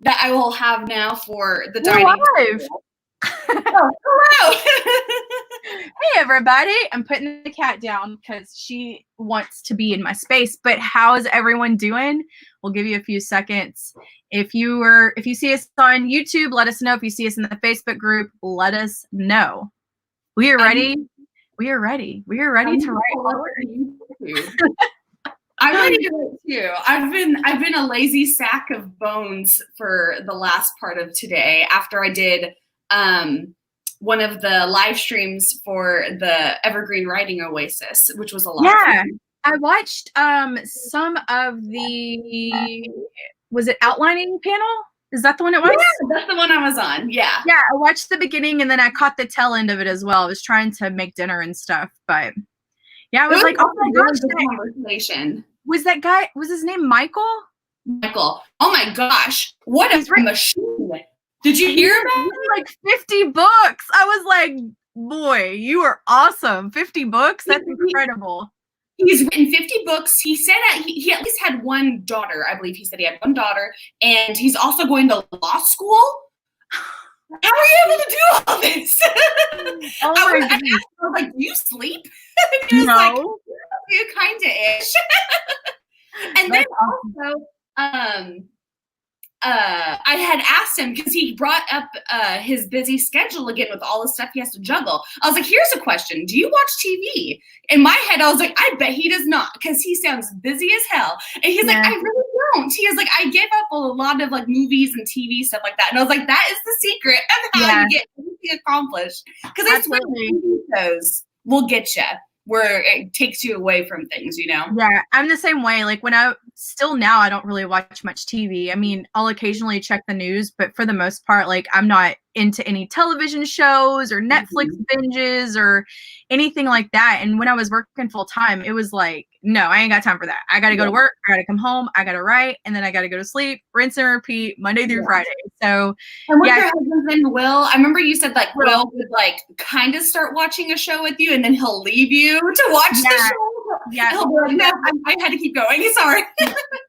that I will have now for the We're dining live. Oh, hello. Hey, everybody. I'm putting the cat down because she wants to be in my space. But how is everyone doing? We'll give you a few seconds. If you see us on YouTube, let us know. If you see us in the Facebook group, let us know. We are ready. We are ready. We are ready to write. I'm ready to write too. I've been a lazy sack of bones for the last part of today after I did one of the live streams for the Evergreen Writing Oasis, which was a lot of fun. I watched some of the, was it outlining panel? Is that the one it was? Yeah, that's the one I was on. Yeah. Yeah, I watched the beginning and then I caught the tail end of it as well. I was trying to make dinner and stuff, but yeah, I was like, oh my gosh, conversation. Was that guy, was his name Michael? Michael. Oh my gosh. What a machine. Did you hear about it? Like 50 books. I was like, boy, you are awesome. 50 books? That's incredible. He's written 50 books. He said he at least had one daughter. I believe he said he had one daughter. And he's also going to law school. How are you able to do all this? Oh I was like, do you sleep? He was like, you kind of ish. And then also, I had asked him because he brought up his busy schedule again with all the stuff he has to juggle. I was like, here's a question. Do you watch TV? In my head, I was like, I bet he does not because he sounds busy as hell. And he's like, I really don't. He was like, I give up a lot of like movies and TV stuff like that. And I was like, that is the secret of how you get anything accomplished. Because I swear TV shows will get you where it takes you away from things, you know? Yeah, I'm the same way. Like still now I don't really watch much TV. I mean, I'll occasionally check the news, but for the most part, like I'm not into any television shows or Netflix binges or anything like that. And when I was working full time, it was like, no, I ain't got time for that. I got to go to work. I got to come home. I got to write. And then I got to go to sleep, rinse and repeat Monday through Friday. So your husband's name Will? I remember you said like Will would like kind of start watching a show with you and then he'll leave you to watch the show. Yeah. He'll be like, no, I had to keep going. Sorry.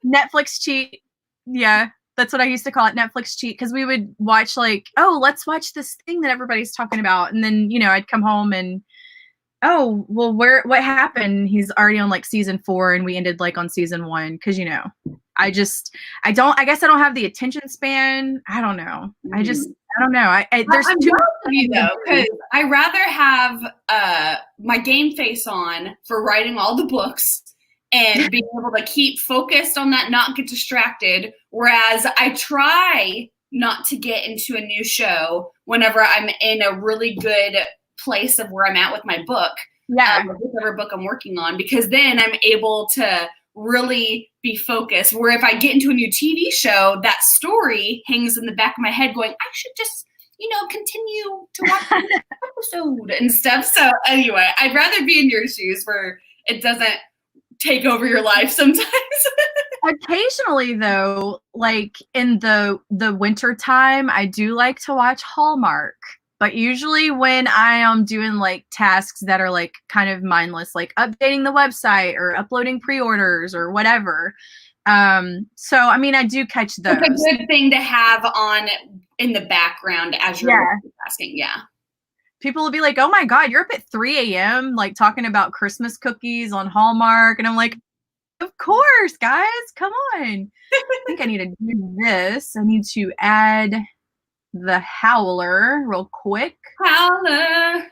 Netflix cheat. Yeah. That's what I used to call it, Netflix cheat, because we would watch like, oh, let's watch this thing that everybody's talking about. And then, I'd come home and, oh, well, what happened? He's already on like season 4 and we ended like on season 1. Cause I guess I don't have the attention span. I don't know. I don't know. There's I'm too many though, because I rather have my game face on for writing all the books and being able to keep focused on that, not get distracted. Whereas I try not to get into a new show whenever I'm in a really good place of where I'm at with my book, whichever book I'm working on, because then I'm able to really be focused. Where if I get into a new TV show, that story hangs in the back of my head going, I should just, continue to watch the episode and stuff. So anyway, I'd rather be in your shoes where it doesn't take over your life sometimes. Occasionally though, like in the winter time, I do like to watch Hallmark. But usually when I am doing like tasks that are like kind of mindless, like updating the website or uploading pre-orders or whatever. So I mean, I do catch those. It's a good thing to have on in the background as you're asking. Yeah. People will be like, oh my God, you're up at 3 a.m. like talking about Christmas cookies on Hallmark. And I'm like, of course, guys, come on. I think I need to do this. I need to add the howler real quick. Howler.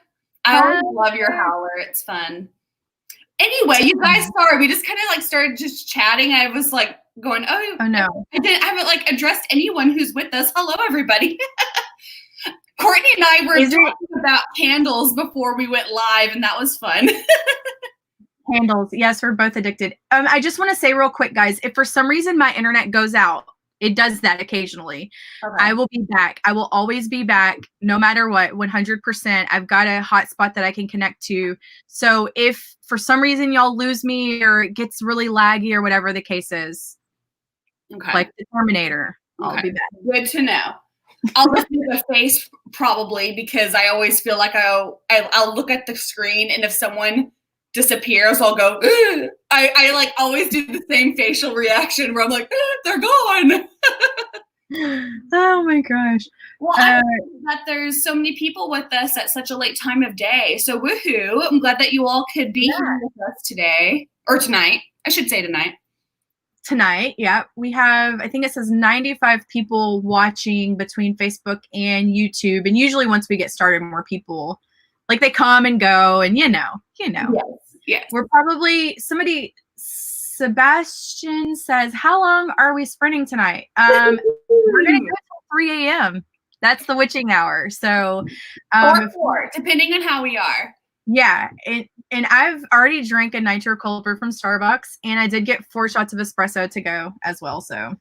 I always love your howler. It's fun. Anyway, you guys, sorry, we just kind of like started just chatting. I was like going, oh no. I haven't like addressed anyone who's with us. Hello, everybody. Courtney and I were talking about candles before we went live, and that was fun. Candles. Yes, we're both addicted. I just want to say real quick, guys, if for some reason my internet goes out, it does that occasionally. Okay. I will be back. I will always be back no matter what, 100%. I've got a hotspot that I can connect to. So if for some reason y'all lose me or it gets really laggy or whatever the case is, like the Terminator, I'll be back. Good to know. I'll look at the face probably because I always feel like I'll look at the screen and if someone disappears, I'll go, ugh. I like always do the same facial reaction where I'm like, they're gone. Oh my gosh. Well, I'm glad that there's so many people with us at such a late time of day. So woohoo! I'm glad that you all could be here with us today or tonight. I should say tonight. Tonight, yeah, we have, I think it says 95 people watching between Facebook and YouTube. And usually once we get started, more people, like, they come and go, and you know. Yes. We're probably, Sebastian says, how long are we sprinting tonight? We're gonna go till 3 a.m. That's the witching hour. So or 4, depending on how we are. Yeah, and I've already drank a nitro cold brew from Starbucks, and I did get 4 shots of espresso to go as well. So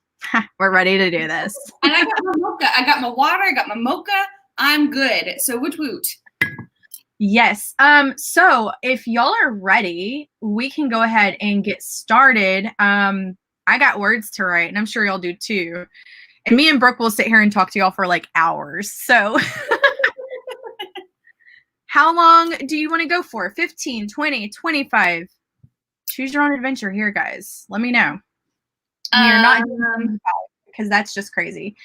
we're ready to do this. And I got my mocha. I got my water. I got my mocha. I'm good. So woot woot. Yes. So if y'all are ready, we can go ahead and get started. I got words to write, and I'm sure y'all do too. And me and Brooke will sit here and talk to y'all for like hours. So how long do you want to go for? 15, 20, 25? Choose your own adventure here, guys. Let me know. You're not because that's just crazy.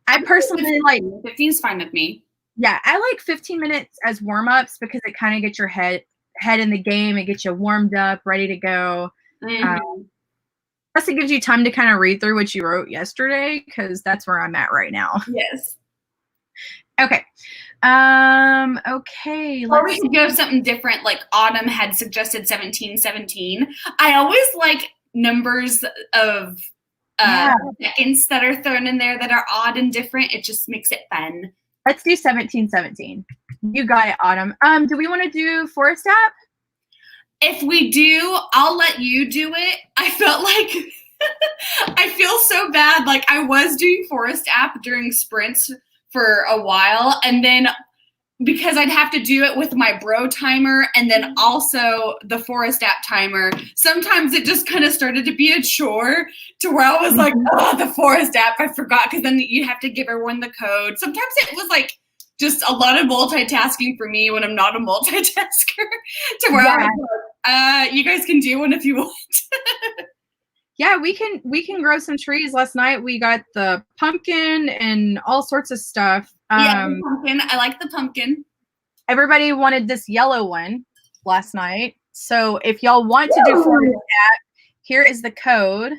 I personally like 15 is fine with me. Yeah, I like 15 minutes as warm-ups because it kind of gets your head in the game. It gets you warmed up, ready to go. Plus, it gives you time to kind of read through what you wrote yesterday, because that's where I'm at right now. Yes. Okay. Okay. Or we could go something different, like Autumn had suggested 1717. I always like numbers of seconds that are thrown in there that are odd and different. It just makes it fun. Let's do 1717. You got it, Autumn. Do we want to do Forest App? If we do, I'll let you do it. I felt like I feel so bad. Like, I was doing Forest App during sprints for a while, and then because I'd have to do it with my bro timer and then also the Forest App timer, sometimes it just kind of started to be a chore to where I was like, oh, the Forest App, I forgot, because then you have to give everyone the code. Sometimes it was like just a lot of multitasking for me when I'm not a multitasker, to where I was like, you guys can do one if you want. Yeah, we can grow some trees. Last night we got the pumpkin and all sorts of stuff. The pumpkin. I like the pumpkin. Everybody wanted this yellow one last night. So if y'all want to do Forest App, here is the code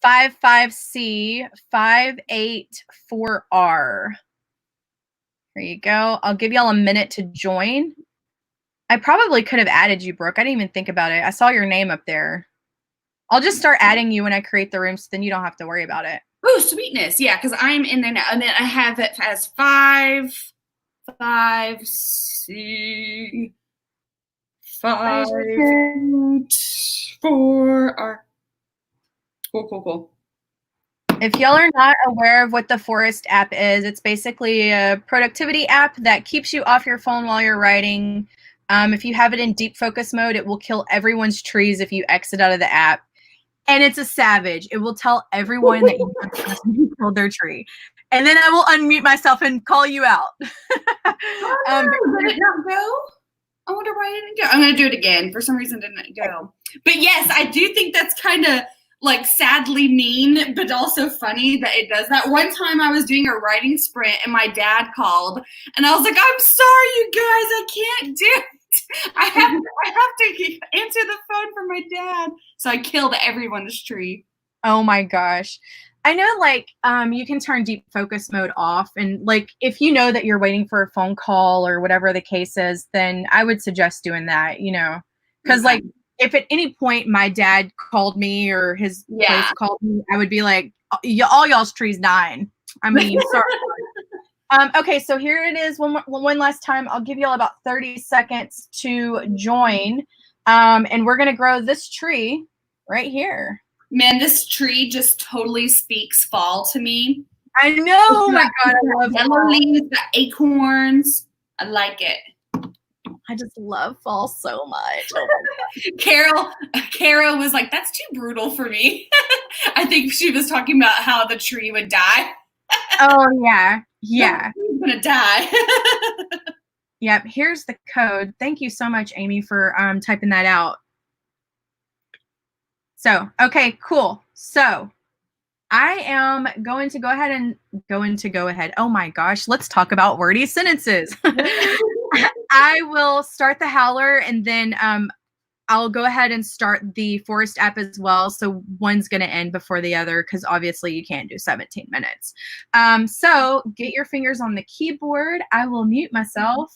55C584R. There you go. I'll give y'all a minute to join. I probably could have added you, Brooke. I didn't even think about it. I saw your name up there. I'll just start adding you when I create the room, so then you don't have to worry about it. Oh, sweetness. Yeah, because I'm in there now. And then I have it as 5C5 4R. Cool. If y'all are not aware of what the Forest App is, it's basically a productivity app that keeps you off your phone while you're writing. If you have it in deep focus mode, it will kill everyone's trees if you exit out of the app. And it's a savage. It will tell everyone that you killed their tree. And then I will unmute myself and call you out. Did it not go? I wonder why it didn't go. I'm going to do it again. For some reason, it didn't go. But yes, I do think that's kind of like sadly mean, but also funny that it does that. One time I was doing a writing sprint and my dad called and I was like, I'm sorry, you guys, I can't do it. I have to answer the phone for my dad. So I killed everyone's tree. Oh my gosh. I know, like, you can turn deep focus mode off, and like if you know that you're waiting for a phone call or whatever the case is, then I would suggest doing that, you know, because like if at any point my dad called me or his place called me, I would be like, all y'all's trees dying. I mean, sorry. Okay, so here it is one last time. I'll give you all about 30 seconds to join, and we're gonna grow this tree right here. Man, this tree just totally speaks fall to me. I know. Oh my God, I love yellow leaves, the acorns. I like it. I just love fall so much. Carol was like, that's too brutal for me. I think she was talking about how the tree would die. Oh, yeah. Yeah. He's going to die. Yep. Here's the code. Thank you so much, Amy, for typing that out. So, okay, cool. So I am go ahead. Oh my gosh, let's talk about wordy sentences. I will start the howler and then I'll go ahead and start the forest app as well. So one's going to end before the other because obviously you can't do 17 minutes. So get your fingers on the keyboard. I will mute myself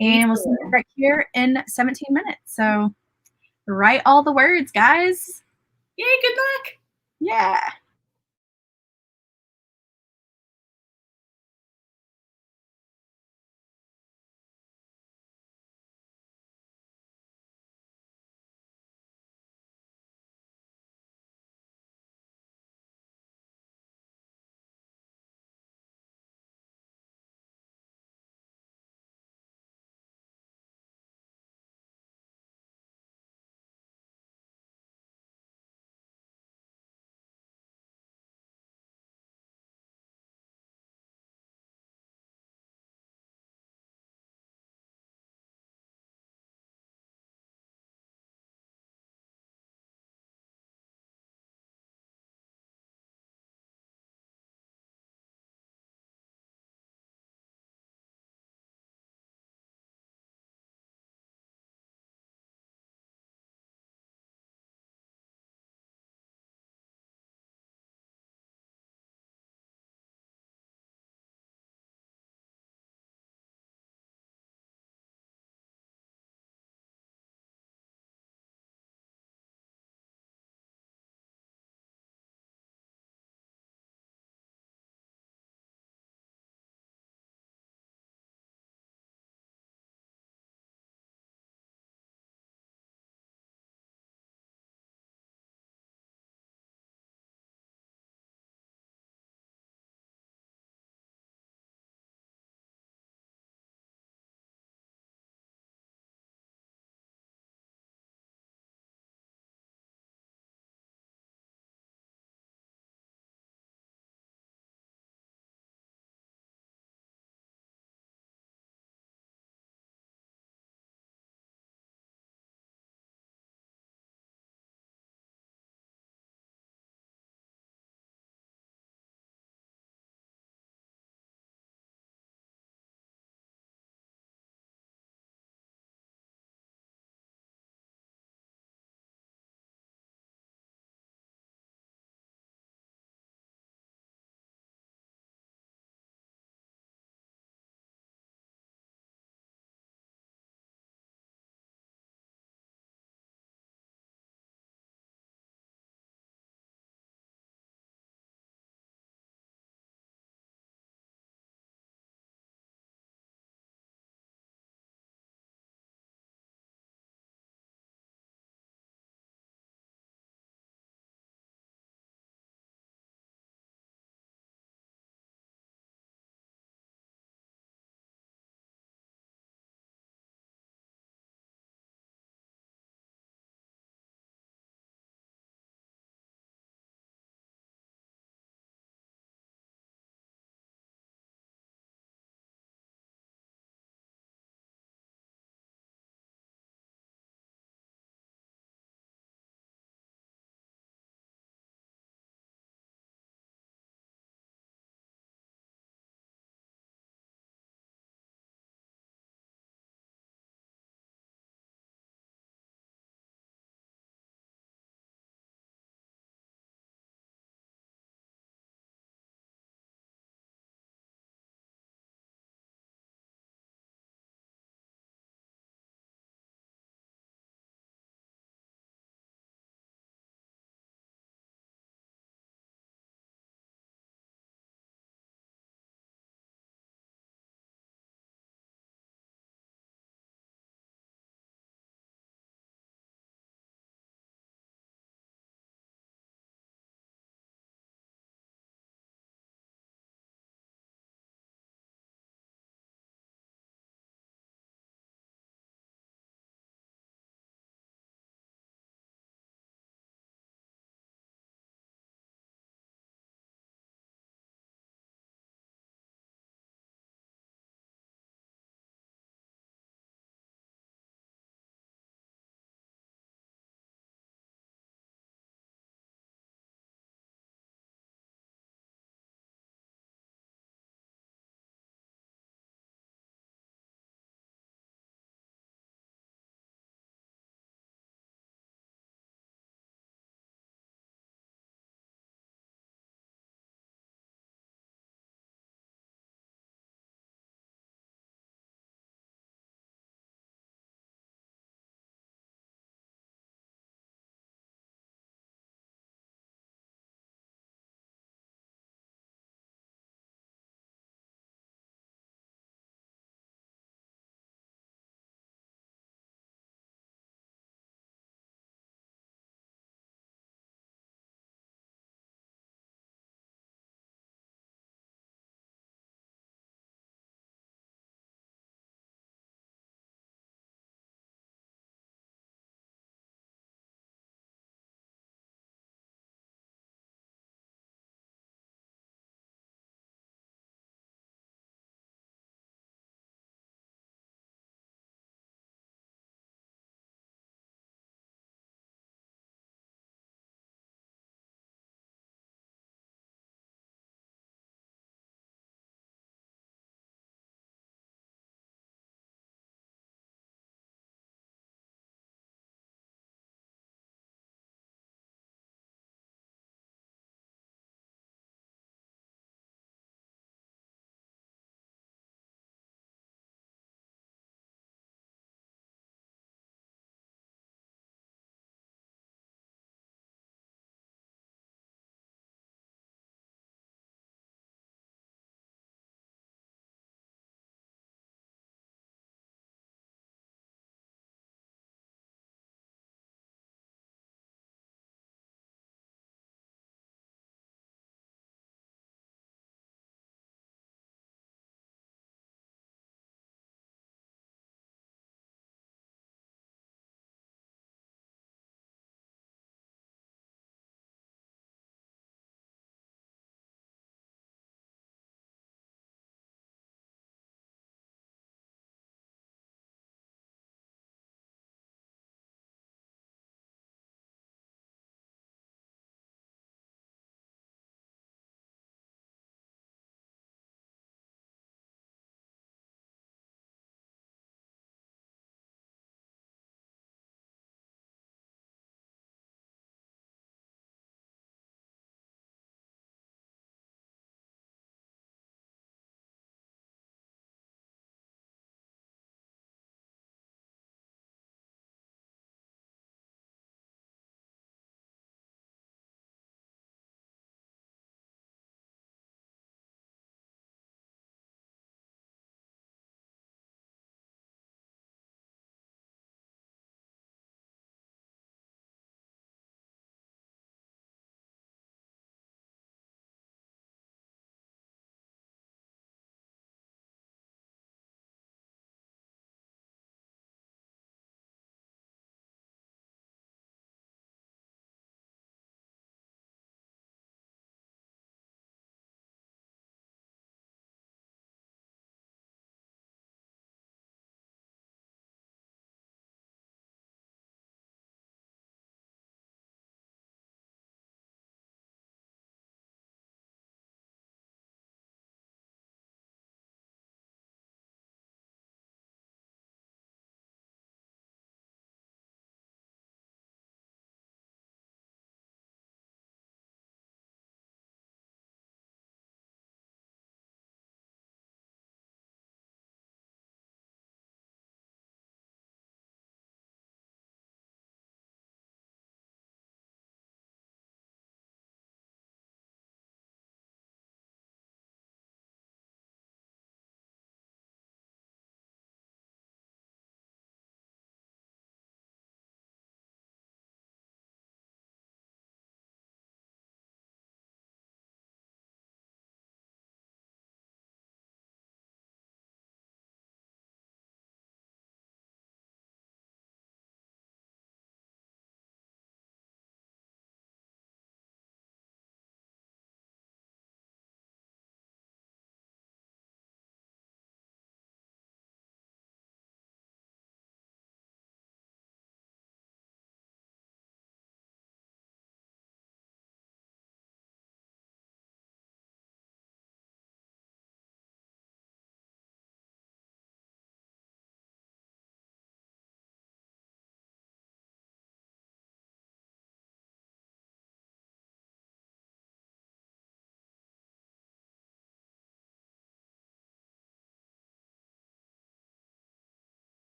and we'll see you right here in 17 minutes. So write all the words, guys. Yay, good luck. Yeah.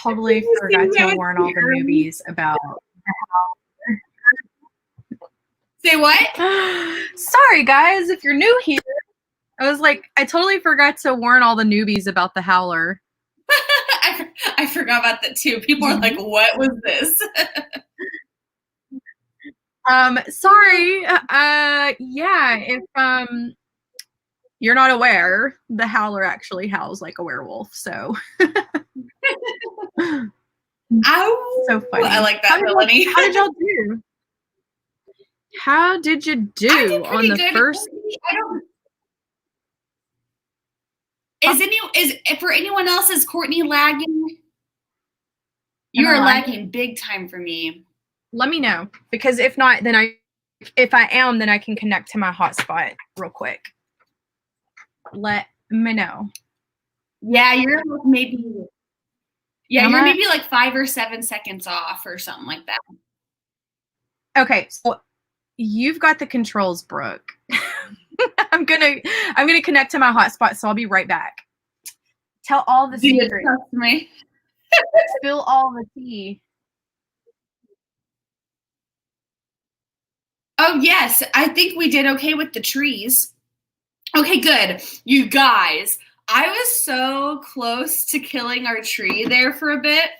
totally forgot to warn all the newbies about. Say what? Sorry, guys, if you're new here. I was like, I totally forgot to warn all the newbies about the howler. I forgot about that too. People are like, what was this? Sorry. Yeah, if you're not aware, the howler actually howls like a werewolf, so. Ow! So funny. I like that, Melanie. How did y'all do? How did you do on the good. first? I don't. Is for anyone else? Is Courtney lagging? You are lagging big time for me. Let me know, because if not, then if I am, then I can connect to my hotspot real quick. Let me know. Yeah, you're maybe. Yeah, you're maybe like 5 or 7 seconds off or something like that. Okay, so you've got the controls, Brooke. I'm gonna connect to my hotspot, so I'll be right back. Tell all the secrets. Trust me. Spill all the tea. Oh yes, I think we did okay with the trees. Okay, good. You guys, I was so close to killing our tree there for a bit.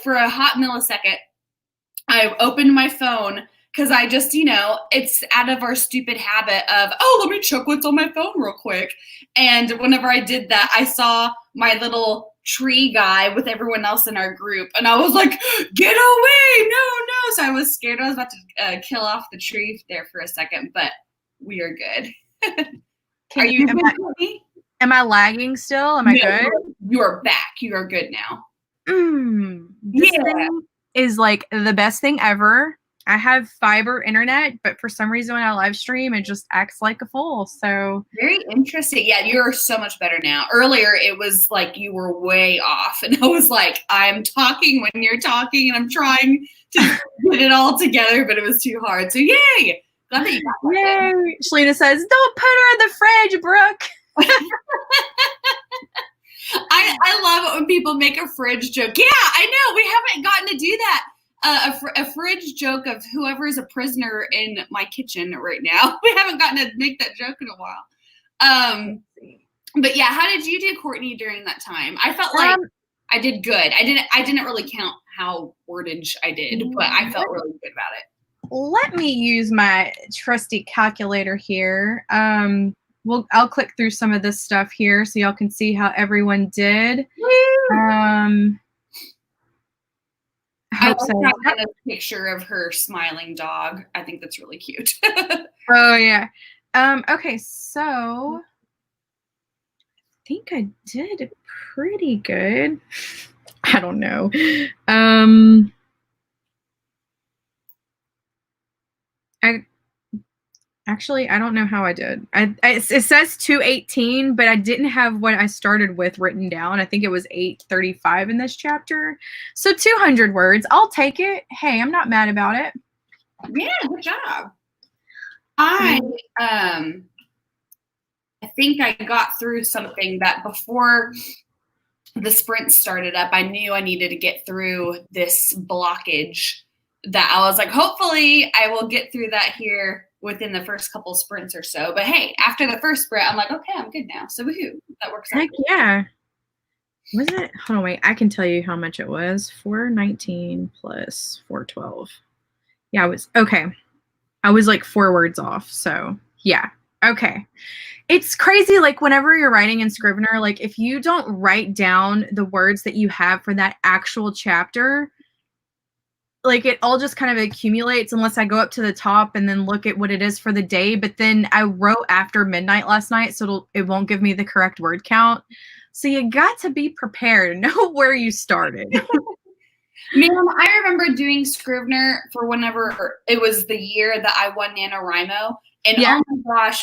For a hot millisecond, I opened my phone because I just, it's out of our stupid habit of, let me check what's on my phone real quick. And whenever I did that, I saw my little tree guy with everyone else in our group. And I was like, get away, no. So I was scared I was about to kill off the tree there for a second, but we are good. Am I lagging still? Am I good? You are back. You are good now. This thing is like the best thing ever. I have fiber internet, but for some reason when I live stream, it just acts like a fool. So very interesting. Yeah, you're so much better now. Earlier, it was like you were way off, and I was like, I'm talking when you're talking, and I'm trying to get it all together, but it was too hard. So yay! Glad that you got that. Yay! Shalina says, "Don't put her in the fridge, Brooke." I love it when people make a fridge joke. Yeah, I know. We haven't gotten to do that. A fridge joke of whoever is a prisoner in my kitchen right now. We haven't gotten to make that joke in a while. But yeah, how did you do, Courtney, during that time? I felt like I did good. I didn't really count how wordage I did, but I felt really good about it. Let me use my trusty calculator here. I'll click through some of this stuff here so y'all can see how everyone did. I love that picture of her smiling dog. I think that's really cute. Oh yeah. Okay, so I think I did pretty good. I don't know. I don't know how I did. It says 218, but I didn't have what I started with written down. I think it was 835 in this chapter. So 200 words. I'll take it. Hey, I'm not mad about it. Yeah, good job. I think I got through something that before the sprint started up, I knew I needed to get through this blockage that I was like, hopefully I will get through that here within the first couple sprints or so. But hey, after the first sprint, I'm like, okay, I'm good now. So woohoo, that works out. Heck yeah. Was it? Hold on, wait. I can tell you how much it was. 419 plus 412. Yeah, I was like 4 words off. So yeah. Okay. It's crazy. Like whenever you're writing in Scrivener, like if you don't write down the words that you have for that actual chapter, like it all just kind of accumulates unless I go up to the top and then look at what it is for the day. But then I wrote after midnight last night, so it won't give me the correct word count. So you got to be prepared, know where you started. Man, I remember doing Scrivener for whenever it was the year that I won NaNoWriMo. And oh my gosh,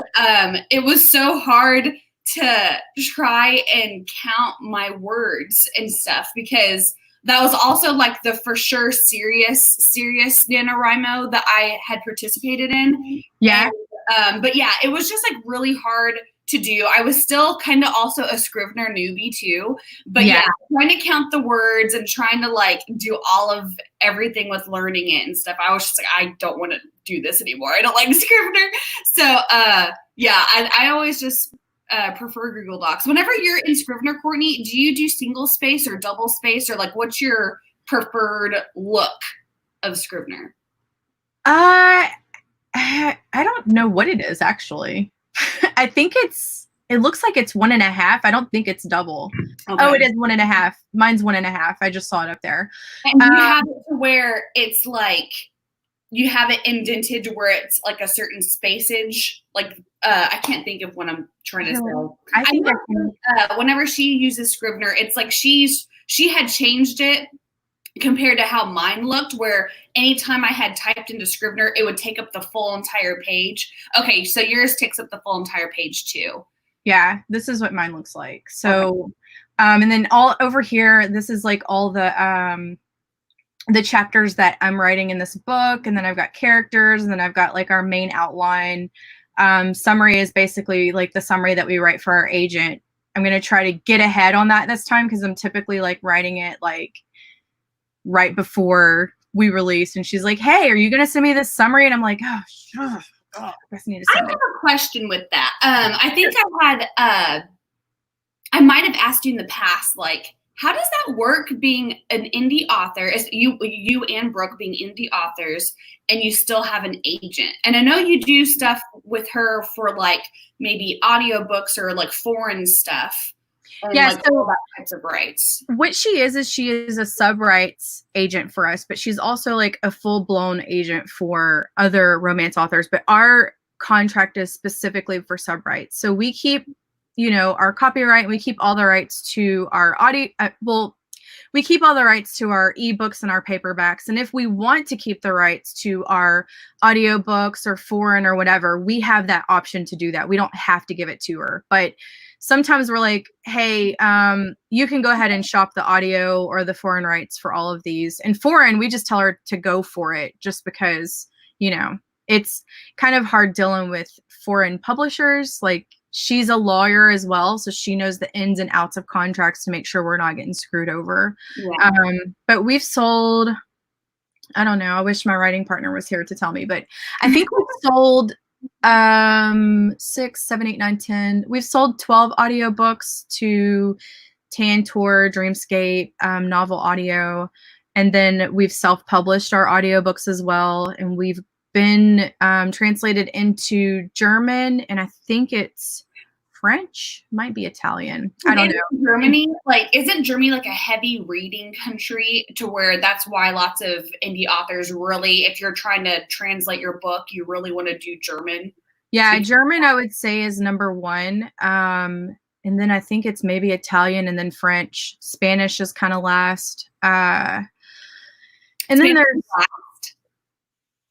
it was so hard to try and count my words and stuff because that was also like the for sure serious NaNoWriMo that I had participated in. Yeah. And, but yeah, it was just like really hard to do. I was still kind of also a Scrivener newbie too, but yeah, trying to count the words and trying to like do all of everything with learning it and stuff. I was just like, I don't want to do this anymore. I don't like Scrivener. So yeah, I always just prefer Google Docs. Whenever you're in Scrivener, Courtney, do you do single space or double space, or like what's your preferred look of Scrivener? I don't know what it is actually. I think it looks like it's 1.5. I don't think it's double. Okay. Oh, it is 1.5. Mine's 1.5. I just saw it up there. And you have it to where it's like, you have it indented to where it's like a certain spacage. Like, I can't think of what I'm trying to say. I think whenever she uses Scrivener, it's like she had changed it compared to how mine looked, where anytime I had typed into Scrivener, it would take up the full entire page. Okay, so yours takes up the full entire page too. Yeah, this is what mine looks like. So, and then all over here, this is like all the chapters that I'm writing in this book, and then I've got characters, and then I've got like our main outline. Summary is basically like the summary that we write for our agent. I'm going to try to get ahead on that this time because I'm typically like writing it like right before we release, and she's like, hey, are you gonna send me this summary? And I'm like, I guess I need to send I have a question with that. I think I might have asked you in the past, like, how does that work being an indie author, as you and Brooke being indie authors, and you still have an agent? And I know you do stuff with her for like maybe audiobooks or like foreign stuff. And yeah, like so all that types of rights. What she is a sub rights agent for us, but she's also like a full blown agent for other romance authors. But our contract is specifically for sub rights. So we keep, our copyright. We keep all the rights to our audio. We keep all the rights to our ebooks and our paperbacks. And if we want to keep the rights to our audiobooks or foreign or whatever, we have that option to do that. We don't have to give it to her, but sometimes we're like, hey, you can go ahead and shop the audio or the foreign rights for all of these. And foreign, we just tell her to go for it just because, it's kind of hard dealing with foreign publishers. Like, she's a lawyer as well, so she knows the ins and outs of contracts to make sure we're not getting screwed over. Yeah. But we've sold, I don't know, I wish my writing partner was here to tell me, but I think we've sold 6, 7, 8, 9, 10. We've sold 12 audiobooks to Tantor, Dreamscape, Novel Audio, and then we've self-published our audiobooks as well, and we've been translated into German, and I think it's French, might be Italian. I don't know. Germany, isn't Germany like a heavy reading country to where that's why lots of indie authors really, if you're trying to translate your book, you really want to do German? Yeah, German I would say is number one. And then I think it's maybe Italian and then French. Spanish is kind of last. And then there's last.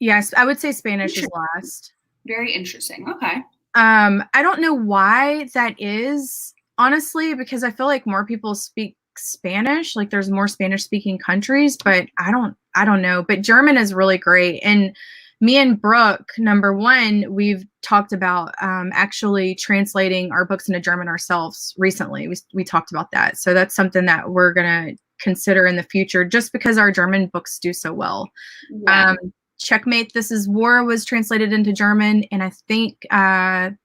Yes, I would say Spanish is last. Very interesting. Okay. I don't know why that is, honestly, because I feel like more people speak Spanish. Like, there's more Spanish speaking countries, but I don't know. But German is really great. And me and Brooke, number one, we've talked about actually translating our books into German ourselves recently. We talked about that. So that's something that we're going to consider in the future, just because our German books do so well. Yeah. Checkmate, This Is War was translated into German, and I think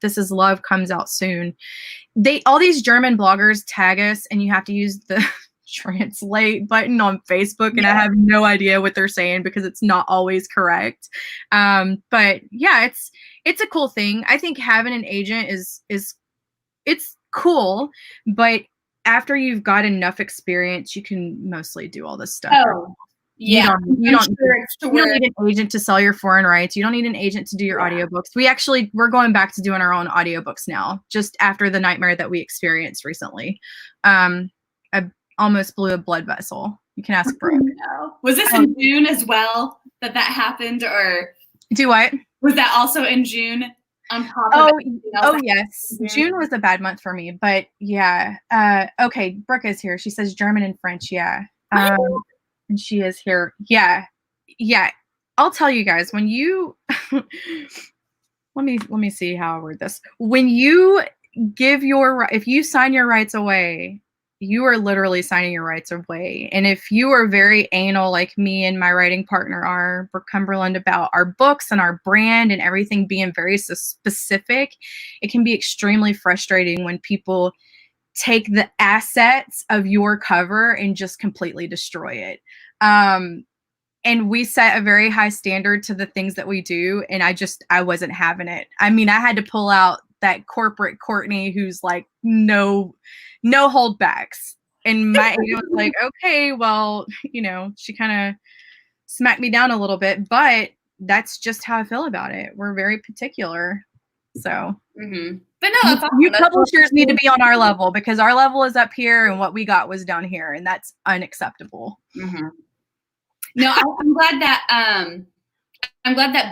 This Is Love comes out soon. All these German bloggers tag us, and you have to use the translate button on Facebook, and I have no idea what they're saying because it's not always correct. But yeah, it's a cool thing. I think having an agent is it's cool, but after you've got enough experience, you can mostly do all this stuff. Oh. Yeah, you don't need an agent to sell your foreign rights. You don't need an agent to do your audiobooks. We're going back to doing our own audiobooks now, just after the nightmare that we experienced recently. I almost blew a blood vessel. You can ask Brooke. Was this in June as well that happened, or do what? Was that also in June? On top of yes. June was a bad month for me, but yeah. Okay, Brooke is here. She says German and French. Yeah. And she is here. Yeah. I'll tell you guys, when you let me see how I word this. When you if you sign your rights away, you are literally signing your rights away. And if you are very anal, like me and my writing partner are, Brooke Cumberland, about our books and our brand and everything being very specific, it can be extremely frustrating when people take the assets of your cover and just completely destroy it. And we set a very high standard to the things that we do. And I wasn't having it. I mean, I had to pull out that corporate Courtney who's like, no holdbacks. And my agent was like, okay, well, she kind of smacked me down a little bit, but that's just how I feel about it. We're very particular. So, but no, that's awesome. You publishers need to be on our level, because our level is up here and what we got was down here, and that's unacceptable. No, I'm glad that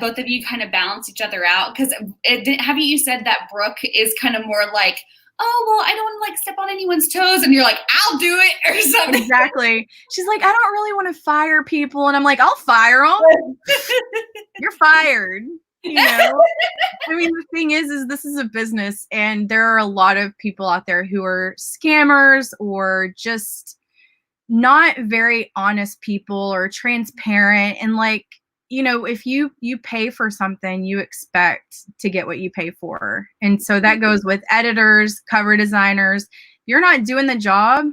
both of you kind of balance each other out, because haven't you said that Brooke is kind of more like, oh, well, I don't want to like step on anyone's toes, and you're like, I'll do it or something. Exactly. She's like, I don't really want to fire people, and I'm like, I'll fire them. You're fired. I mean, the thing is this is a business, and there are a lot of people out there who are scammers or just not very honest people or transparent. And like, if you pay for something, you expect to get what you pay for. And so that goes with editors, cover designers. If you're not doing the job,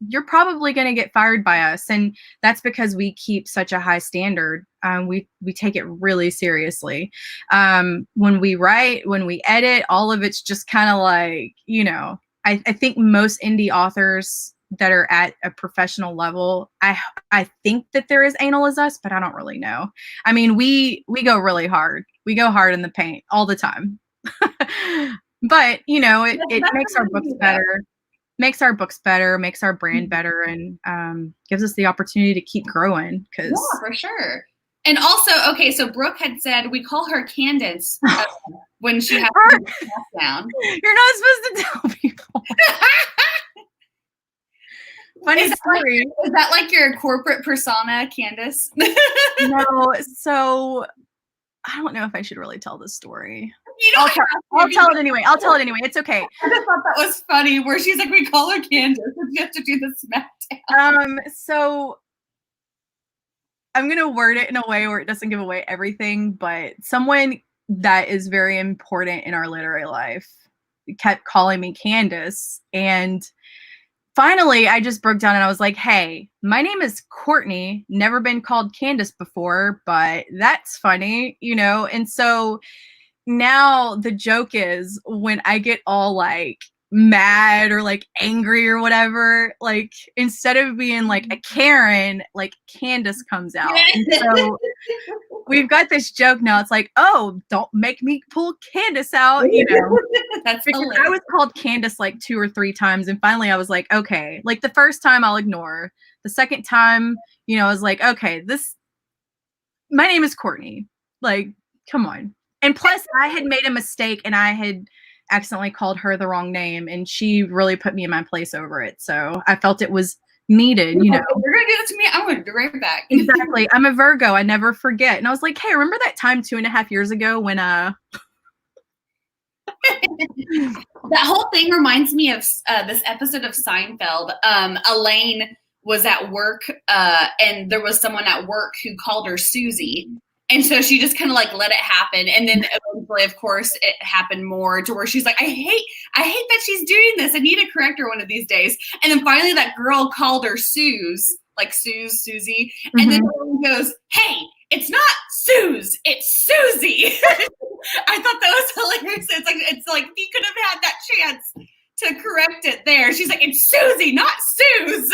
you're probably going to get fired by us. And that's because we keep such a high standard. We take it really seriously. When we write, when we edit, all of it's just kind of like, I think most indie authors that are at a professional level, I think that they're as anal as us, but I don't really know. I mean, we go really hard. We go hard in the paint all the time. But, it makes our books better. Makes our books better, makes our brand better, and gives us the opportunity to keep growing. Yeah, for sure. And also, okay, so Brooke had said we call her Candace when she has to be down. You're not supposed to tell people. Funny story. Is that like your corporate persona, Candace? No, so I don't know if I should really tell this story. I'll tell it anyway. It's okay. I just thought that was funny, where she's like, we call her Candace, and you have to do the smackdown. So I'm gonna word it in a way where it doesn't give away everything, but someone that is very important in our literary life kept calling me Candace, and finally, I just broke down and I was like, hey, my name is Courtney, never been called Candace before, but that's funny, And so now the joke is, when I get all like mad or like angry or whatever, like instead of being like a Karen, like Candace comes out. And so we've got this joke now. It's like, oh, don't make me pull Candace out, That's because hilarious. I was called Candace like 2 or 3 times, and finally I was like, okay, like the first time I'll ignore. The second time, I was like, okay, my name is Courtney. Like, come on. And plus, I had made a mistake, and I had accidentally called her the wrong name, and she really put me in my place over it. So I felt it was needed, If you're gonna do this to me, I'm gonna do it right back. Exactly. I'm a Virgo. I never forget. And I was like, hey, remember that time 2.5 years ago when that whole thing reminds me of this episode of Seinfeld. Elaine was at work, and there was someone at work who called her Susie. And so she just kind of like let it happen. And then eventually, of course, it happened more to where she's like, I hate that she's doing this. I need to correct her one of these days. And then finally that girl called her Suze, like Susie. And then everyone goes, hey, it's not Suze, it's Susie. I thought that was hilarious. It's like you could have had that chance to correct it there. She's like, it's Susie, not Suze.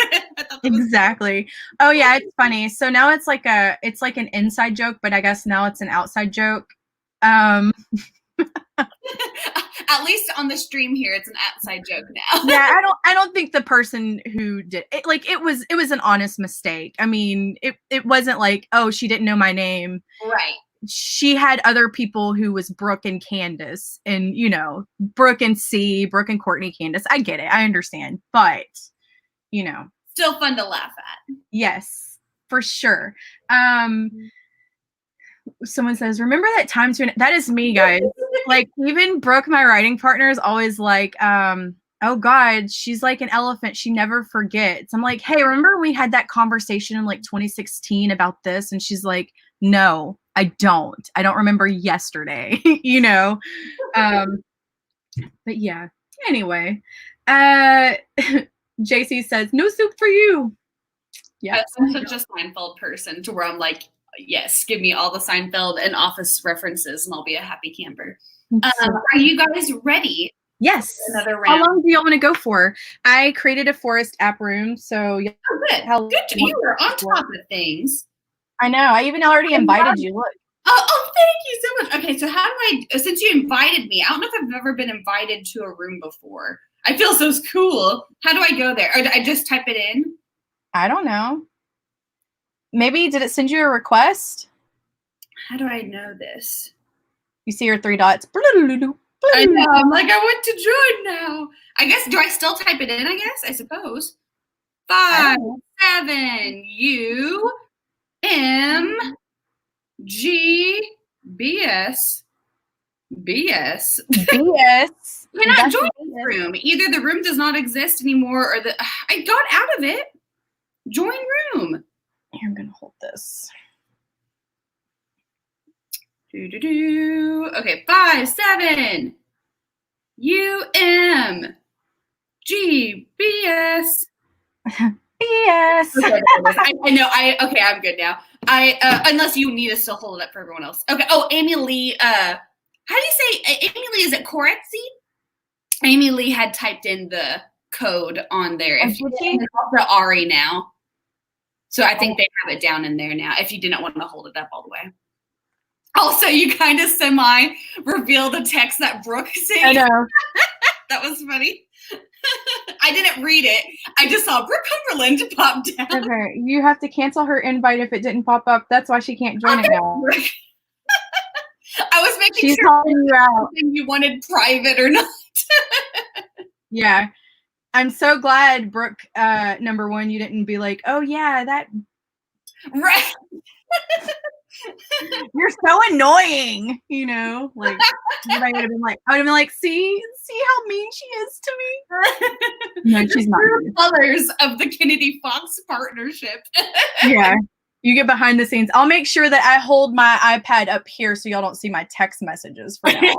Exactly. Oh yeah, it's funny. So now it's like an inside joke, but I guess now it's an outside joke. At least on the stream here, it's an outside joke now. Yeah, I don't think the person who did it, like, it was an honest mistake. I mean, it wasn't like, oh, she didn't know my name. Right. She had other people who was Brooke and Candace, and Brooke and C, Brooke and Courtney, Candace. I get it. I understand. But, still fun to laugh at. Yes, for sure. Someone says, remember that time to, that is me, guys. Like, even Brooke, my writing partner, is always like, oh God, she's like an elephant. She never forgets. I'm like, hey, remember we had that conversation in like 2016 about this? And she's like, no, I don't. I don't remember yesterday, you know? But yeah, anyway, JC says, no soup for you. Yeah. I'm such a Seinfeld person to where I'm like, yes, give me all the Seinfeld and Office references and I'll be a happy camper. Are you guys ready? Yes. Another round. How long do y'all want to go for? I created a Forest app room, so yeah. Oh, good. You were on top of things. I know. I even already invited you. Look. Oh, thank you so much. Okay, so how do I, since you invited me, I don't know if I've ever been invited to a room before. I feel so cool. How do I go there? Or I just type it in? I don't know. Maybe, did it send you a request? How do I know this? You see your 3 dots. I know. I'm like, I want to join now. I guess, do I still type it in, I guess? I suppose. 5, 7, U, M, G, BS. BS. BS. You cannot join this room. Either the room does not exist anymore or I got out of it. Join room. Here, I'm going to hold this. Okay, 5, 7, U, M, G, BS. BS. Okay, I know. Okay, I'm good now. Unless you need us to hold it up for everyone else. Okay. Oh, Amy Lee. How do you say Amy Lee? Is it Corexy? Amy Lee had typed in the code on there. If you it's also Ari now, so I think they have it down in there now. If you didn't want to hold it up all the way. Also, you kind of semi revealed the text that Brooke sent. I know. That was funny. I didn't read it. I just saw Brooke Cumberland pop down. Okay, you have to cancel her invite if it didn't pop up. That's why she can't join it now. I was making She's sure calling you out. You wanted private or not. Yeah. I'm so glad, Brooke, number one, you didn't be like, oh yeah, that. Right. You're so annoying, you know? Like, I would have been like, see how mean she is to me? No, she's not. True colors of the Kennedy Fox partnership. Yeah. You get behind the scenes. I'll make sure that I hold my iPad up here so y'all don't see my text messages for now.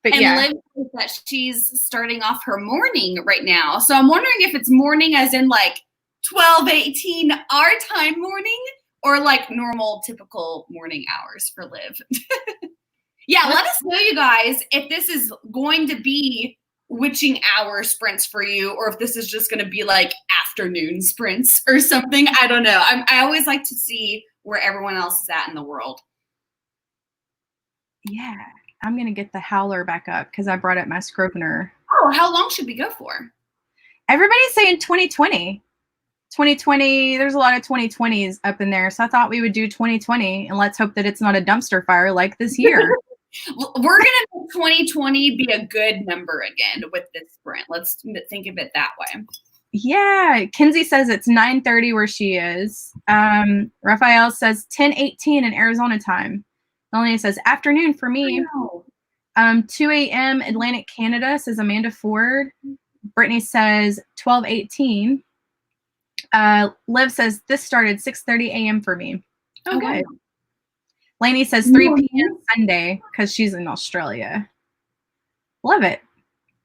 But and yeah. Liv says that she's starting off her morning right now. So I'm wondering if it's morning as in like 12:18 our time morning or like normal typical morning hours for Liv. Yeah, let us know, you guys, if this is going to be witching hour sprints for you or if this is just going to be like afternoon sprints or something. I don't know. I always like to see where everyone else is at in the world. Yeah. I'm going to get the howler back up because I brought up my Scrivener. Oh, how long should we go for? Everybody's saying 2020. 2020, there's a lot of 2020s up in there. So I thought we would do 2020 and let's hope that it's not a dumpster fire like this year. We're going to make 2020 be a good number again with this sprint. Let's think of it that way. Yeah. Kinsey says it's 9:30 where she is. Raphael says 10:18 in Arizona time. Melanie says afternoon for me. 2 a.m. Atlantic Canada, says Amanda Ford. Brittany says 12:18. Liv says this started 6:30 a.m. for me. Okay. Lainey says 3 p.m. Sunday because she's in Australia. Love it.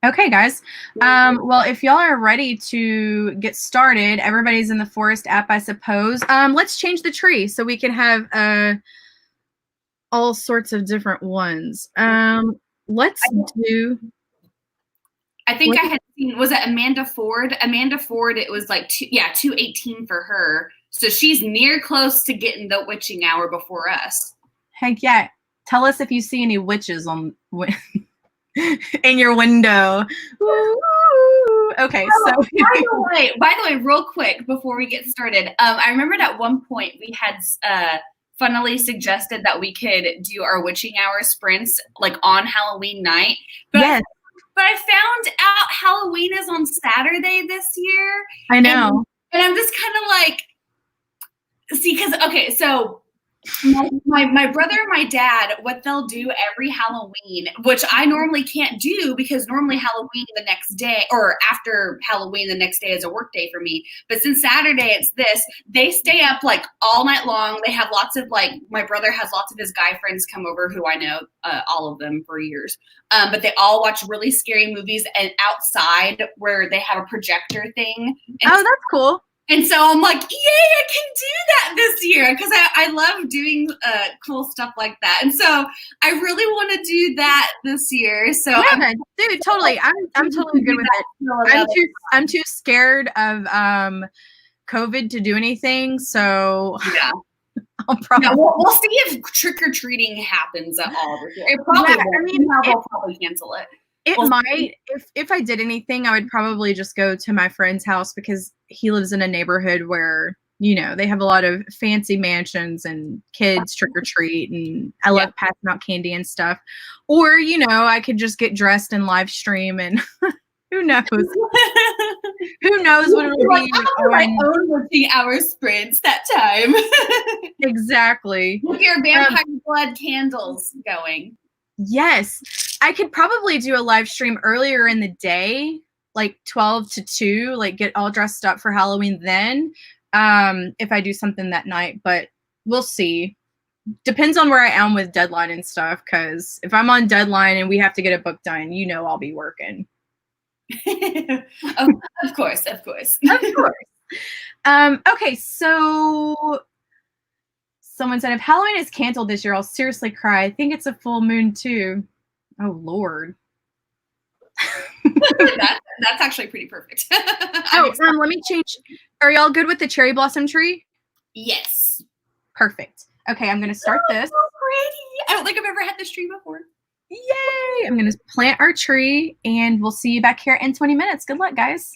Okay, guys. Well, if y'all are ready to get started, everybody's in the Forest app, I suppose. Let's change the tree so we can have all sorts of different ones. Let's do. I think I had seen, was it Amanda Ford? Amanda Ford, it was like 2:18 for her. So she's near close to getting the witching hour before us. Heck yeah. Tell us if you see any witches on in your window. Ooh. Okay, so by the way, real quick before we get started, I remembered at one point we had funnily suggested that we could do our witching hour sprints like on Halloween night. But yes. But I found out Halloween is on Saturday this year. I know. And I'm just kind of like, see, because, okay, so My brother and my dad, what they'll do every Halloween, which I normally can't do because normally Halloween the next day or after Halloween the next day is a work day for me. But since Saturday it's this, they stay up like all night long. They have lots of like my brother has lots of his guy friends come over who I know all of them for years. But they all watch really scary movies and outside where they have a projector thing. And Oh, that's cool. And so I'm like, yay, I can do that this year because I love doing cool stuff like that. And so I really want to do that this year. So Yeah, dude, totally. I'm totally good with it. I'm too scared of COVID to do anything. So yeah. I'll probably we'll see if trick or treating happens at all this year. It probably won't. I mean, we'll probably cancel it. It might. If I did anything, I would probably just go to my friend's house because he lives in a neighborhood where, you know, they have a lot of fancy mansions and kids trick or treat, and I love passing out candy and stuff. Or, you know, I could just get dressed and live stream, and who knows? Who knows what it would be? My own working hour sprints that time. Exactly. With your vampire blood candles going. Yes. I could probably do a live stream earlier in the day, like 12 to 2, like get all dressed up for Halloween then, if I do something that night, but we'll see. Depends on where I am with deadline and stuff, because if I'm on deadline and we have to get a book done, you know I'll be working. Of course. Of course. Okay, so someone said, if Halloween is canceled this year, I'll seriously cry. I think it's a full moon too. Oh, Lord. That's actually pretty perfect. Let me change. Are y'all good with the cherry blossom tree? Yes. Perfect. Okay, I'm going to start this. So pretty. I don't think I've ever had this tree before. Yay! I'm going to plant our tree, and we'll see you back here in 20 minutes. Good luck, guys.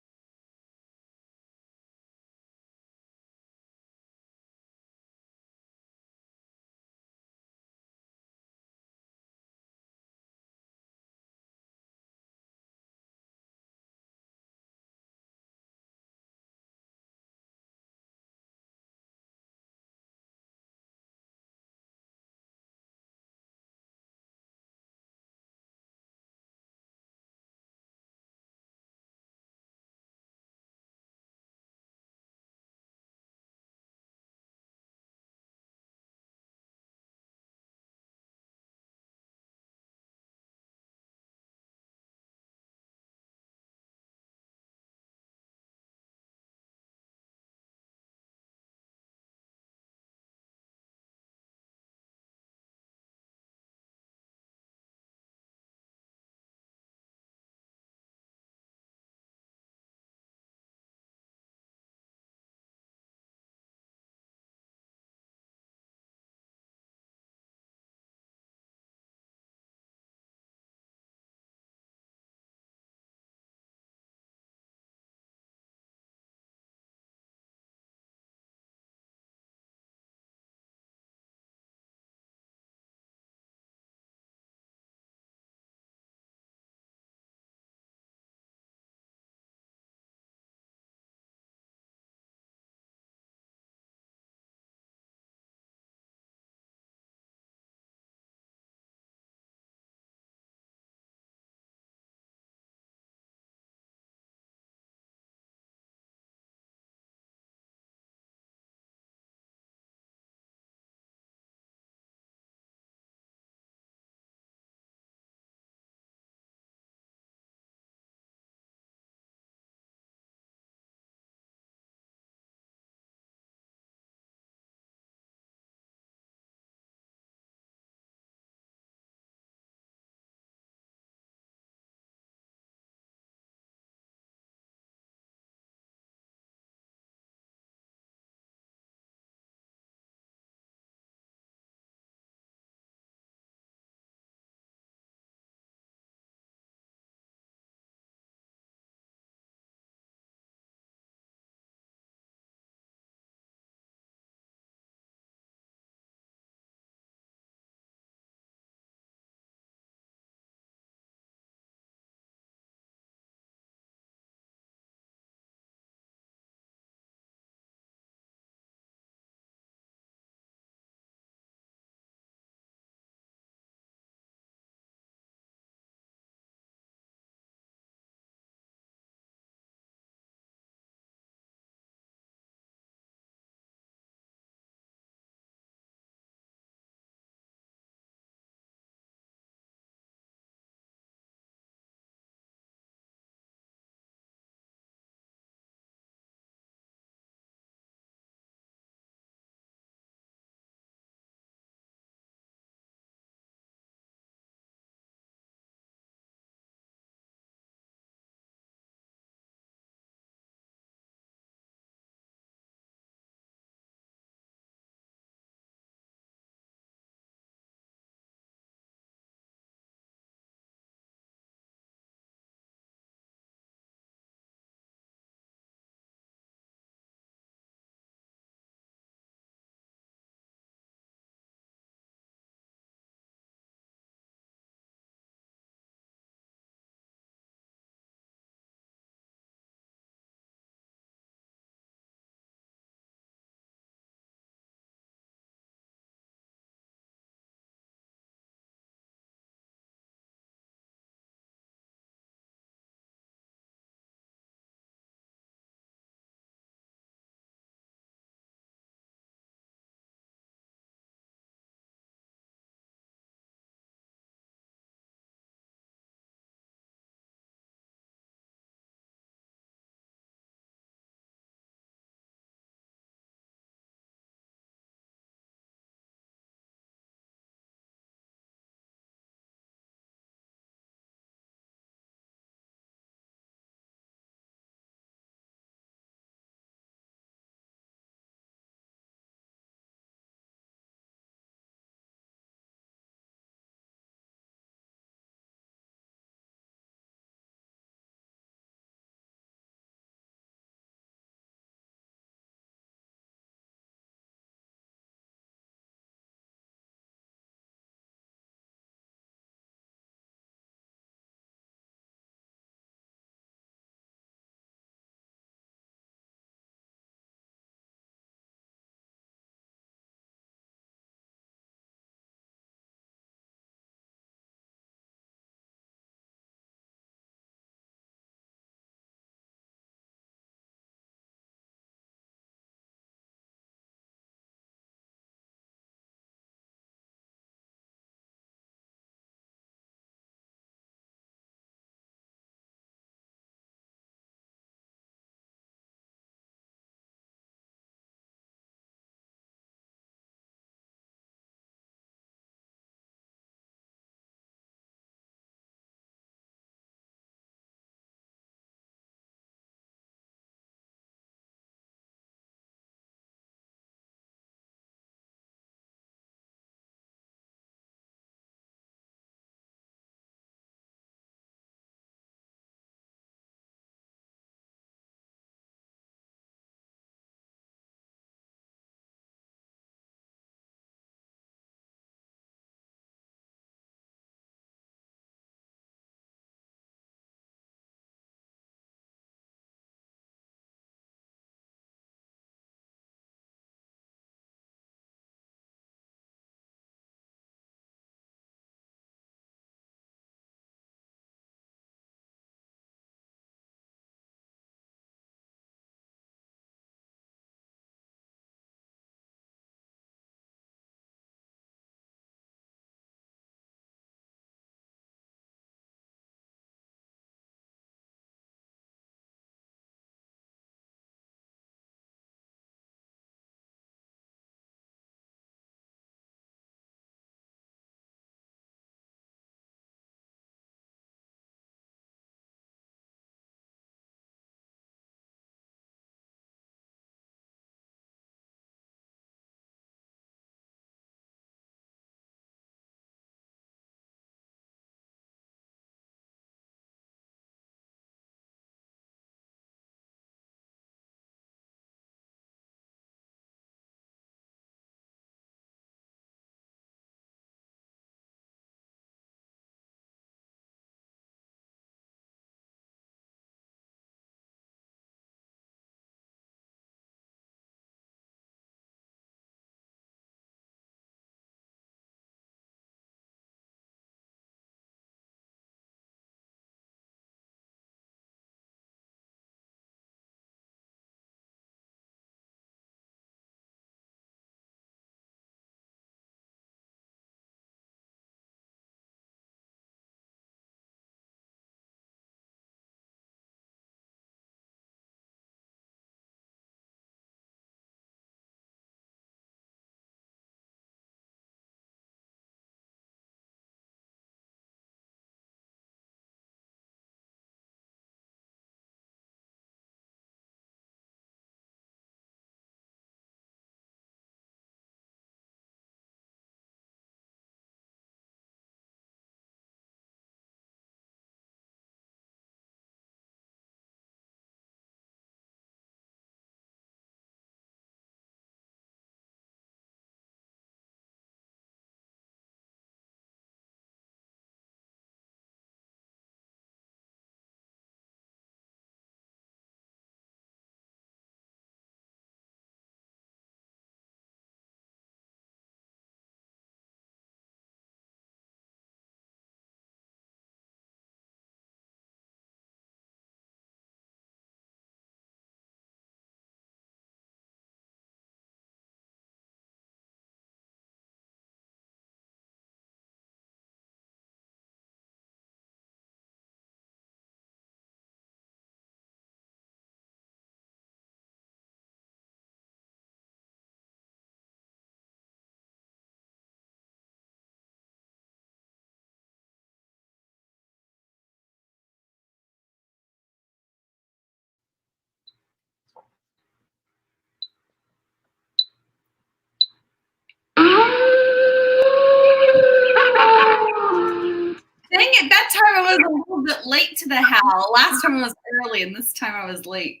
was a little bit late to the howl. Last time I was early, and this time I was late.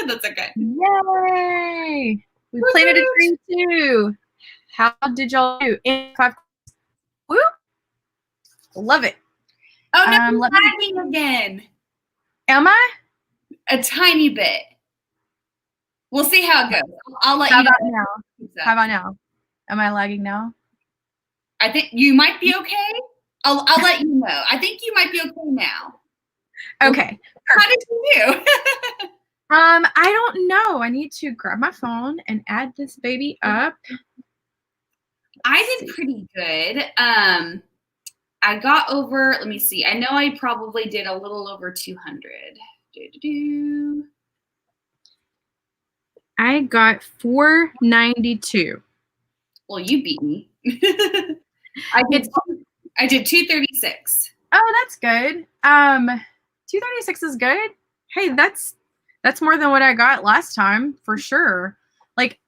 That's okay. Yay! We planted a tree too. How did y'all do? Woo! Love it. Oh no, I'm lagging again. Am I? A tiny bit. We'll see how it goes. I'll let How you about know. now? How about now? Am I lagging now? I think you might be okay. I'll let you know. I think you might be okay now. Okay. How did you do? I don't know. I need to grab my phone and add this baby up. I did pretty good. I got over, let me see. I know I probably did a little over 200. I got 492. Well, you beat me. I did 236. Oh, that's good. 236 is good. Hey, that's more than what I got last time for sure. Like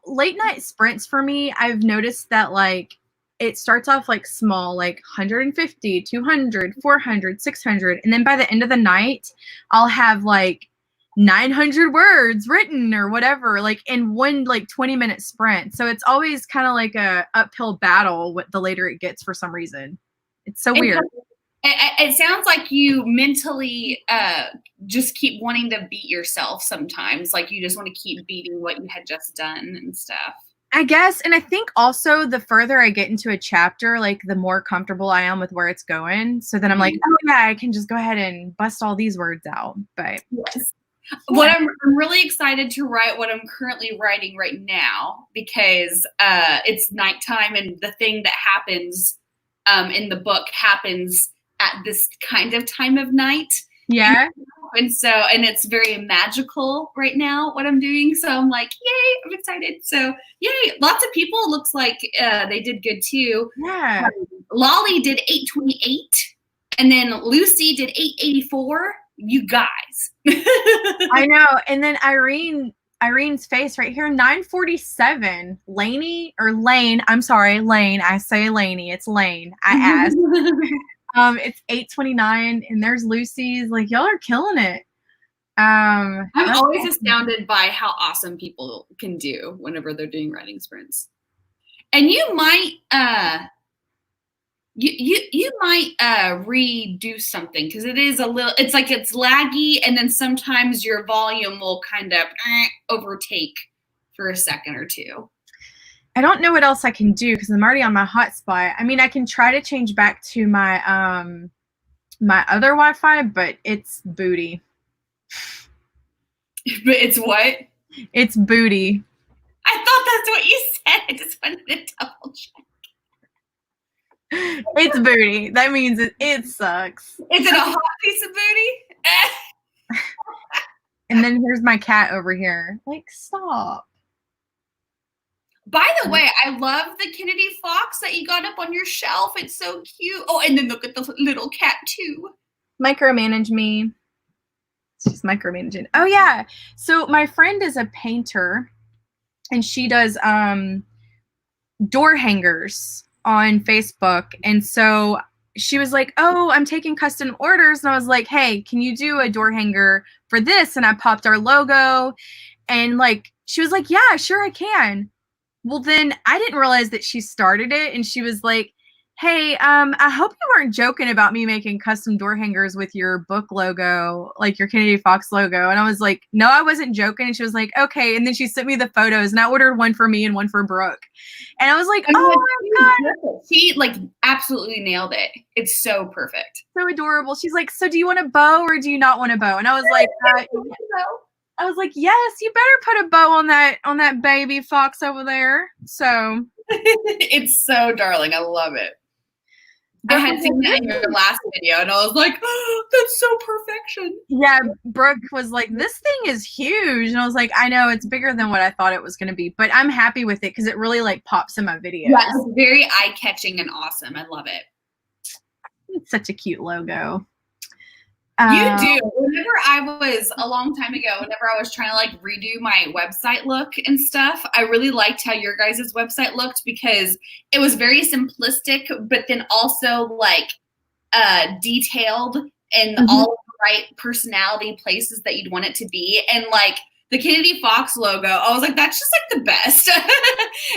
late night sprints for me, I've noticed that like it starts off like small, like 150, 200, 400, 600. And then by the end of the night, I'll have like 900 words written or whatever, like in one like 20-minute sprint. So it's always kind of like a uphill battle the later it gets for some reason. It's so weird. It sounds like you mentally just keep wanting to beat yourself sometimes. Like you just want to keep beating what you had just done and stuff. I guess. And I think also the further I get into a chapter, like the more comfortable I am with where it's going. So then I'm like, oh yeah, I can just go ahead and bust all these words out. But yes. What I'm really excited to write what I'm currently writing right now because it's nighttime and the thing that happens in the book happens at this kind of time of night. Yeah. And it's very magical right now what I'm doing. So I'm like, yay, I'm excited. So yay, lots of people looks like they did good too. Yeah. Lolly did 828 and then Lucy did 884. You guys. I know. And then Irene's face right here, 947. Lane. I'm sorry, Lane. I say Laney. It's Lane. I asked. It's 829, and there's Lucy's. Like, y'all are killing it. I'm always astounded by how awesome people can do whenever they're doing writing sprints. And you might you might redo something because it is it's like it's laggy, and then sometimes your volume will kind of overtake for a second or two. I don't know what else I can do because I'm already on my hotspot. I mean, I can try to change back to my my other Wi-Fi, but it's booty. But it's what? It's booty. I thought that's what you said. I just wanted to double check. It's booty. That means it sucks. Is it a hot piece of booty? And then here's my cat over here. Like, stop. By the way, I love the Kennedy Fox that you got up on your shelf. It's so cute. Oh, and then look at the little cat too. Micromanage me. It's just micromanaging. Oh yeah. So my friend is a painter, and she does door hangers on Facebook. And so she was like, oh, I'm taking custom orders. And I was like, hey, can you do a door hanger for this? And I popped our logo, and like she was like, yeah, sure I can. Well, then I didn't realize that she started it, and she was like, hey, I hope you weren't joking about me making custom door hangers with your book logo, like your Kennedy Fox logo. And I was like, no, I wasn't joking. And she was like, okay. And then she sent me the photos, and I ordered one for me and one for Brooke. And I was like, oh my God. She like absolutely nailed it. It's so perfect. So adorable. She's like, so do you want a bow or do you not want a bow? And I was like, yes, you better put a bow on that baby fox over there. So it's so darling. I love it. I had seen that in your last video, and I was like, oh, that's so perfection. Yeah, Brooke was like, this thing is huge. And I was like, I know, it's bigger than what I thought it was going to be. But I'm happy with it because it really, like, pops in my videos. Yeah, it's very eye-catching and awesome. I love it. It's such a cute logo. You do. Whenever I was, a long time ago, whenever I was trying to like redo my website look and stuff, I really liked how your guys' website looked because it was very simplistic, but then also like detailed and all of the right personality places that you'd want it to be. And like the Kennedy Fox logo, I was like, that's just like the best.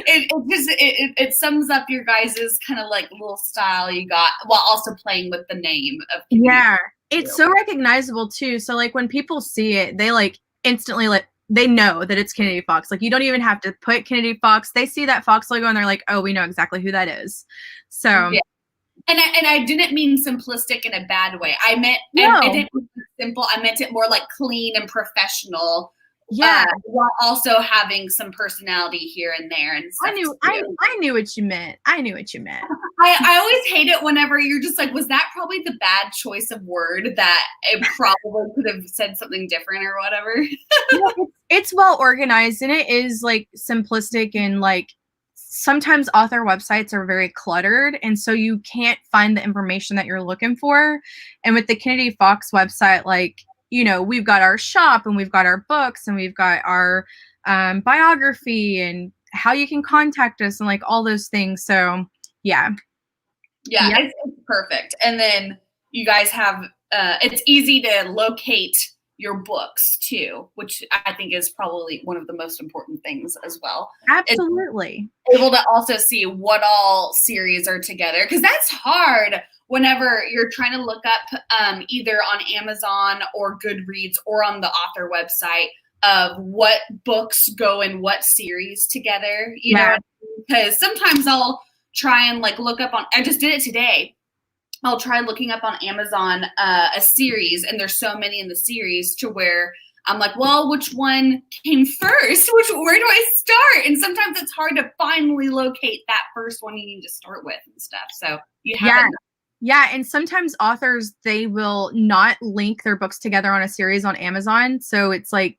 It sums up your guys's kind of like little style you got while also playing with the name of Kennedy. Yeah, it's so recognizable too. So like when people see it, they like instantly like they know that it's Kennedy Fox. Like you don't even have to put Kennedy Fox. They see that Fox logo and they're like, oh, we know exactly who that is. So yeah. And I didn't mean simplistic in a bad way. I meant I didn't mean simple. I meant it more like clean and professional. Yeah, while also having some personality here and there. And I knew what you meant. I knew what you meant. I always hate it whenever you're just like, was that probably the bad choice of word that it probably could have said something different or whatever? It's well organized and it is like simplistic and like sometimes author websites are very cluttered and so you can't find the information that you're looking for. And with the Kennedy Fox website, like, you know, we've got our shop and we've got our books and we've got our biography and how you can contact us and like all those things. So yeah. It's perfect. And then you guys have, it's easy to locate your books too, which I think is probably one of the most important things as well. Absolutely. It's able to also see what all series are together, because that's hard whenever you're trying to look up either on Amazon or Goodreads or on the author website of what books go in what series together, you know, because sometimes I'll try and like look up on, I just did it today. I'll try looking up on Amazon a series, and there's so many in the series to where I'm like, well, which one came first? Where do I start? And sometimes it's hard to finally locate that first one you need to start with and stuff. So you have Yeah, and sometimes authors, they will not link their books together on a series on Amazon. So it's like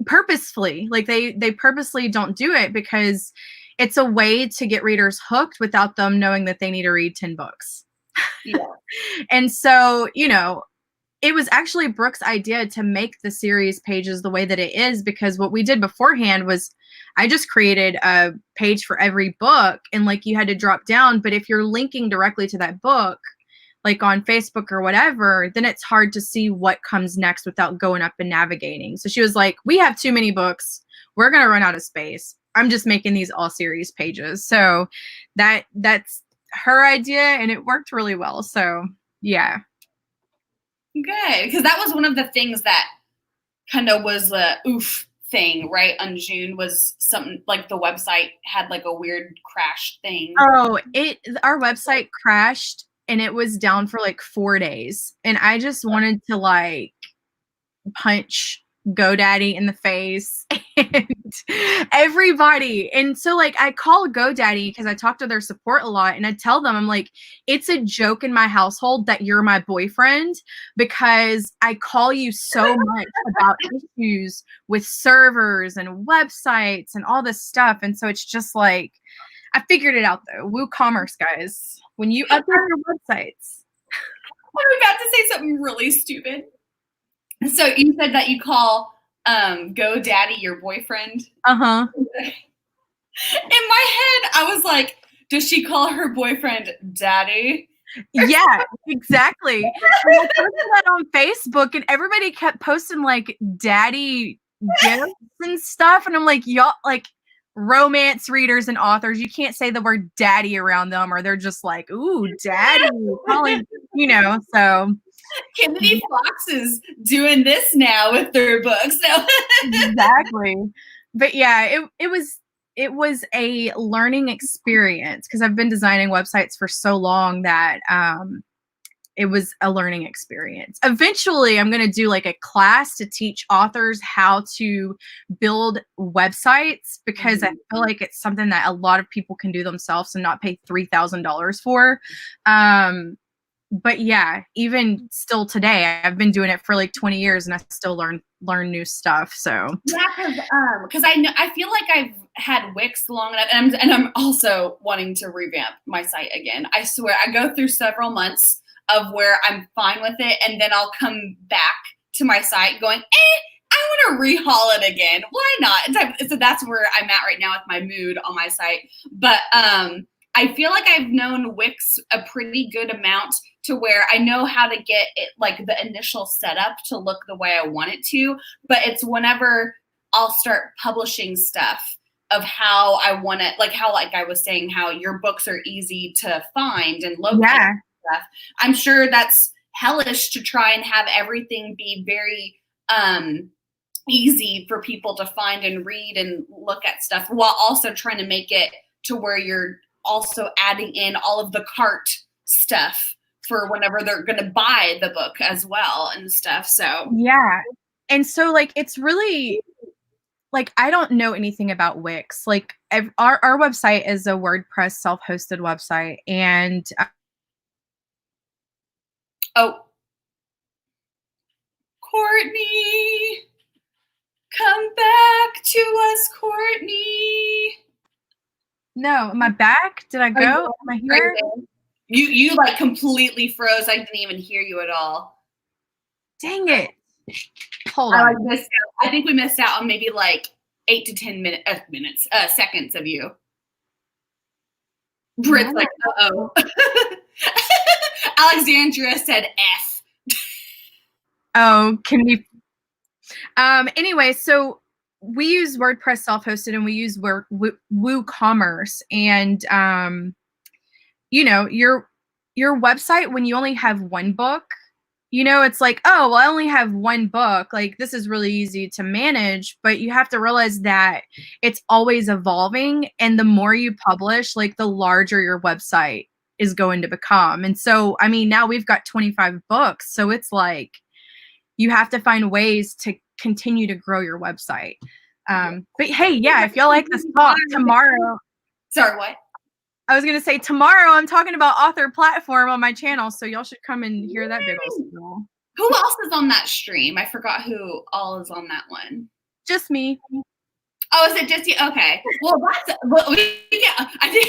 purposefully, like they purposely don't do it because it's a way to get readers hooked without them knowing that they need to read 10 books. Yeah. And so, you know, it was actually Brooke's idea to make the series pages the way that it is, because what we did beforehand was I just created a page for every book and like you had to drop down. But if you're linking directly to that book, like on Facebook or whatever, then it's hard to see what comes next without going up and navigating. So she was like, we have too many books. We're going to run out of space. I'm just making these all series pages. So that's her idea and it worked really well. So yeah. Good. Because that was one of the things that kind of was the oof thing, right? On June was something like the website had like a weird crash thing. Oh, our website crashed and it was down for like 4 days. And I just wanted to like punch GoDaddy in the face and everybody. And so like I call GoDaddy because I talk to their support a lot and I tell them, I'm like, it's a joke in my household that you're my boyfriend because I call you so much about issues with servers and websites and all this stuff. And so it's just like, I figured it out though. WooCommerce, guys. When you update your websites. I'm about to say something really stupid. So you said that you call GoDaddy your boyfriend? Uh-huh. In my head, I was like, does she call her boyfriend daddy? Yeah, exactly. And I posted that on Facebook and everybody kept posting like daddy gifts and stuff. And I'm like, y'all, like romance readers and authors, you can't say the word daddy around them or they're just like, ooh, daddy, calling, you know, so. Kennedy Fox is doing this now with their books. So. Exactly. But yeah, it was a learning experience because I've been designing websites for so long that it was a learning experience. Eventually, I'm going to do like a class to teach authors how to build websites because I feel like it's something that a lot of people can do themselves and not pay $3,000 for. But yeah, even still today, I've been doing it for like 20 years and I still learn new stuff. So yeah, because I feel like I've had Wix long enough, and I'm also wanting to revamp my site again. I swear, I go through several months of where I'm fine with it, and then I'll come back to my site going, I want to rehaul it again. Why not? So that's where I'm at right now with my mood on my site. But I feel like I've known Wix a pretty good amount to where I know how to get it, like the initial setup to look the way I want it to, but it's whenever I'll start publishing stuff of how I want it, like how, like I was saying, how your books are easy to find and locate and stuff. I'm sure that's hellish to try and have everything be very easy for people to find and read and look at stuff, while also trying to make it to where you're also adding in all of the cart stuff for whenever they're going to buy the book as well and stuff. So yeah. And so like, it's really like, I don't know anything about Wix. Like our website is a WordPress self-hosted website. And Courtney, come back to us, Courtney. No, am I back? Did I go? Am I here? You like completely froze. I didn't even hear you at all. Dang it. Hold on. I think we missed out on maybe like 8 to 10 seconds of you. Britt's like, uh-oh. Alexandria said F. Oh, can we? Anyway, so we use WordPress self-hosted and we use WooCommerce, and you know, your website, when you only have one book, you know, it's like, oh, well, I only have one book. Like, this is really easy to manage, but you have to realize that it's always evolving. And the more you publish, like the larger your website is going to become. And so, I mean, now we've got 25 books. So it's like, you have to find ways to continue to grow your website. But hey, yeah, if y'all like this talk tomorrow. Sorry, what? I was going to say tomorrow I'm talking about author platform on my channel, so y'all should come and hear that big old spiel. Who else is on that stream? I forgot who all is on that one. Just me. Oh, is it just you? Okay. Well, I did.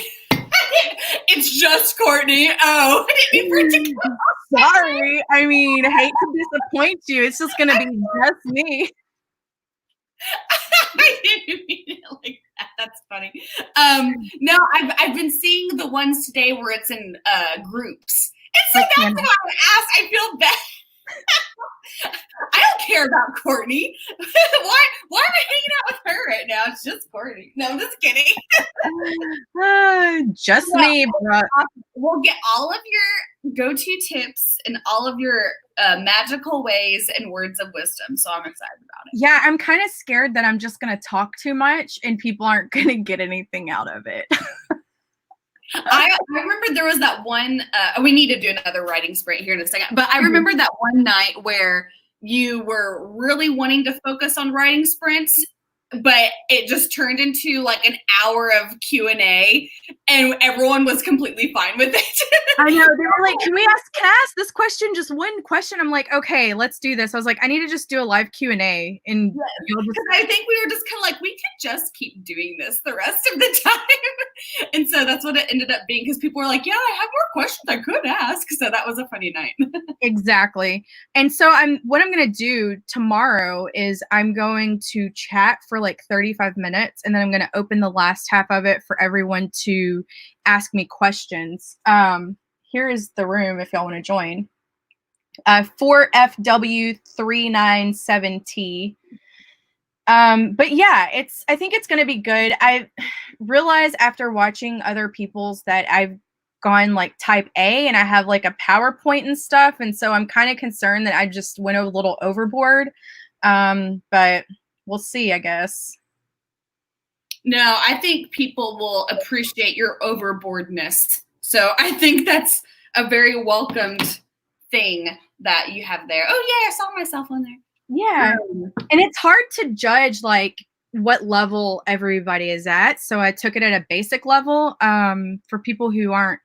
It's just Courtney. Oh, sorry. I mean, I hate to disappoint you. It's just going to be just me. I didn't mean it like that. That's funny. No, I've been seeing the ones today where it's in groups. It's like that's why I asked. I feel bad. I don't care about Courtney. Why am I hanging out with her right now? It's just Courtney. No, I'm just kidding. Just me, bro. We'll get all of your go-to tips and all of your magical ways and words of wisdom. So I'm excited about it. Yeah, I'm kind of scared that I'm just going to talk too much and people aren't going to get anything out of it. I remember there was that one, we need to do another writing sprint here in a second, but I remember that one night where you were really wanting to focus on writing sprints, but it just turned into like an hour of Q&A and everyone was completely fine with it. I know. They were like, can I ask this question? Just one question. I'm like, okay, let's do this. I was like, I need to just do a live Q&A. And because I think we were just kind of like, we could just keep doing this the rest of the time. And so that's what it ended up being, because people were like, yeah, I have more questions I could ask. So that was a funny night. Exactly. And so what I'm going to do tomorrow is I'm going to chat for like 35 minutes, and then I'm going to open the last half of it for everyone to ask me questions. Here is the room if y'all want to join. 4FW397T. But yeah, I think it's going to be good. I realized after watching other people's that I've gone like type A and I have like a PowerPoint and stuff. And so I'm kind of concerned that I just went a little overboard. But we'll see, I guess. No, I think people will appreciate your overboardness. So I think that's a very welcomed thing that you have there. Oh yeah, I saw myself on there. Yeah. And it's hard to judge like what level everybody is at. So I took it at a basic level for people who are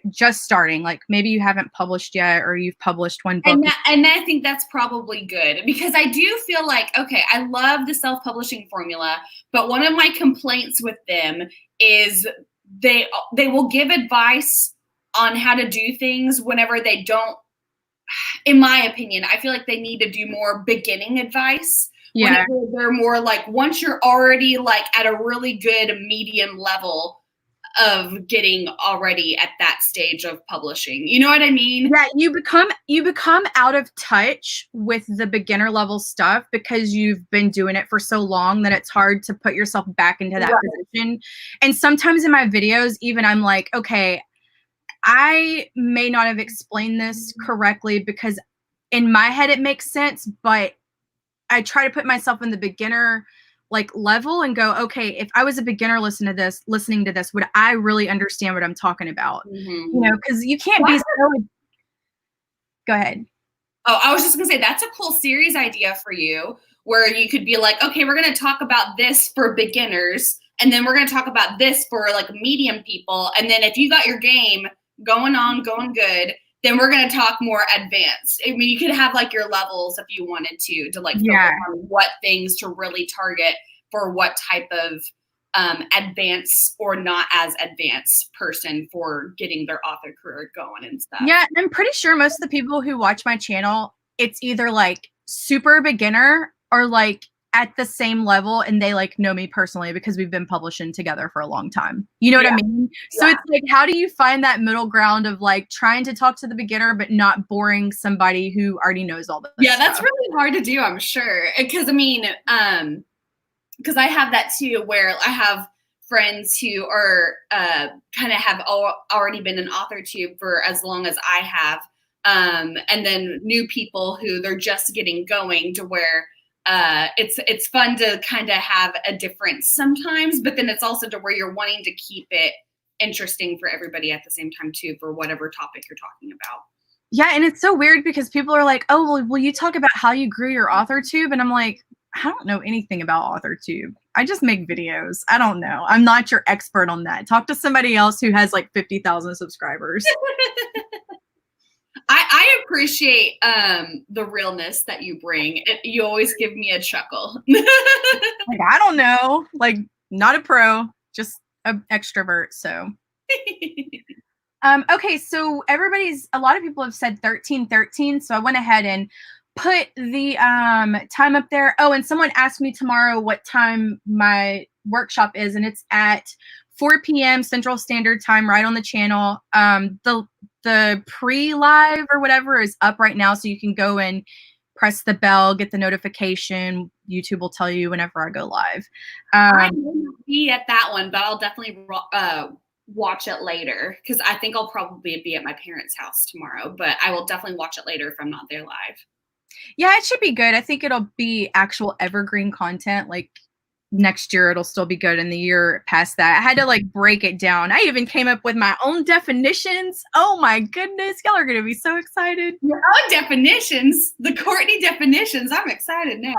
just starting, like maybe you haven't published yet or you've published one book. And I think that's probably good, because I do feel like, okay, I love the self-publishing formula, but one of my complaints with them is they will give advice on how to do things whenever they don't. In my opinion, I feel like they need to do more beginning advice. Yeah. They're more like, once you're already like at a really good medium level, of getting already at that stage of publishing. You know what I mean? Yeah, you become out of touch with the beginner level stuff because you've been doing it for so long that it's hard to put yourself back into that position. And sometimes in my videos, even I'm like, okay, I may not have explained this correctly because in my head it makes sense, but I try to put myself in the beginner like level and go, okay, if I was a beginner listening to this, would I really understand what I'm talking about? You know, because you can't be so. Go ahead. Oh, I was just gonna say that's a cool series idea for you, where you could be like, okay, we're gonna talk about this for beginners, and then we're gonna talk about this for like medium people, and then if you got your game going good, then we're gonna talk more advanced. I mean, you could have like your levels if you wanted to like focus on what things to really target for what type of advanced or not as advanced person for getting their author career going and stuff. Yeah, I'm pretty sure most of the people who watch my channel, it's either like super beginner or like at the same level, and they like know me personally because we've been publishing together for a long time. You know what I mean? So it's like, how do you find that middle ground of like trying to talk to the beginner but not boring somebody who already knows all this stuff? That's really hard to do, I'm sure. Because I mean, because I have that too, where I have friends who are kind of have already been an author too for as long as I have, and then new people who they're just getting going to where it's fun to kind of have a difference sometimes, but then it's also to where you're wanting to keep it interesting for everybody at the same time too, for whatever topic you're talking about. Yeah, and it's so weird because people are like, oh, well, will you talk about how you grew your author tube? And I'm like, I don't know anything about AuthorTube. I just make videos. I don't know. I'm not your expert on that. Talk to somebody else who has like 50,000 subscribers. I appreciate the realness that you bring. You always give me a chuckle. Like, I don't know. Like, not a pro, just an extrovert. So. Okay, so a lot of people have said 1313, so I went ahead and put the time up there. Oh, and someone asked me tomorrow what time my workshop is, and it's at 4 p.m. Central Standard Time, right on the channel. The pre-live or whatever is up right now, so you can go and press the bell, get the notification. YouTube will tell you whenever I go live. I may not be at that one, but I'll definitely watch it later because I think I'll probably be at my parents' house tomorrow, but I will definitely watch it later if I'm not there live. Yeah, it should be good. I think it'll be actual evergreen content. Like next year, it'll still be good. And the year past that, I had to like break it down. I even came up with my own definitions. Oh my goodness. Y'all are going to be so excited. Your own definitions, the Courtney definitions. I'm excited now.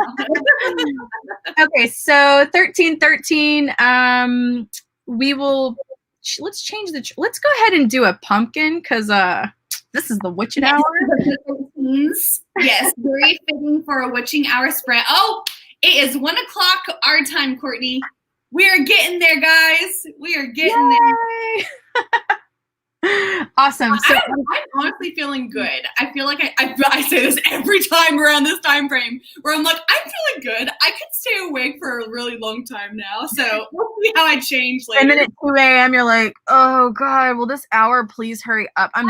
Okay, so 1313, let's change let's go ahead and do a pumpkin because this is the witching hour. Yes, very fitting for a witching hour spread. Oh, it is 1 o'clock our time, Courtney. We are getting there, guys. We are getting there. Awesome. So I'm honestly feeling good. I feel like I say this every time around this time frame where I'm like, I'm feeling good. I could stay awake for a really long time now. So we'll see how I change later. And then at 2 a.m. you're like, oh God, will this hour please hurry up? I know.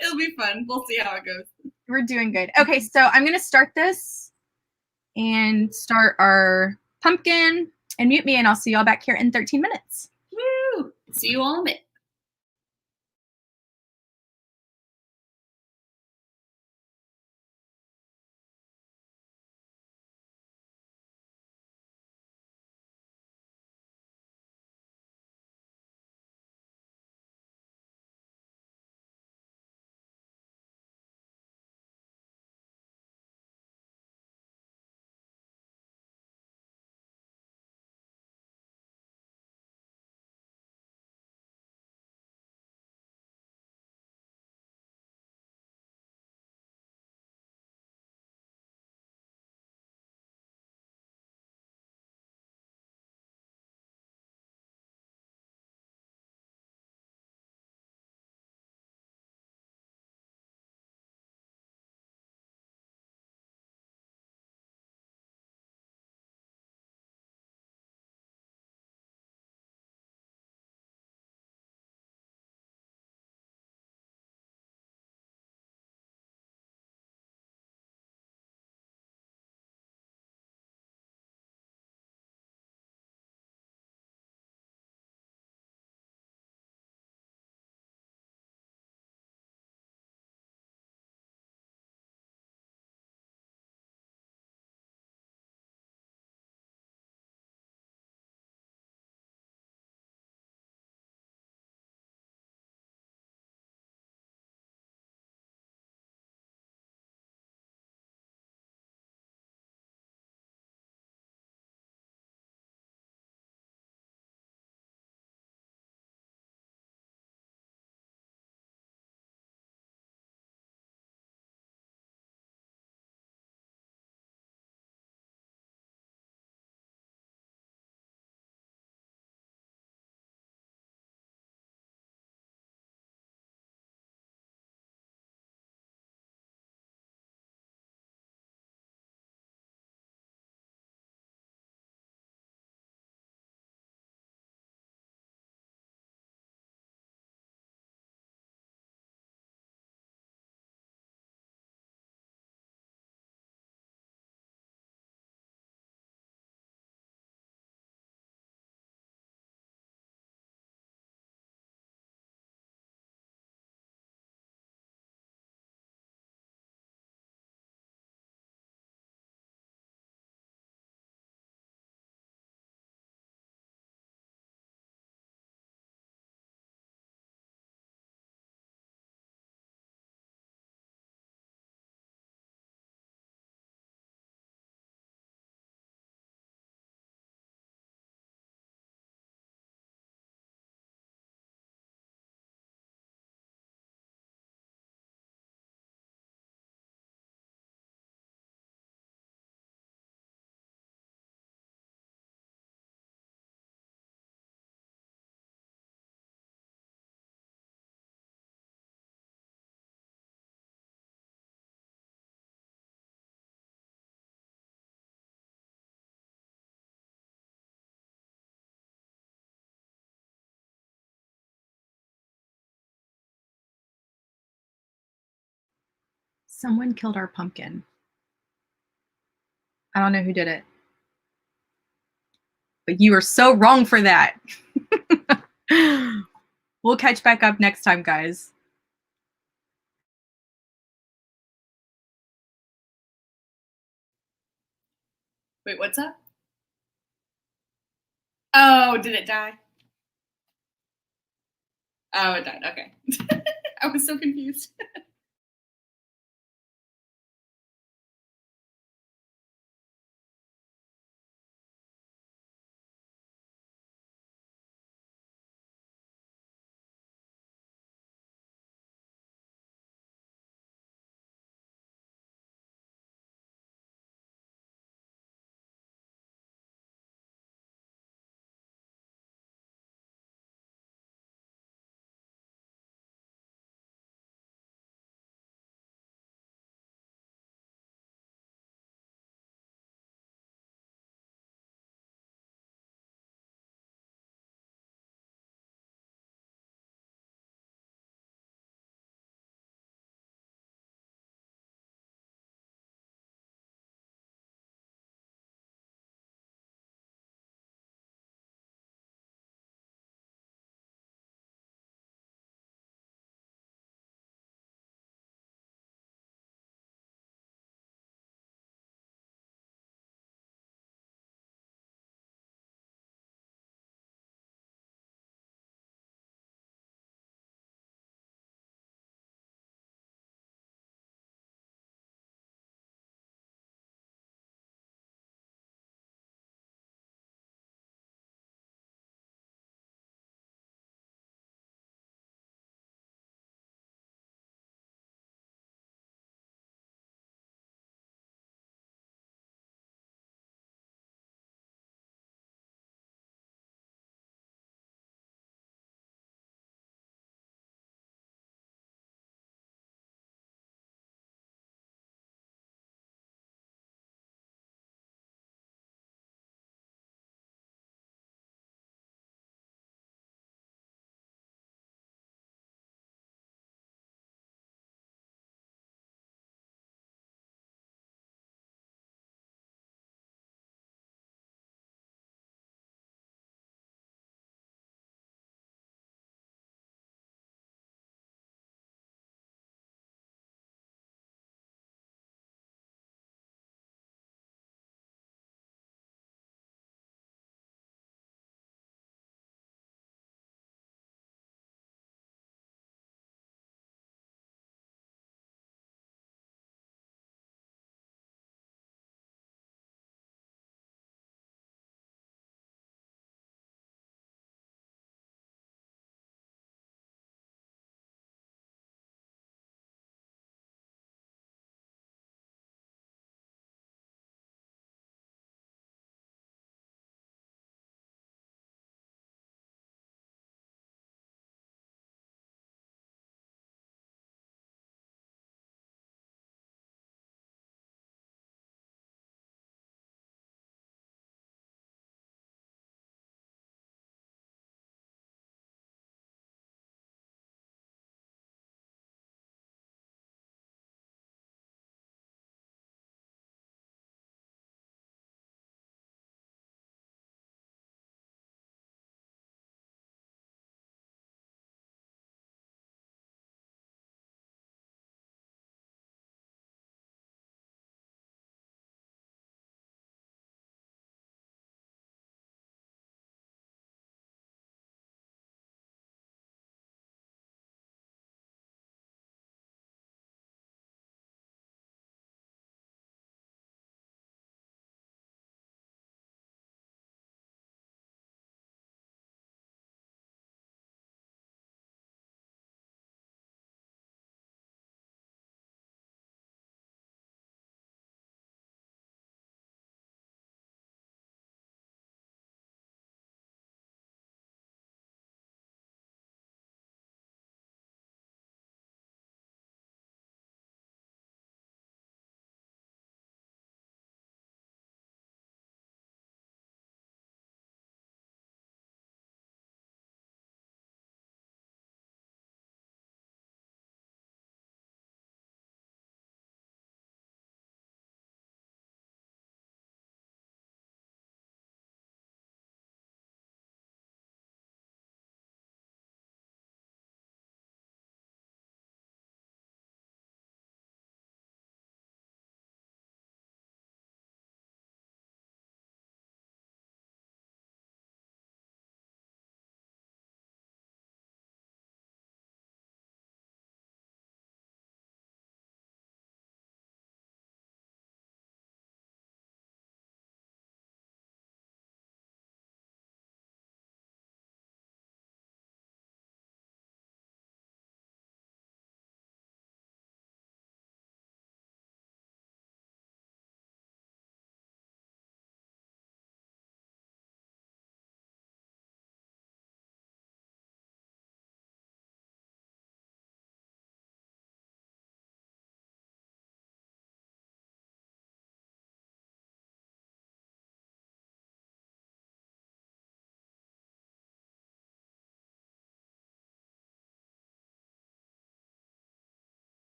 It'll be fun. We'll see how it goes. We're doing good. Okay, so I'm going to start this and start our pumpkin and mute me, and I'll see y'all back here in 13 minutes. Woo! See you all in a bit. Someone killed our pumpkin. I don't know who did it. But you are so wrong for that. We'll catch back up next time, guys. Wait, what's up? Oh, did it die? Oh, it died. Okay. I was so confused.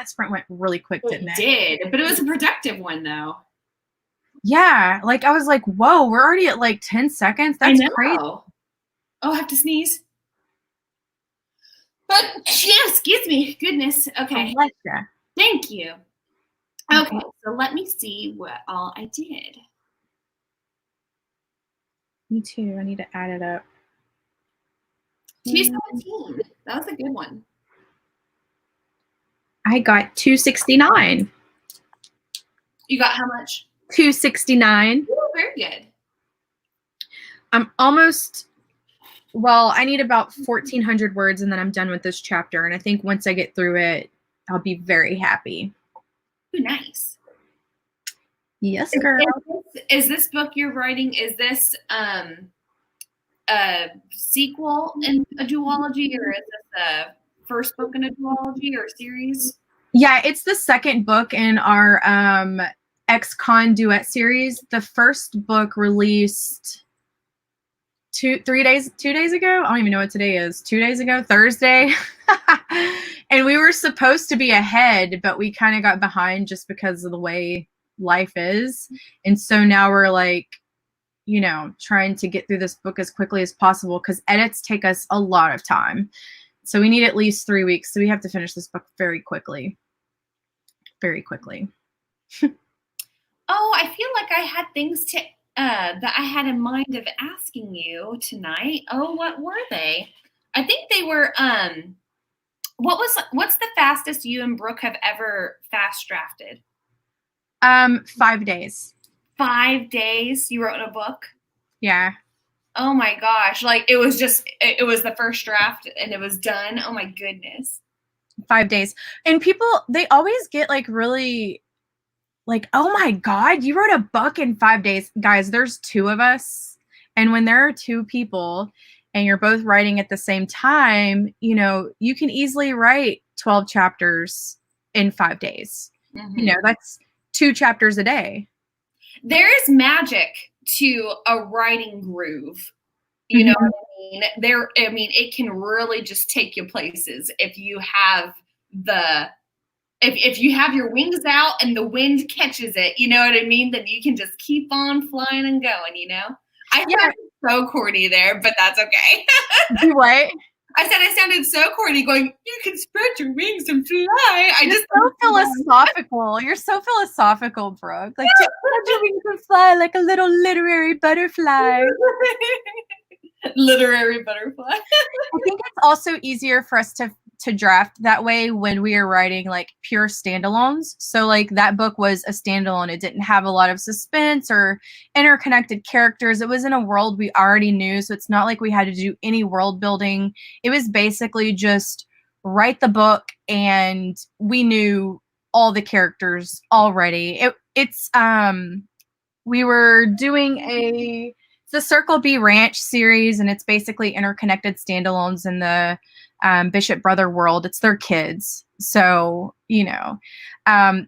that sprint went really quick, didn't it? It did, but it was a productive one, though. Yeah, like I was like, whoa, we're already at like 10 seconds. That's crazy. Oh, I have to sneeze. But yeah, excuse me. Goodness. Okay. Thank you. Okay, so let me see what all I did. Me too. I need to add it up. 217. That was a good one. I got 269. You got how much? 269. Oh, very good. I'm almost, well, I need about 1,400 words and then I'm done with this chapter. And I think once I get through it, I'll be very happy. Ooh, nice. Yes, girl. Is this book you're writing, is this a sequel in a duology, or is this a first book in a duology or series? Yeah, it's the second book in our ex-con duet series. The first book released 2 days ago. I don't even know what today is. 2 days ago, Thursday. And we were supposed to be ahead, but we kind of got behind just because of the way life is. And so now we're like, you know, trying to get through this book as quickly as possible because edits take us a lot of time. So we need at least 3 weeks. So we have to finish this book very quickly. Very quickly. Oh, I feel like I had things to that I had in mind of asking you tonight. Oh, what were they? I think they were what's the fastest you and Brooke have ever fast drafted? 5 days. 5 days you wrote in a book? Yeah. Oh my gosh. Like it was the first draft and it was done. Oh my goodness. 5 days. And people, they always get like really like, oh my God, you wrote a book in 5 days. Guys, there's 2 of us. And when there are 2 people and you're both writing at the same time, you know, you can easily write 12 chapters in 5 days. Mm-hmm. You know, that's 2 chapters a day. There is magic to a writing groove. You know what I mean? It can really just take you places if you have if you have your wings out and the wind catches it, you know what I mean? Then you can just keep on flying and going, you know? I sounded so corny there, but that's okay. What? I said I sounded so corny going, you can spread your wings and fly. You're so philosophical. You're so philosophical, Brooke. Like, spread your wings and fly like a little literary butterfly. Literary butterfly. I think it's also easier for us to draft that way when we are writing like pure standalones. So like that book was a standalone. It didn't have a lot of suspense or interconnected characters. It was in a world we already knew. So it's not like we had to do any world building. It was basically just write the book and we knew all the characters already. We were doing the Circle B Ranch series, and it's basically interconnected standalones in the Bishop Brother world. It's their kids. So, you know,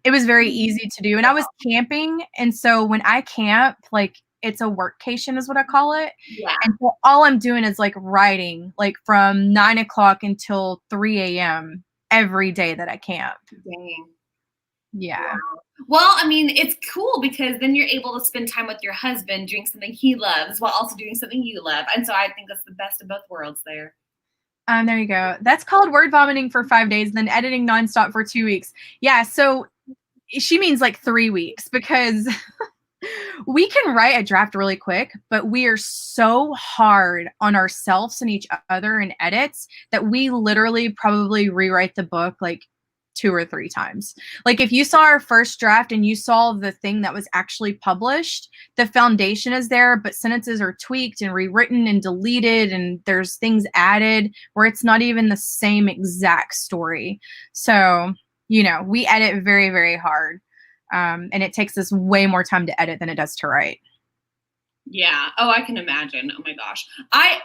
it was very easy to do. And I was camping. And so when I camp, like it's a workcation is what I call it. Yeah. And so all I'm doing is like writing like from 9 o'clock until 3 a.m. every day that I camp. Dang. Yeah. Wow. Well, I mean, it's cool because then you're able to spend time with your husband doing something he loves while also doing something you love. And so I think that's the best of both worlds there. There you go. That's called word vomiting for 5 days, then editing nonstop for 2 weeks. Yeah, so she means like 3 weeks because we can write a draft really quick, but we are so hard on ourselves and each other in edits that we literally probably rewrite the book like 2 or 3 times. Like if you saw our first draft and you saw the thing that was actually published, the foundation is there, but sentences are tweaked and rewritten and deleted and there's things added where it's not even the same exact story. So, you know, we edit very, very hard. And it takes us way more time to edit than it does to write. Yeah. Oh, I can imagine. Oh my gosh. I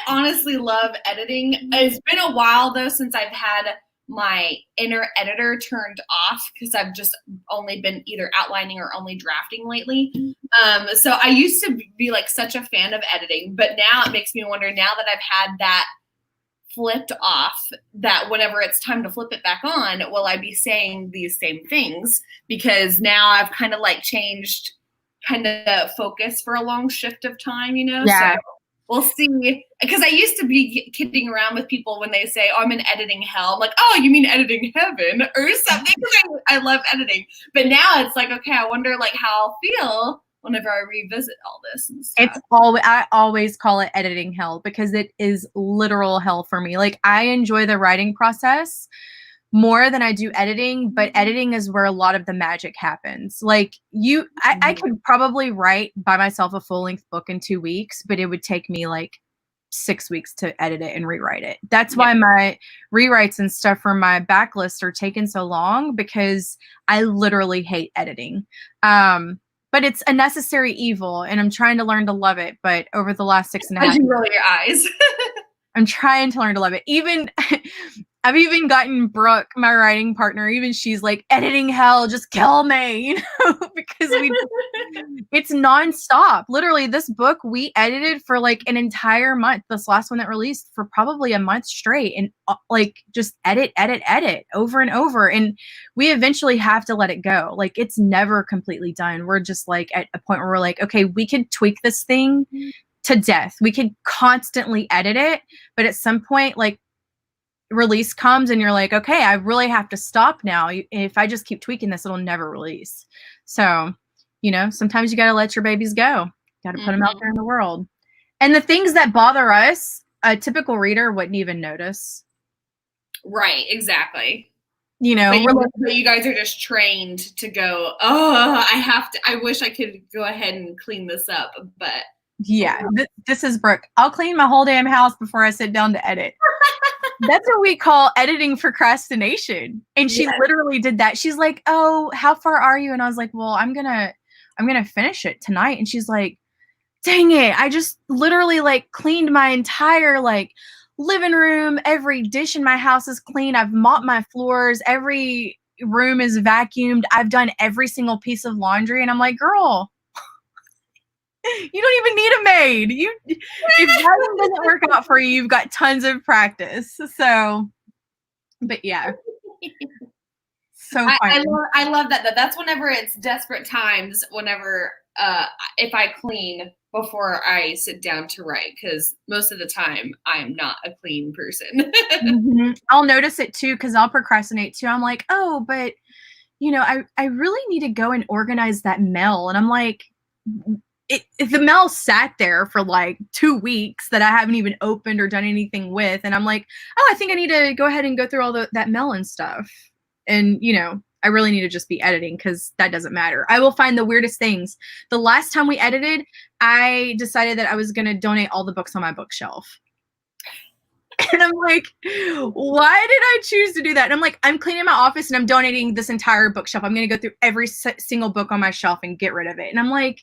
honestly love editing. It's been a while though since I've had my inner editor turned off because I've just only been either outlining or only drafting lately. So I used to be like such a fan of editing, but now it makes me wonder now that I've had that flipped off, that whenever it's time to flip it back on, will I be saying these same things? Because now I've kind of like changed kind of focus for a long shift of time, you know? Yeah. So we'll see. Because I used to be kidding around with people when they say, oh, I'm in editing hell. I'm like, oh, you mean editing heaven or something? Because I love editing. But now it's like, okay, I wonder like how I'll feel whenever I revisit all this and stuff. I always call it editing hell because it is literal hell for me. Like, I enjoy the writing process more than I do editing, but editing is where a lot of the magic happens. Like, I could probably write by myself a full-length book in 2 weeks, but it would take me like 6 weeks to edit it and rewrite it. That's why my rewrites and stuff for my backlist are taking so long, because I literally hate editing. But it's a necessary evil, and I'm trying to learn to love it. But over the last 6.5 years, you roll your eyes. I'm trying to learn to love it. I've even gotten Brooke, my writing partner, even she's like, editing hell, just kill me, you know, because it's nonstop. Literally, this book we edited for like an entire month. This last one that released for probably a month straight, and like just edit over and over. And we eventually have to let it go. Like, it's never completely done. We're just like at a point where we're like, okay, we could tweak this thing to death. We could constantly edit it, but at some point, like, release comes and you're like, okay, I really have to stop now. If I just keep tweaking this, it'll never release. So, you know, sometimes you got to let your babies go. Got to put them out there in the world. And the things that bother us, a typical reader wouldn't even notice. Right, exactly. You know, but you guys are just trained to go, oh, I wish I could go ahead and clean this up, but. Yeah, this is Brooke. I'll clean my whole damn house before I sit down to edit. That's what we call editing procrastination. And she literally did that. She's like, oh, how far are you? And I was like, well, I'm gonna finish it tonight. And she's like, dang it, I just literally like cleaned my entire like living room. Every dish in my house is clean. I've mopped my floors. Every room is vacuumed. I've done every single piece of laundry. And I'm like, girl, you don't even need a maid. If that doesn't work out for you, you've got tons of practice. So, but yeah. So funny. I love that. That's whenever it's desperate times, whenever if I clean before I sit down to write, because most of the time I'm not a clean person. I'll notice it too, because I'll procrastinate too. I'm like, oh, but you know, I really need to go and organize that mail. And I'm like, the mail sat there for like 2 weeks that I haven't even opened or done anything with. And I'm like, oh, I think I need to go ahead and go through all that mail and stuff. And, you know, I really need to just be editing, because that doesn't matter. I will find the weirdest things. The last time we edited, I decided that I was going to donate all the books on my bookshelf. And I'm like, why did I choose to do that? And I'm like, I'm cleaning my office and I'm donating this entire bookshelf. I'm going to go through every single book on my shelf and get rid of it. And I'm like,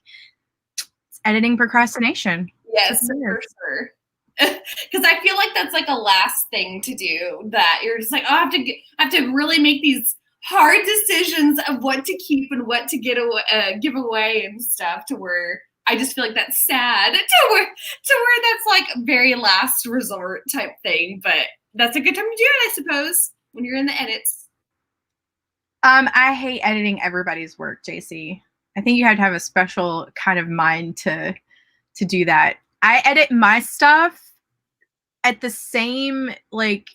editing procrastination. Yes, for sure. Because I feel like that's like a last thing to do, that you're just like, oh, I have to really make these hard decisions of what to keep and what to give away and stuff, to where I just feel like that's sad, to where that's like very last resort type thing. But that's a good time to do it, I suppose, when you're in the edits. I hate editing everybody's work, JC. I think you have to have a special kind of mind to do that. I edit my stuff at the same like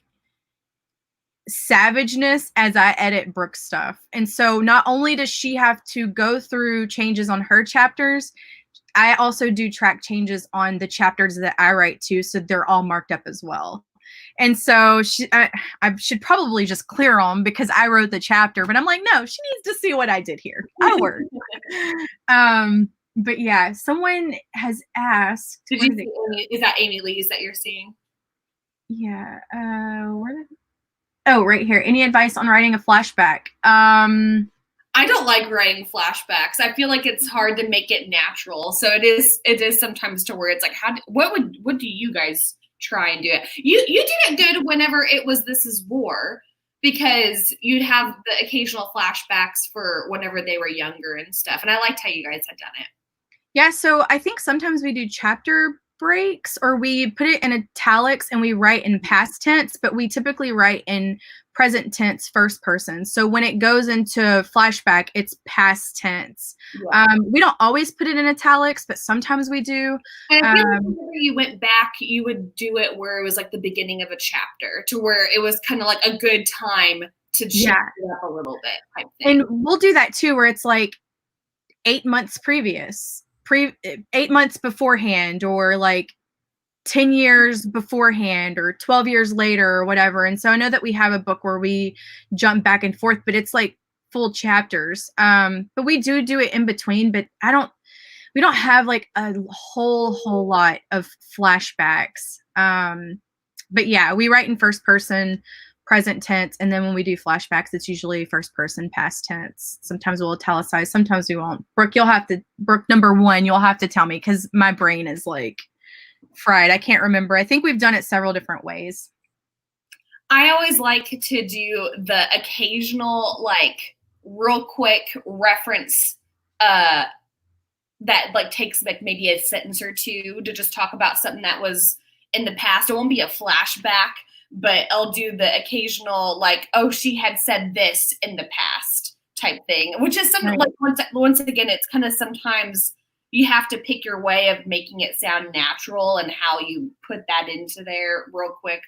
savageness as I edit Brooke's stuff. And so not only does she have to go through changes on her chapters, I also do track changes on the chapters that I write too, so they're all marked up as well. And so I should probably just clear them because I wrote the chapter, but I'm like, no, she needs to see what I did here. I work. But yeah, someone has asked. Did you see is that Amy Lee's that you're seeing? Yeah. Right here. Any advice on writing a flashback? I don't like writing flashbacks. I feel like it's hard to make it natural. So it is sometimes to where it's like, what do you guys try and do it? You did it good whenever it was This Is War, because you'd have the occasional flashbacks for whenever they were younger and stuff. And I liked how you guys had done it. Yeah, so I think sometimes we do chapter breaks, or we put it in italics and we write in past tense, but we typically write in present tense first person. So when it goes into flashback, it's past tense. Yeah. We don't always put it in italics, but sometimes we do. And I feel like whenever you went back, you would do it where it was like the beginning of a chapter, to where it was kind of like a good time to change it up a little bit type thing. And we'll do that too, where it's like 8 months previous, 8 months beforehand, or like 10 years beforehand, or 12 years later, or whatever. And so I know that we have a book where we jump back and forth, but it's like full chapters. But we do it in between, but we don't have like a whole lot of flashbacks. But yeah, we write in first person, present tense, and then when we do flashbacks, it's usually first person, past tense. Sometimes we'll italicize, sometimes we won't. Brooke, number one, you'll have to tell me, because my brain is like fried. I can't remember. I think we've done it several different ways. I always like to do the occasional, like, real quick reference that like takes like maybe a sentence or two to just talk about something that was in the past. It won't be a flashback, but I'll do the occasional, like, oh, she had said this in the past type thing, which is something like, once again, it's kind of sometimes you have to pick your way of making it sound natural and how you put that into there real quick,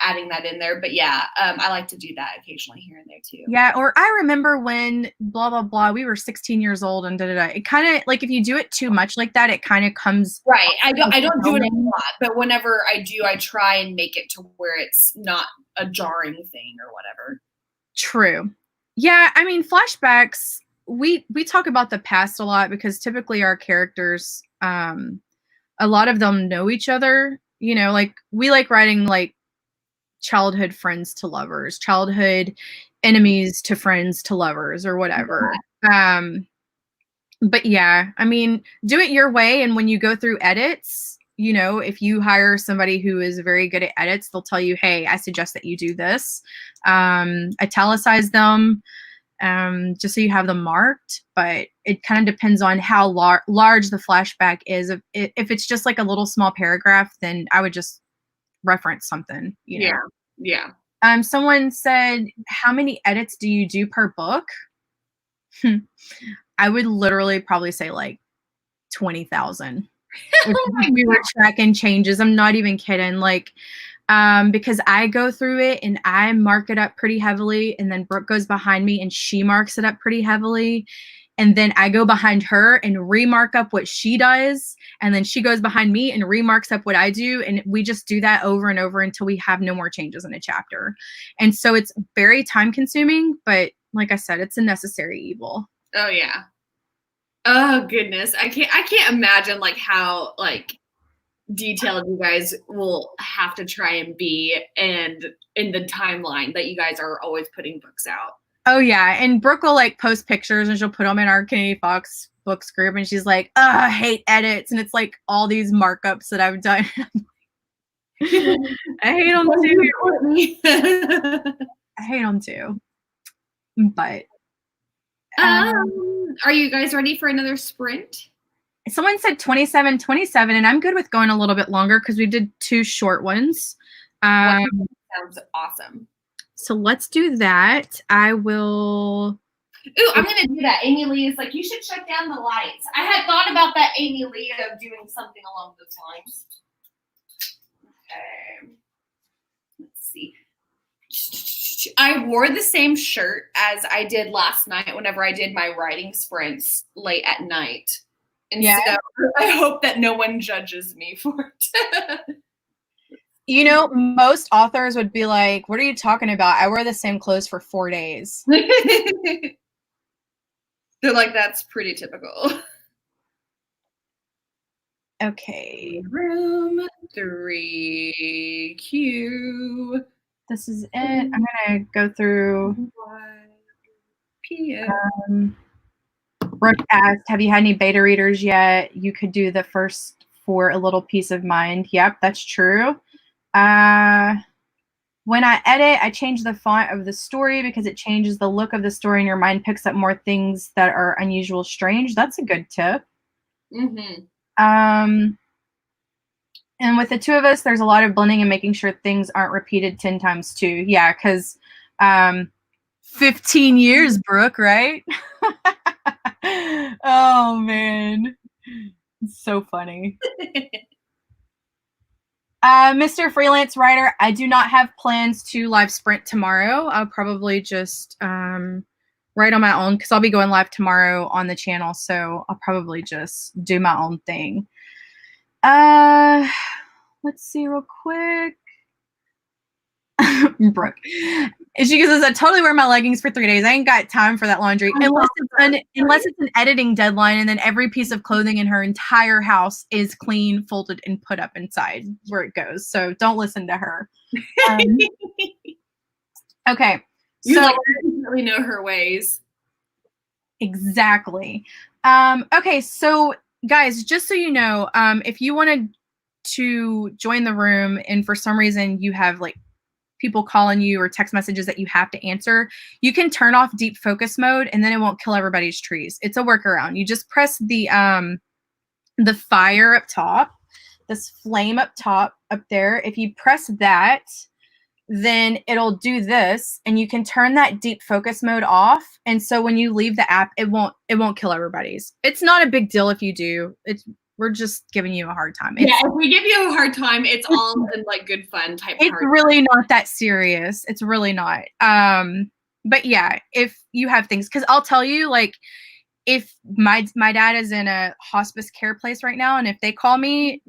adding that in there. But yeah, I like to do that occasionally here and there too. Yeah, or I remember when blah, blah, blah, we were 16 years old and da-da-da. It kind of, like, if you do it too much like that, it kind of comes... Right. I don't do it a lot, but whenever I do, I try and make it to where it's not a jarring thing or whatever. True. Yeah, I mean, flashbacks, we talk about the past a lot because typically our characters, a lot of them know each other. You know, like, we like writing, like, childhood friends to lovers, childhood enemies to friends to lovers, or whatever. But yeah, I mean, do it your way. And when you go through edits, you know, if you hire somebody who is very good at edits, they'll tell you, hey, I suggest that you do this. Italicize them, just so you have them marked. But it kind of depends on how large the flashback is. If it's just like a little small paragraph, then I would just reference something, you know. Yeah. Someone said, how many edits do you do per book? I would literally probably say like 20,000. If we were tracking changes. I'm not even kidding. Like, because I go through it and I mark it up pretty heavily, and then Brooke goes behind me and she marks it up pretty heavily. And then I go behind her and remark up what she does. And then she goes behind me and remarks up what I do. And we just do that over and over until we have no more changes in a chapter. And so it's very time consuming, but like I said, it's a necessary evil. Oh yeah. Oh goodness. I can't imagine like how like detailed you guys will have to try and be, and in the timeline that you guys are always putting books out. Oh yeah, and Brooke will like post pictures and she'll put them in our Kennedy Fox books group, and she's like, "Oh, I hate edits," and it's like all these markups that I've done. I hate them too. I hate them too. But are you guys ready for another sprint? Someone said 27, and I'm good with going a little bit longer because we did 2 short ones. Sounds awesome. So let's do that. I will. Ooh, I'm going to do that. Amy Lee is like, you should shut down the lights. I had thought about that, Amy Lee, of doing something along those lines. Okay. Let's see. I wore the same shirt as I did last night whenever I did my writing sprints late at night. And so I hope that no one judges me for it. You know, most authors would be like, what are you talking about? I wear the same clothes for 4 days. They're like, that's pretty typical. Okay. Room 3Q. This is it. I'm going to go through. Brooke asked, have you had any beta readers yet? You could do the first for a little peace of mind. Yep, that's true. When I edit, I change the font of the story because it changes the look of the story and your mind picks up more things that are unusual, strange. That's a good tip. Mm-hmm. And with the two of us, there's a lot of blending and making sure things aren't repeated 10 times too. Yeah, because 15 years, Brooke, right? Oh, man. It's so funny. Mr. Freelance Writer, I do not have plans to live sprint tomorrow. I'll probably just write on my own because I'll be going live tomorrow on the channel. So I'll probably just do my own thing. Let's see real quick. Brooke. And she says, I totally wear my leggings for 3 days. I ain't got time for that laundry. Unless it's an editing deadline, and then every piece of clothing in her entire house is clean, folded, and put up inside where it goes. So don't listen to her. Okay. You so, really know her ways. Exactly. Okay, so guys, just so you know, if you wanted to join the room and for some reason you have like people calling you or text messages that you have to answer, you can turn off deep focus mode and then it won't kill everybody's trees. It's a workaround. You just press the fire up top, this flame up top up there. If you press that, then it'll do this and you can turn that deep focus mode off. And so when you leave the app, it won't kill everybody's. It's not a big deal if you do. We're just giving you a hard time. Yeah, if we give you a hard time, it's all in like good fun type. It's really not that serious. It's really not. But yeah, if you have things, because I'll tell you, like, if my dad is in a hospice care place right now, and if they call me,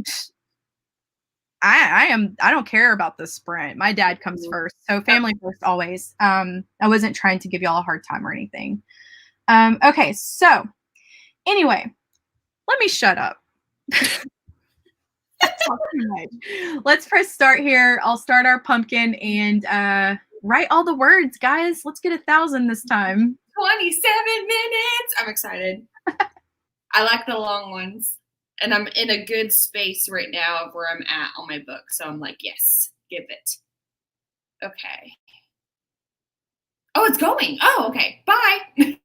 I don't care about the sprint. My dad comes first, so family first always. I wasn't trying to give y'all a hard time or anything. Okay, so anyway, let me shut up. Talk too much. Let's press start here. I'll start our pumpkin and write all the words, guys. Let's get 1,000 this time. 27 minutes. I'm excited. I like the long ones. And I'm in a good space right now of where I'm at on my book. So I'm like, yes, give it. Okay. Oh, it's going. Oh, okay. Bye.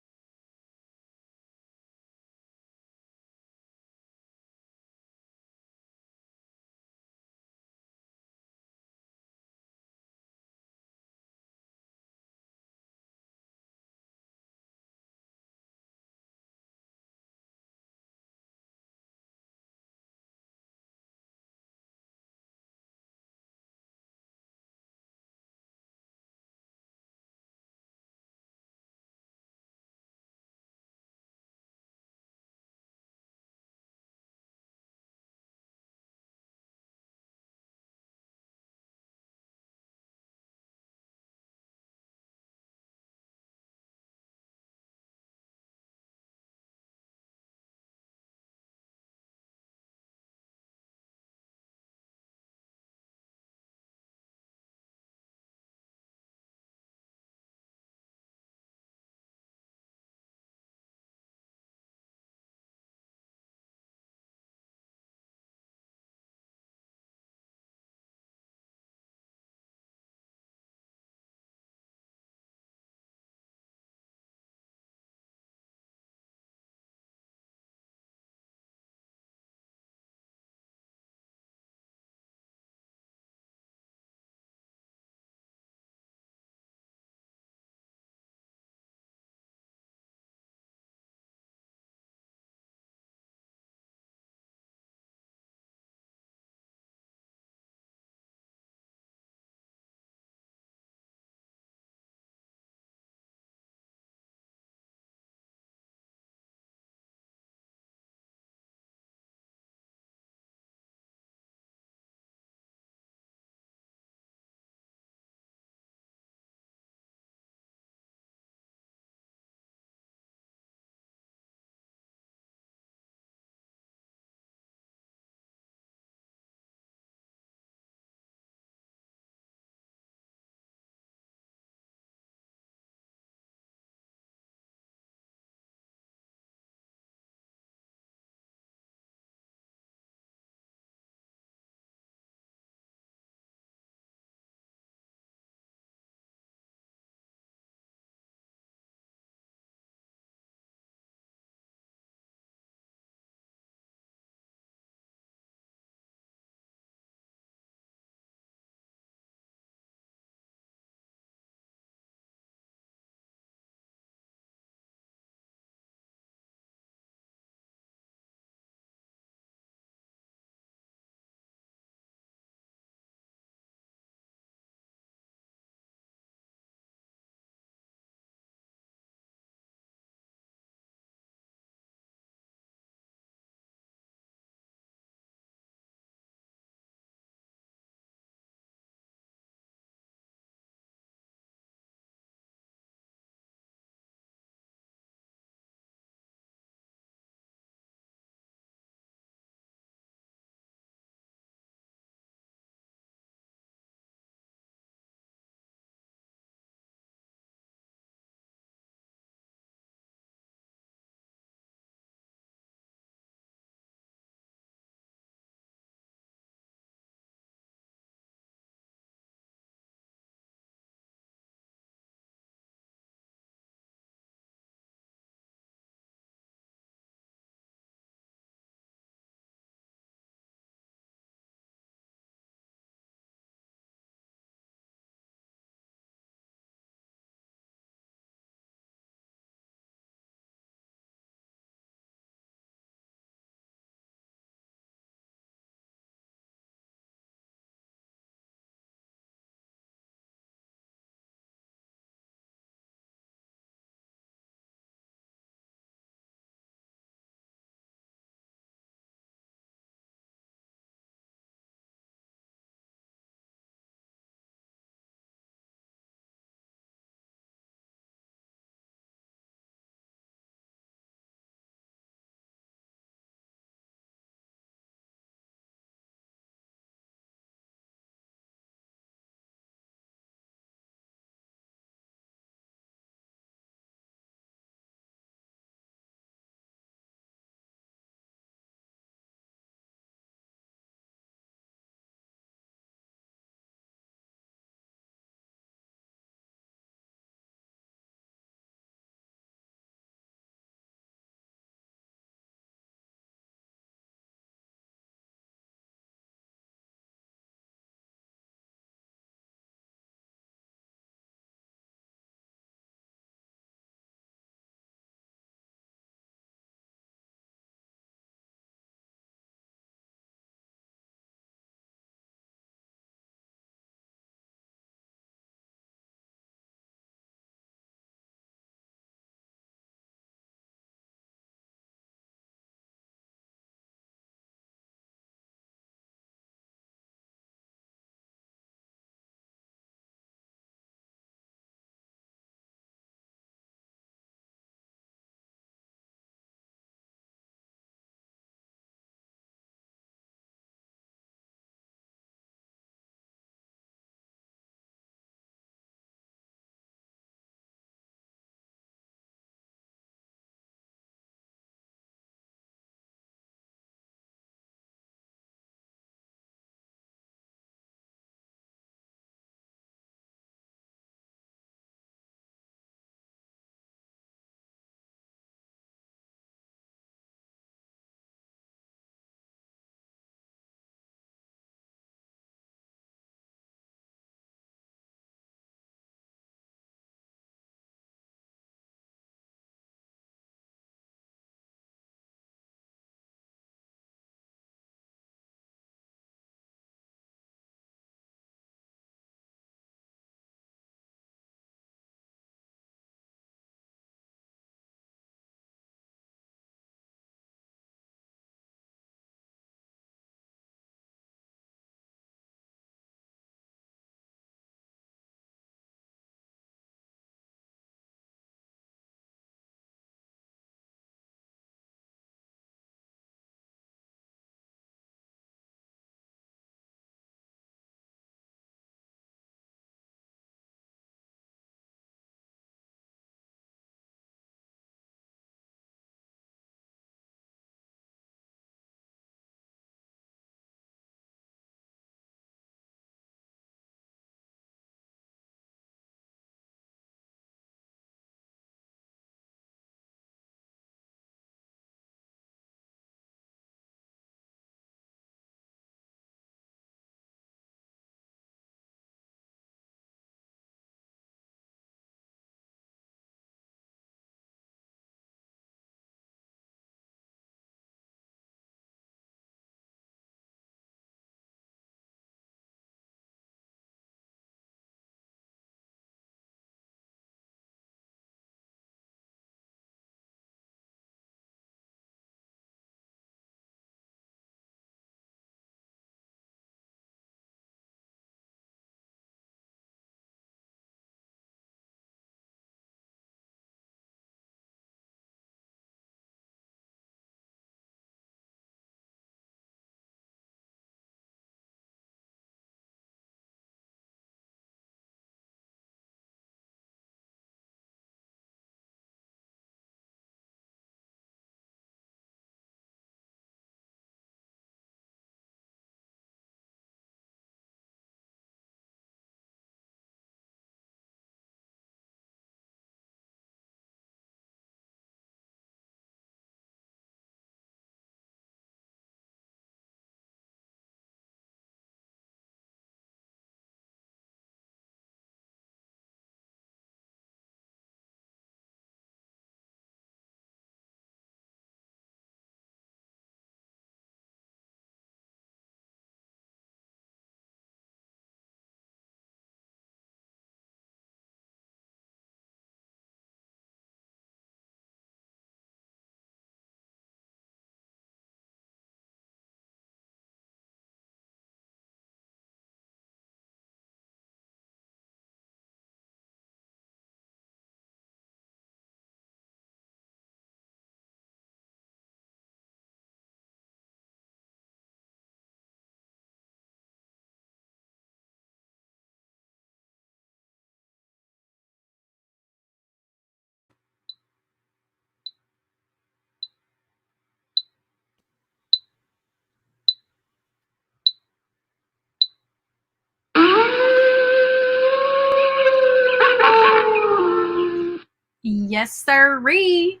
Yes, sirree.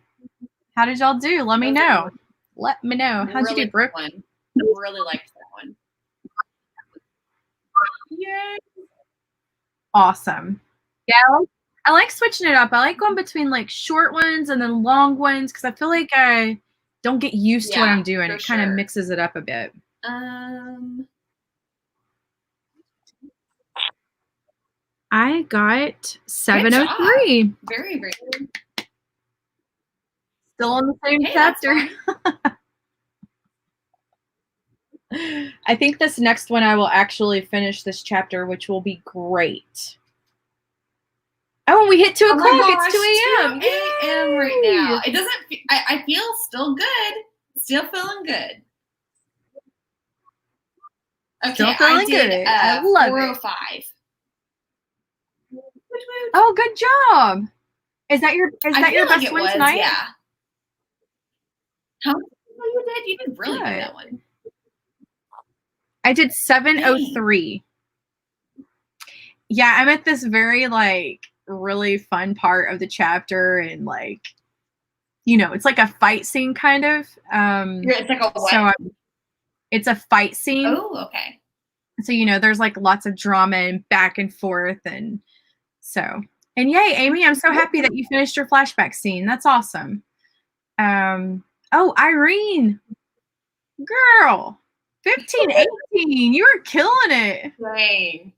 How did y'all do? Let me know. Let me know. How'd you do, Brooke? I really liked that one. Yay. Awesome. Yeah, I like switching it up. I like going between like short ones and then long ones because I feel like I don't get used to what I'm doing. It kind of mixes it up a bit. I got 703. Very, very good. Still on the same chapter. I think this next one I will actually finish this chapter, which will be great. Oh, and we hit 2 o'clock. It's 2 a.m. 2 a.m. right now. It doesn't. I feel still good. Still feeling good. Okay, still feeling good. I love 405. It. Oh, good job. Is that your best one tonight? Yeah. How you did? You did really good that one. I did 703. Yeah, I'm at this very like really fun part of the chapter, and like, you know, it's like a fight scene kind of. It's like a what? So it's a fight scene. Oh, okay. So, you know, there's like lots of drama and back and forth, and so, and yay, Amy, I'm so happy that you finished your flashback scene. That's awesome. Oh, Irene, girl, 15, 18, you were killing it. Dang.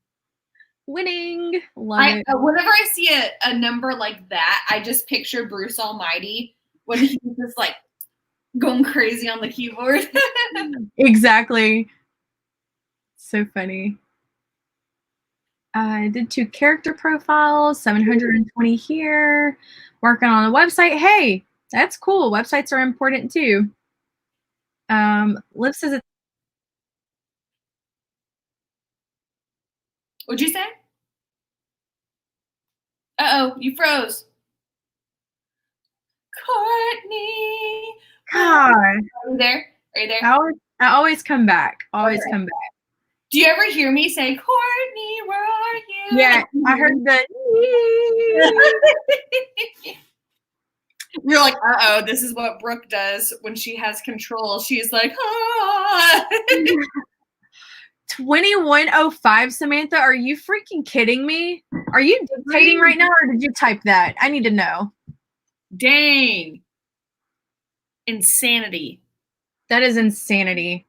Winning. Love it. Whenever I see a number like that, I just picture Bruce Almighty when he's just like going crazy on the keyboard. Exactly. So funny. I did 2 character profiles, 720 here. Working on a website. Hey, that's cool. Websites are important too. Liv says it's. What'd you say? Uh-oh, you froze. Courtney. God. Are you there? Are you there? I always come back. Always come back. Do you ever hear me say, Courtney, where are you? Yeah, I heard that. You're like, uh-oh, this is what Brooke does when she has control. She's like, ah. 2105, Samantha, are you freaking kidding me? Are you dictating right now, or did you type that? I need to know. Dang. Insanity. That is insanity.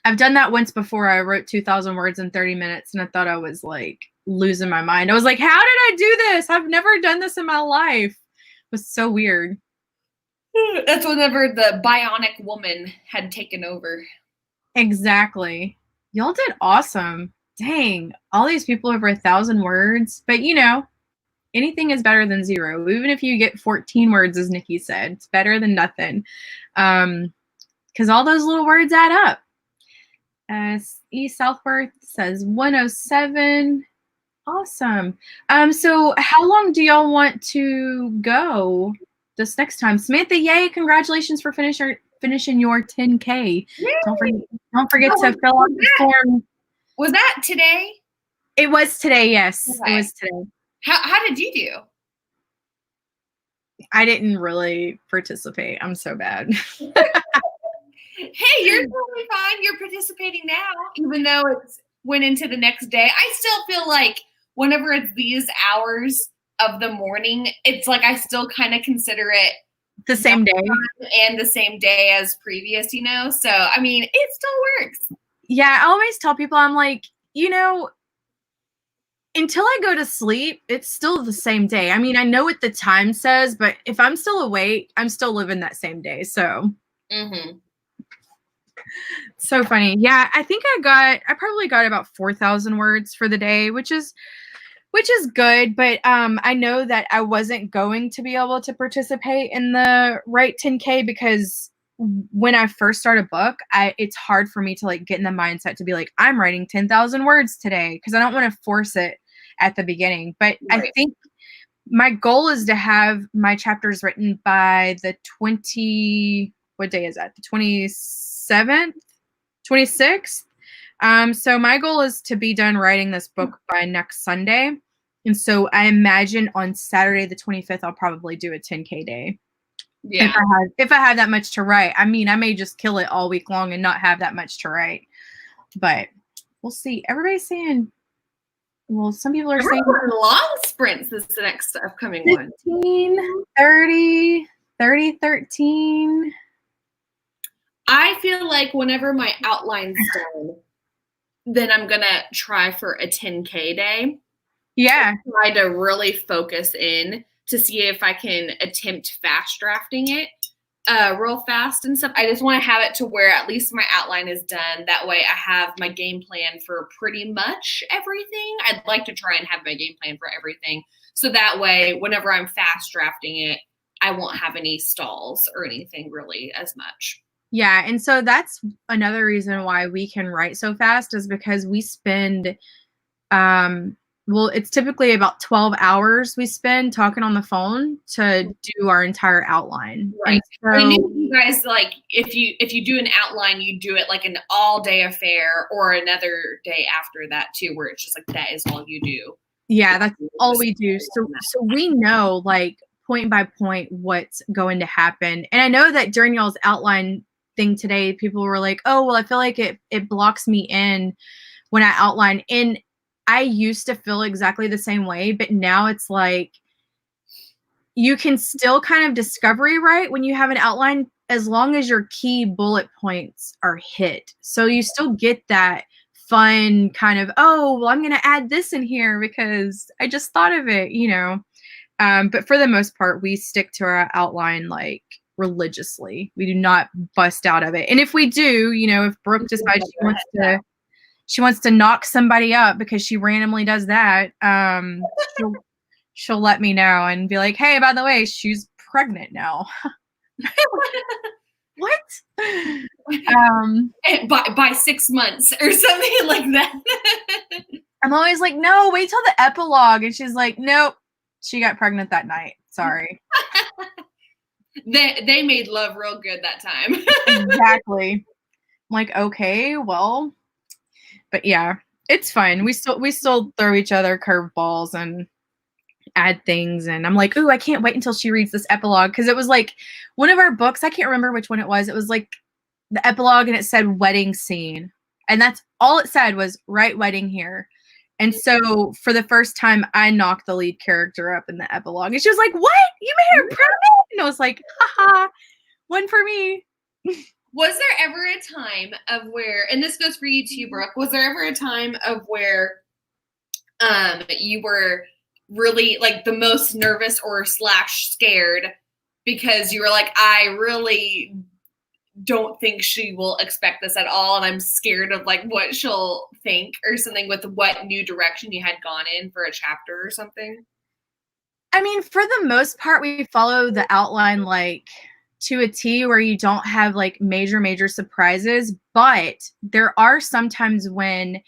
I've done that once before. I wrote 2,000 words in 30 minutes, and I thought I was like losing my mind. I was like, how did I do this? I've never done this in my life. It was so weird. That's whenever the bionic woman had taken over. Exactly. Y'all did awesome. Dang, all these people over 1,000 words. But you know, anything is better than 0. Even if you get 14 words, as Nikki said, it's better than nothing. Because all those little words add up. E. Southworth says 107. Awesome. So how long do y'all want to go this next time? Samantha, yay, congratulations for finishing your 10K. Don't forget to fill out the form. Was that today? It was today, yes. Okay. It was today. How did you do? I didn't really participate. I'm so bad. Hey, you're totally fine. You're participating now, even though it's went into the next day. I still feel like whenever it's these hours of the morning, it's like I still kind of consider it the same day and the same day as previous, you know? So, I mean, it still works. Yeah, I always tell people, I'm like, you know, until I go to sleep, it's still the same day. I mean, I know what the time says, but if I'm still awake, I'm still living that same day. So, So funny. Yeah, I think I probably got about 4,000 words for the day, which is good. But I know that I wasn't going to be able to participate in the Write 10K because when I first start a book, it's hard for me to like get in the mindset to be like, I'm writing 10,000 words today because I don't want to force it at the beginning. But right. I think my goal is to have my chapters written by the what day is that? The 27th, 26th. So my goal is to be done writing this book by next Sunday And so I imagine on Saturday the 25th, I'll probably do a 10K day. Yeah. If I have that much to write. I mean, I may just kill it all week long and not have that much to write. But we'll see. Everybody's saying, well, some people are saying long sprints this next upcoming 15, one. 30, 13. I feel like whenever my outline's done, then I'm going to try for a 10K day. Yeah. Try to really focus in to see if I can attempt fast drafting it real fast and stuff. I just want to have it to where at least my outline is done. That way I have my game plan for pretty much everything. I'd like to try and have my game plan for everything. So that way, whenever I'm fast drafting it, I won't have any stalls or anything really as much. Yeah, and so that's another reason why we can write so fast is because we spend well, it's typically about 12 hours we spend talking on the phone to do our entire outline. Right. So, I mean, you guys, like, if you do an outline, you do it like an all-day affair or another day after that too, where it's just like that is all you do. Yeah, that's all we do. So we know, like, point by point what's going to happen. And I know that during y'all's outline thing today, people were like, oh, well, I feel like it blocks me in when I outline. And I used to feel exactly the same way, but now it's like you can still kind of discovery write when you have an outline as long as your key bullet points are hit. So you still get that fun kind of, oh, well, I'm going to add this in here because I just thought of it, you know. But for the most part, we stick to our outline like religiously. We do not bust out of it. And if we do, you know, if Brooke decides she wants to knock somebody up because she randomly does that, she'll let me know and be like, hey, by the way, she's pregnant now. What? By 6 months or something like that. I'm always like, no, wait till the epilogue. And she's like, nope, she got pregnant that night. Sorry. They made love real good that time. Exactly. I'm like, okay, well, but yeah, it's fun. We still throw each other curveballs and add things. And I'm like, ooh, I can't wait until she reads this epilogue. Cause it was like one of our books. I can't remember which one it was. It was like the epilogue and it said wedding scene. And that's all it said was write wedding here. And so for the first time, I knocked the lead character up in the epilogue. And she was like, what? You made her pregnant? And I was like, haha, one for me. Was there ever a time of where, and this goes for you too, Brooke, was there ever a time of where you were really like the most nervous or / scared because you were like, I really don't think she will expect this at all, and I'm scared of like what she'll think or something with what new direction you had gone in for a chapter or something? I mean, for the most part, we follow the outline like to a T where you don't have like major surprises, but there are sometimes when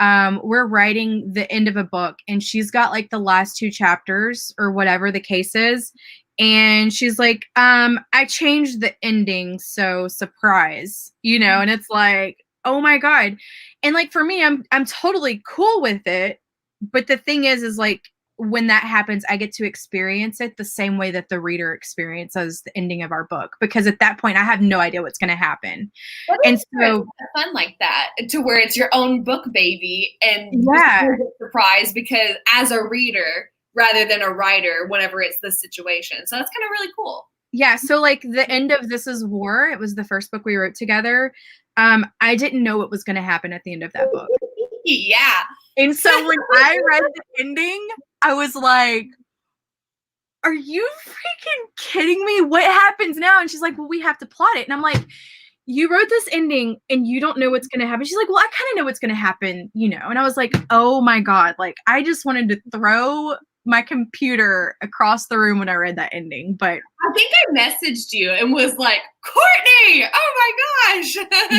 we're writing the end of a book and she's got like the last 2 chapters or whatever the case is. And she's like, I changed the ending. So surprise, you know, and it's like, oh my God. And like, for me, I'm totally cool with it. But the thing is like, when that happens, I get to experience it the same way that the reader experiences the ending of our book, because at that point I have no idea what's going to happen. And so fun like that to where it's your own book, baby. And yeah, surprised because as a reader rather than a writer, whenever it's the situation. So that's kind of really cool. Yeah. So like the end of This Is War, it was the first book we wrote together. I didn't know what was going to happen at the end of that book. Yeah. And so when I read the ending, I was like, are you freaking kidding me? What happens now? And she's like, well, we have to plot it. And I'm like, you wrote this ending and you don't know what's going to happen. She's like, well, I kind of know what's going to happen, you know? And I was like, oh my God. Like, I just wanted to throw my computer across the room when I read that ending. But I think I messaged you and was like, Courtney, oh my gosh.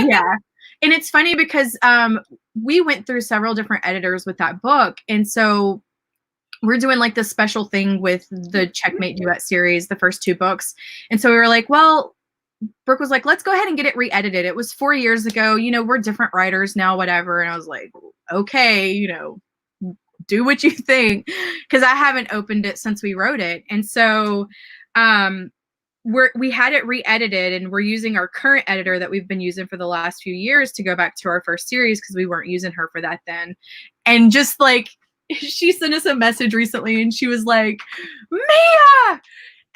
Yeah. And it's funny because we went through several different editors with that book. And so we're doing like this special thing with the Checkmate Duet series, the first 2 books. And so we were like, well, Brooke was like, let's go ahead and get it re-edited. It was 4 years ago. You know, we're different writers now, whatever. And I was like, okay, you know, do what you think, because I haven't opened it since we wrote it. And so we had it re-edited, and we're using our current editor that we've been using for the last few years to go back to our first series, because we weren't using her for that then. And just like, she sent us a message recently and she was like, Mia!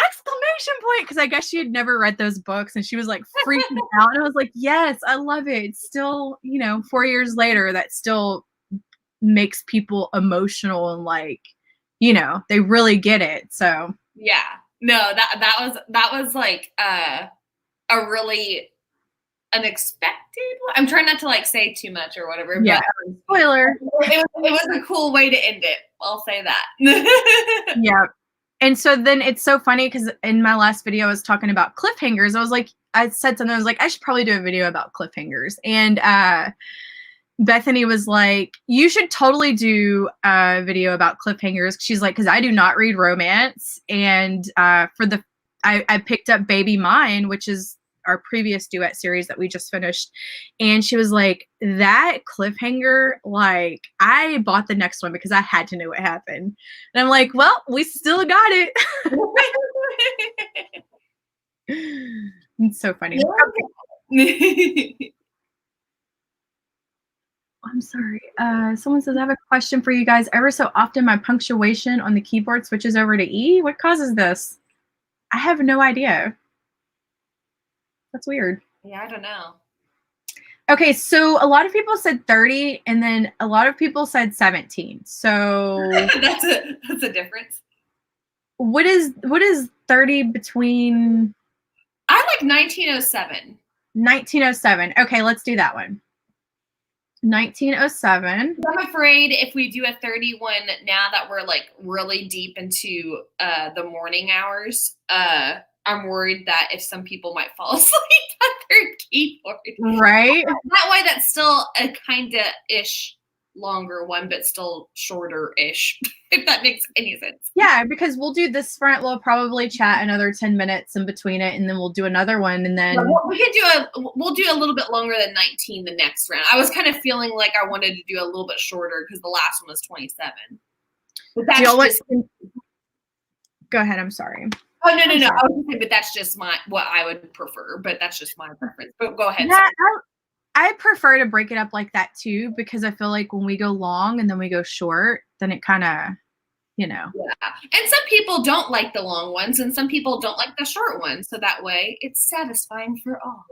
Exclamation point, because I guess she had never read those books, and she was like freaking out. And I was like, yes, I love it. It's still, 4 years later, that still makes people emotional, and like, they really get it. So yeah, no, that was like a really unexpected one. I'm trying not to like say too much or whatever. Yeah, but spoiler. It was a cool way to end it. I'll say that. Yeah. And so then it's so funny, because in my last video I was talking about cliffhangers. I said something, I was like, I should probably do a video about cliffhangers. And Bethany was like, you should totally do a video about cliffhangers. She's like, because I do not read romance. And I picked up Baby Mine, which is our previous duet series that we just finished. And she was like, that cliffhanger, like, I bought the next one because I had to know what happened. And I'm like, well, we still got it. It's so funny. Yeah. Okay. I'm sorry. Someone says, I have a question for you guys. Ever so often my punctuation on the keyboard switches over to E. What causes this? I have no idea. That's weird. Yeah, I don't know. Okay, so a lot of people said 30, and then a lot of people said 17. So that's a difference. What is 30 between? I like 1907. 1907. Okay, let's do that one. 1907. I'm afraid if we do a 31 now that we're like really deep into the morning hours, I'm worried that if some people might fall asleep at their keyboard. Right. That way, that's still a kind of ish longer one, but still shorter ish, if that makes any sense. Yeah, because we'll do this front. We'll probably chat another 10 minutes in between it, and then we'll do another one, and then we'll do a little bit longer than 19 the next round. I was kind of feeling like I wanted to do a little bit shorter because the last one was 27. But that's go ahead. I'm sorry. Oh no! I was gonna say, but that's just what I would prefer. But that's just my preference. But go ahead. Yeah, I prefer to break it up like that too, because I feel like when we go long and then we go short, then it kind of, Yeah. And some people don't like the long ones, and some people don't like the short ones. So that way, it's satisfying for all.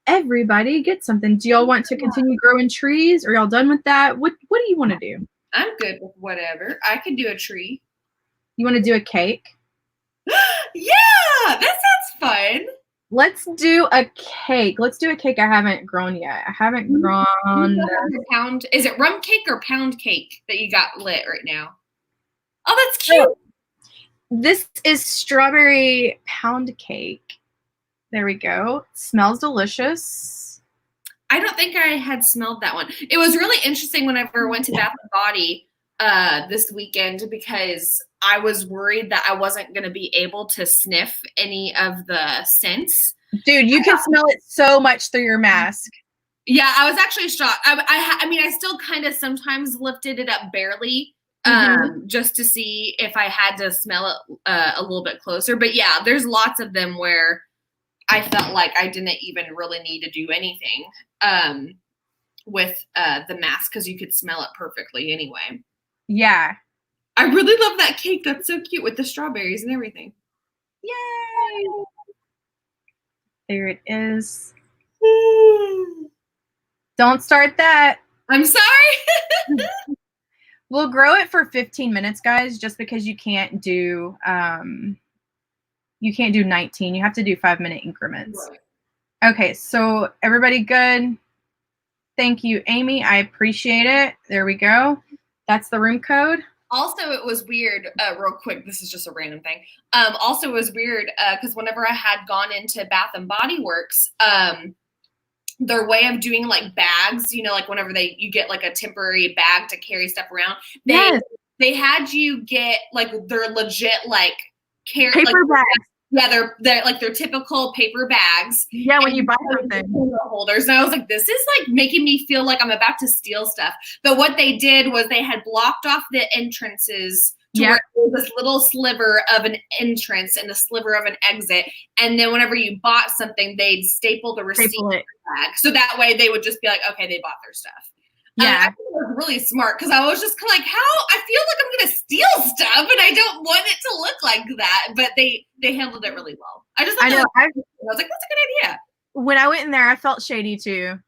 Everybody gets something. Do y'all want to continue growing trees? Or y'all done with that? What do you want to do? I'm good with whatever. I could do a tree. You want to do a cake? Yeah, that sounds fun. Let's do a cake. Let's do a cake I haven't grown yet. I haven't grown. Pound. Is it rum cake or pound cake that you got lit right now? Oh, that's cute. This is strawberry pound cake. There we go. It smells delicious. I don't think I had smelled that one. It was really interesting whenever I went to Bath and Body this weekend, because I was worried that I wasn't going to be able to sniff any of the scents. Dude, you can smell it so much through your mask. Yeah, I was actually shocked. I mean, I still kind of sometimes lifted it up barely just to see if I had to smell it a little bit closer. But yeah, there's lots of them where I felt like I didn't even really need to do anything with the mask, because you could smell it perfectly anyway. Yeah. I really love that cake. That's so cute with the strawberries and everything. Yay! There it is. Don't start that. I'm sorry. We'll grow it for 15 minutes, guys, just because you can't do 19. You have to do 5-minute increments. Right. Okay, so everybody good? Thank you, Amy. I appreciate it. There we go. That's the room code. Also, it was weird, real quick, this is just a random thing. Also, it was weird because whenever I had gone into Bath and Body Works, their way of doing like bags, like whenever you get like a temporary bag to carry stuff around, they had you get like their legit like paper bags. Yeah, they're like their typical paper bags. Yeah, when you buy something. Holders. And I was like, this is like making me feel like I'm about to steal stuff. But what they did was they had blocked off the entrances to where it was this little sliver of an entrance and a sliver of an exit. And then whenever you bought something, they'd staple the receipt in the bag. So that way they would just be like, okay, they bought their stuff. Yeah. I think it was really smart because I was just kind of like, how I feel like I'm going to steal stuff and I don't want it to look like that. But they handled it really well. I just thought I was like, that's a good idea. When I went in there, I felt shady too.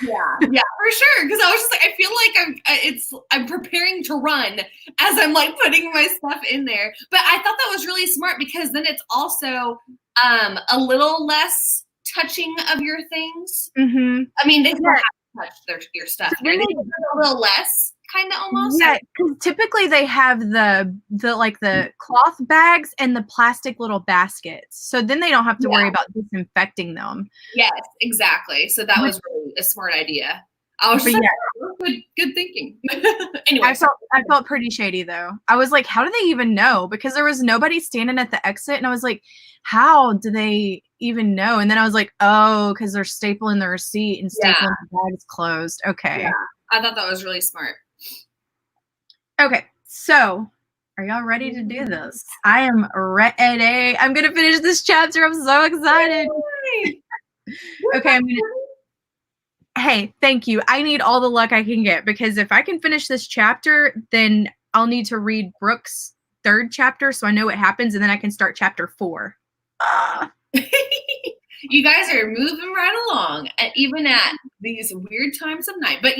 Yeah, for sure. Because I was just like, I feel like I'm preparing to run as I'm like putting my stuff in there. But I thought that was really smart because then it's also a little less touching of your things. Mm-hmm. I mean, they still have to touch your stuff. But I think it's a little less, kind of almost. Yeah, because typically they have the like the cloth bags and the plastic little baskets, so then they don't have to worry about disinfecting them. Yes, exactly. So that was really a smart idea. I was just like, good thinking. Anyway, I felt pretty shady though. I was like, how do they even know? Because there was nobody standing at the exit, and I was like, how do they even know? And then I was like, oh, because they're stapling the receipt and stapling the bags closed. Okay. Yeah, I thought that was really smart. Okay, so are y'all ready to do this? I am ready. I'm gonna finish this chapter. I'm so excited. Okay, hey, thank you. I need all the luck I can get because if I can finish this chapter, then I'll need to read Brooke's 3rd chapter so I know what happens, and then I can start chapter 4. You guys are moving right along, even at these weird times of night. But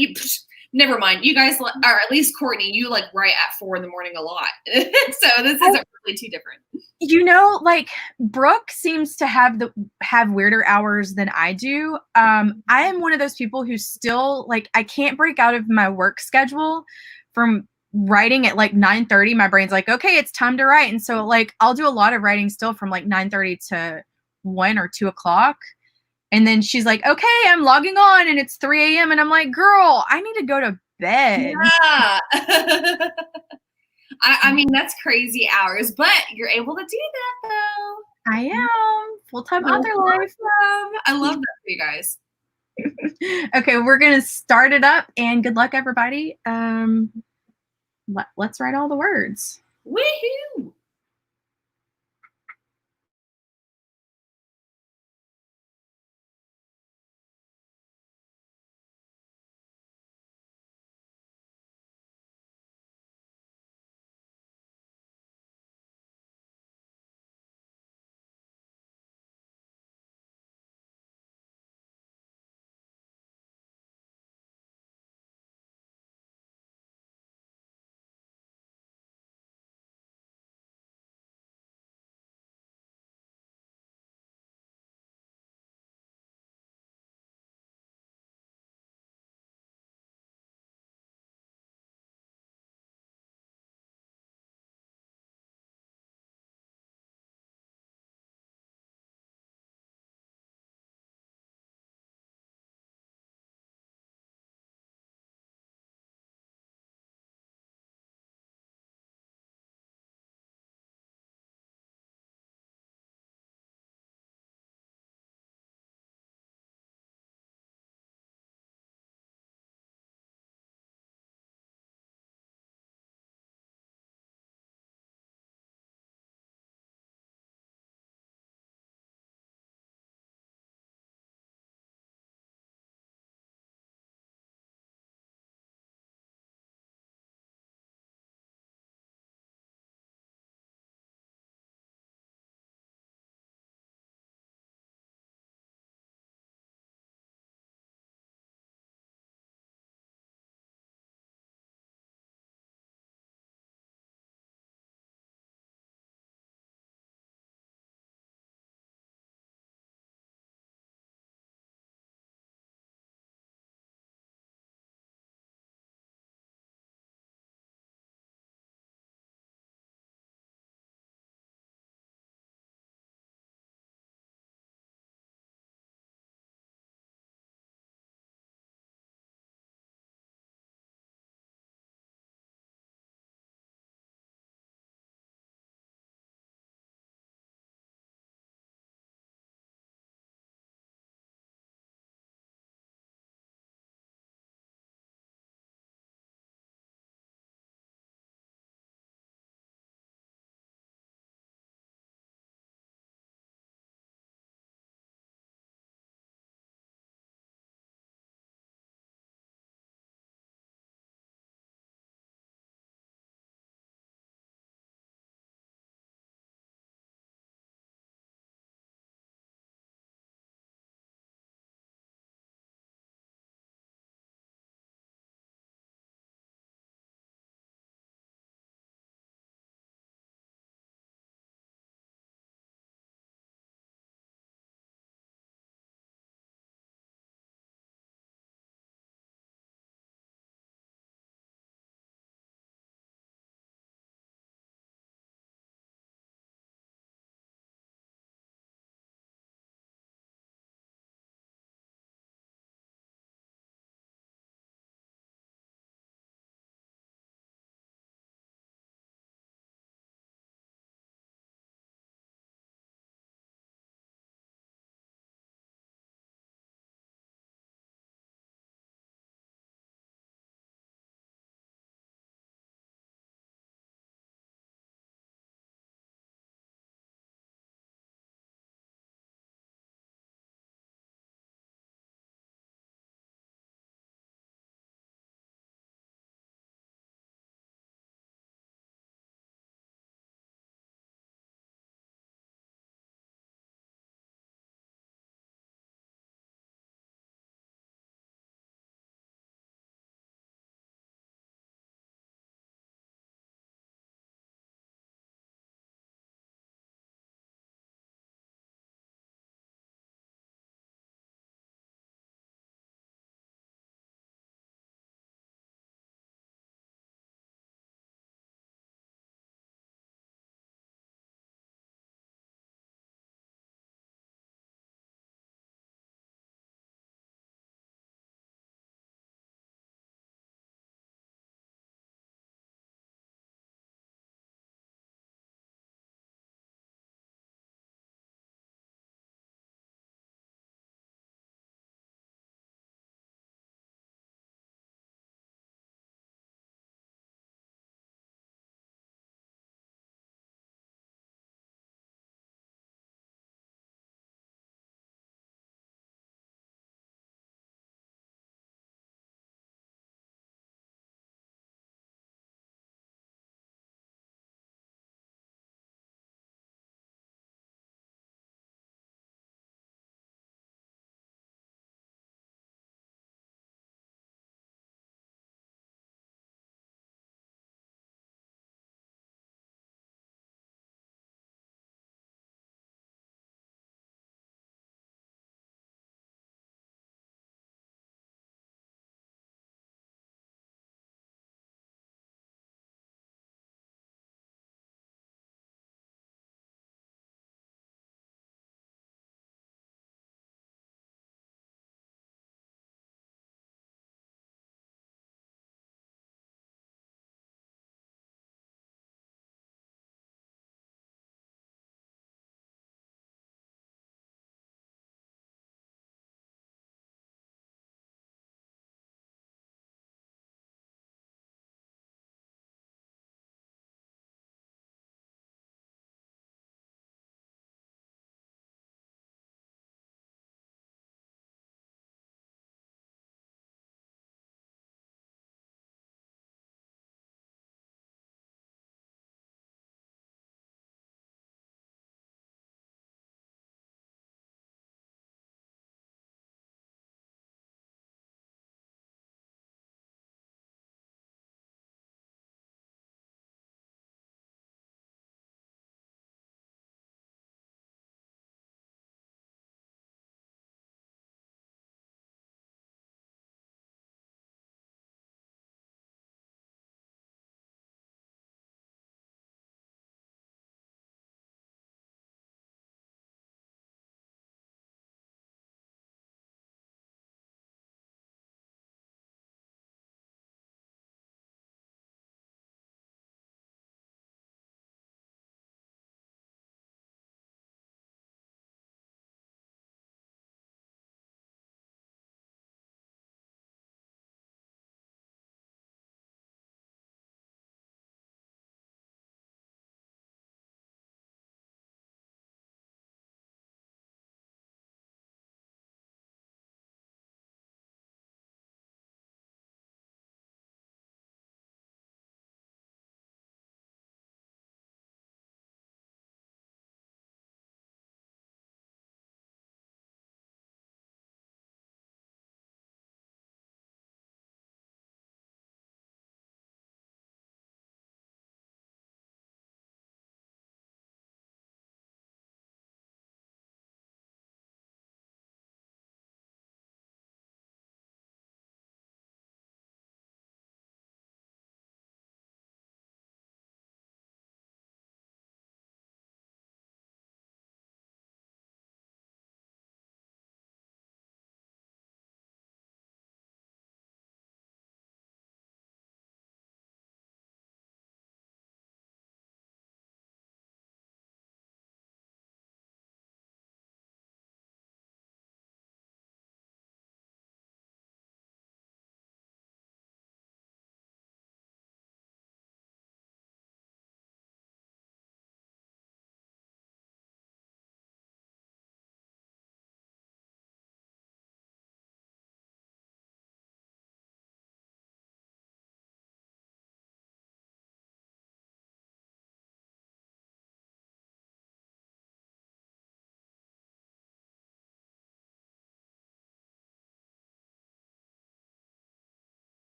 never mind. You guys, or at least Courtney, you like write at 4 a.m. a lot. So this isn't really too different. You know, like Brooke seems to have weirder hours than I do. I am one of those people who still like I can't break out of my work schedule from writing at like 9:30. My brain's like, okay, it's time to write. And so like I'll do a lot of writing still from like 9:30 to 1 or 2 o'clock. And then she's like, okay, I'm logging on and it's 3 a.m. And I'm like, girl, I need to go to bed. Yeah. I mean, that's crazy hours, but you're able to do that though. I am. Full-time author life. I love that for you guys. Okay, we're going to start it up and good luck, everybody. Let's write all the words. Woohoo!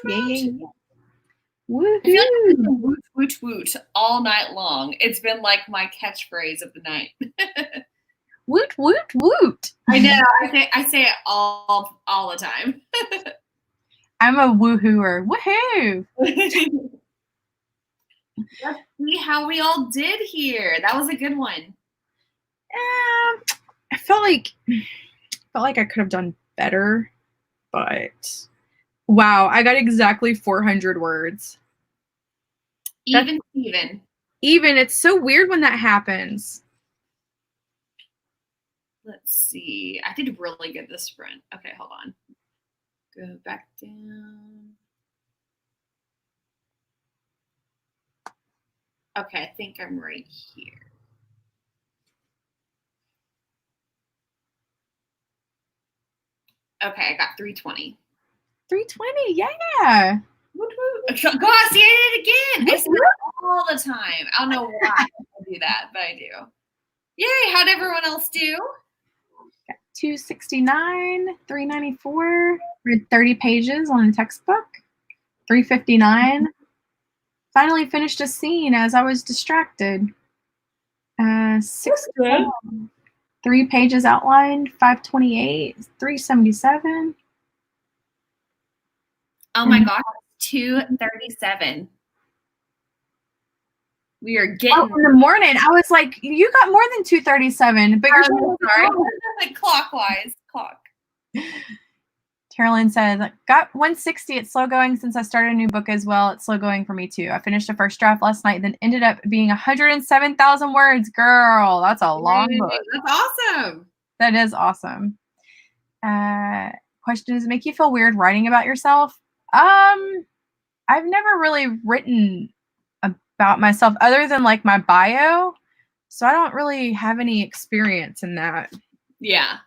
Yeah. I feel like I've been woot, woot, woot all night long. It's been like my catchphrase of the night. Woot, woot, woot. I know. I say it all the time. I'm a woohooer. Woohoo! Let's see how we all did here. That was a good one. I felt like I could have done better, but wow, I got exactly 400 words. Even. Even. It's so weird when that happens. Let's see. I did really good this sprint. Okay, hold on. Go back down. Okay, I think I'm right here. Okay, I got 320. 320, yeah. Gosh, see, I did it again. I say it all the time. I don't know why I do that, but I do. Yay, how'd everyone else do? 269, 394, read 30 pages on a textbook, 359. Finally finished a scene as I was distracted. 3 pages outlined, 528, 377. Oh my gosh, 237. We are getting in the morning. I was like, you got more than 237, but you're sorry. Clockwise. Clock. Carolyn said, got 160. It's slow going since I started a new book as well. It's slow going for me too. I finished the first draft last night, then ended up being 107,000 words. Girl, that's a long book. That's awesome. That is awesome. Question, does it make you feel weird writing about yourself? I've never really written about myself other than like my bio. So I don't really have any experience in that. Yeah.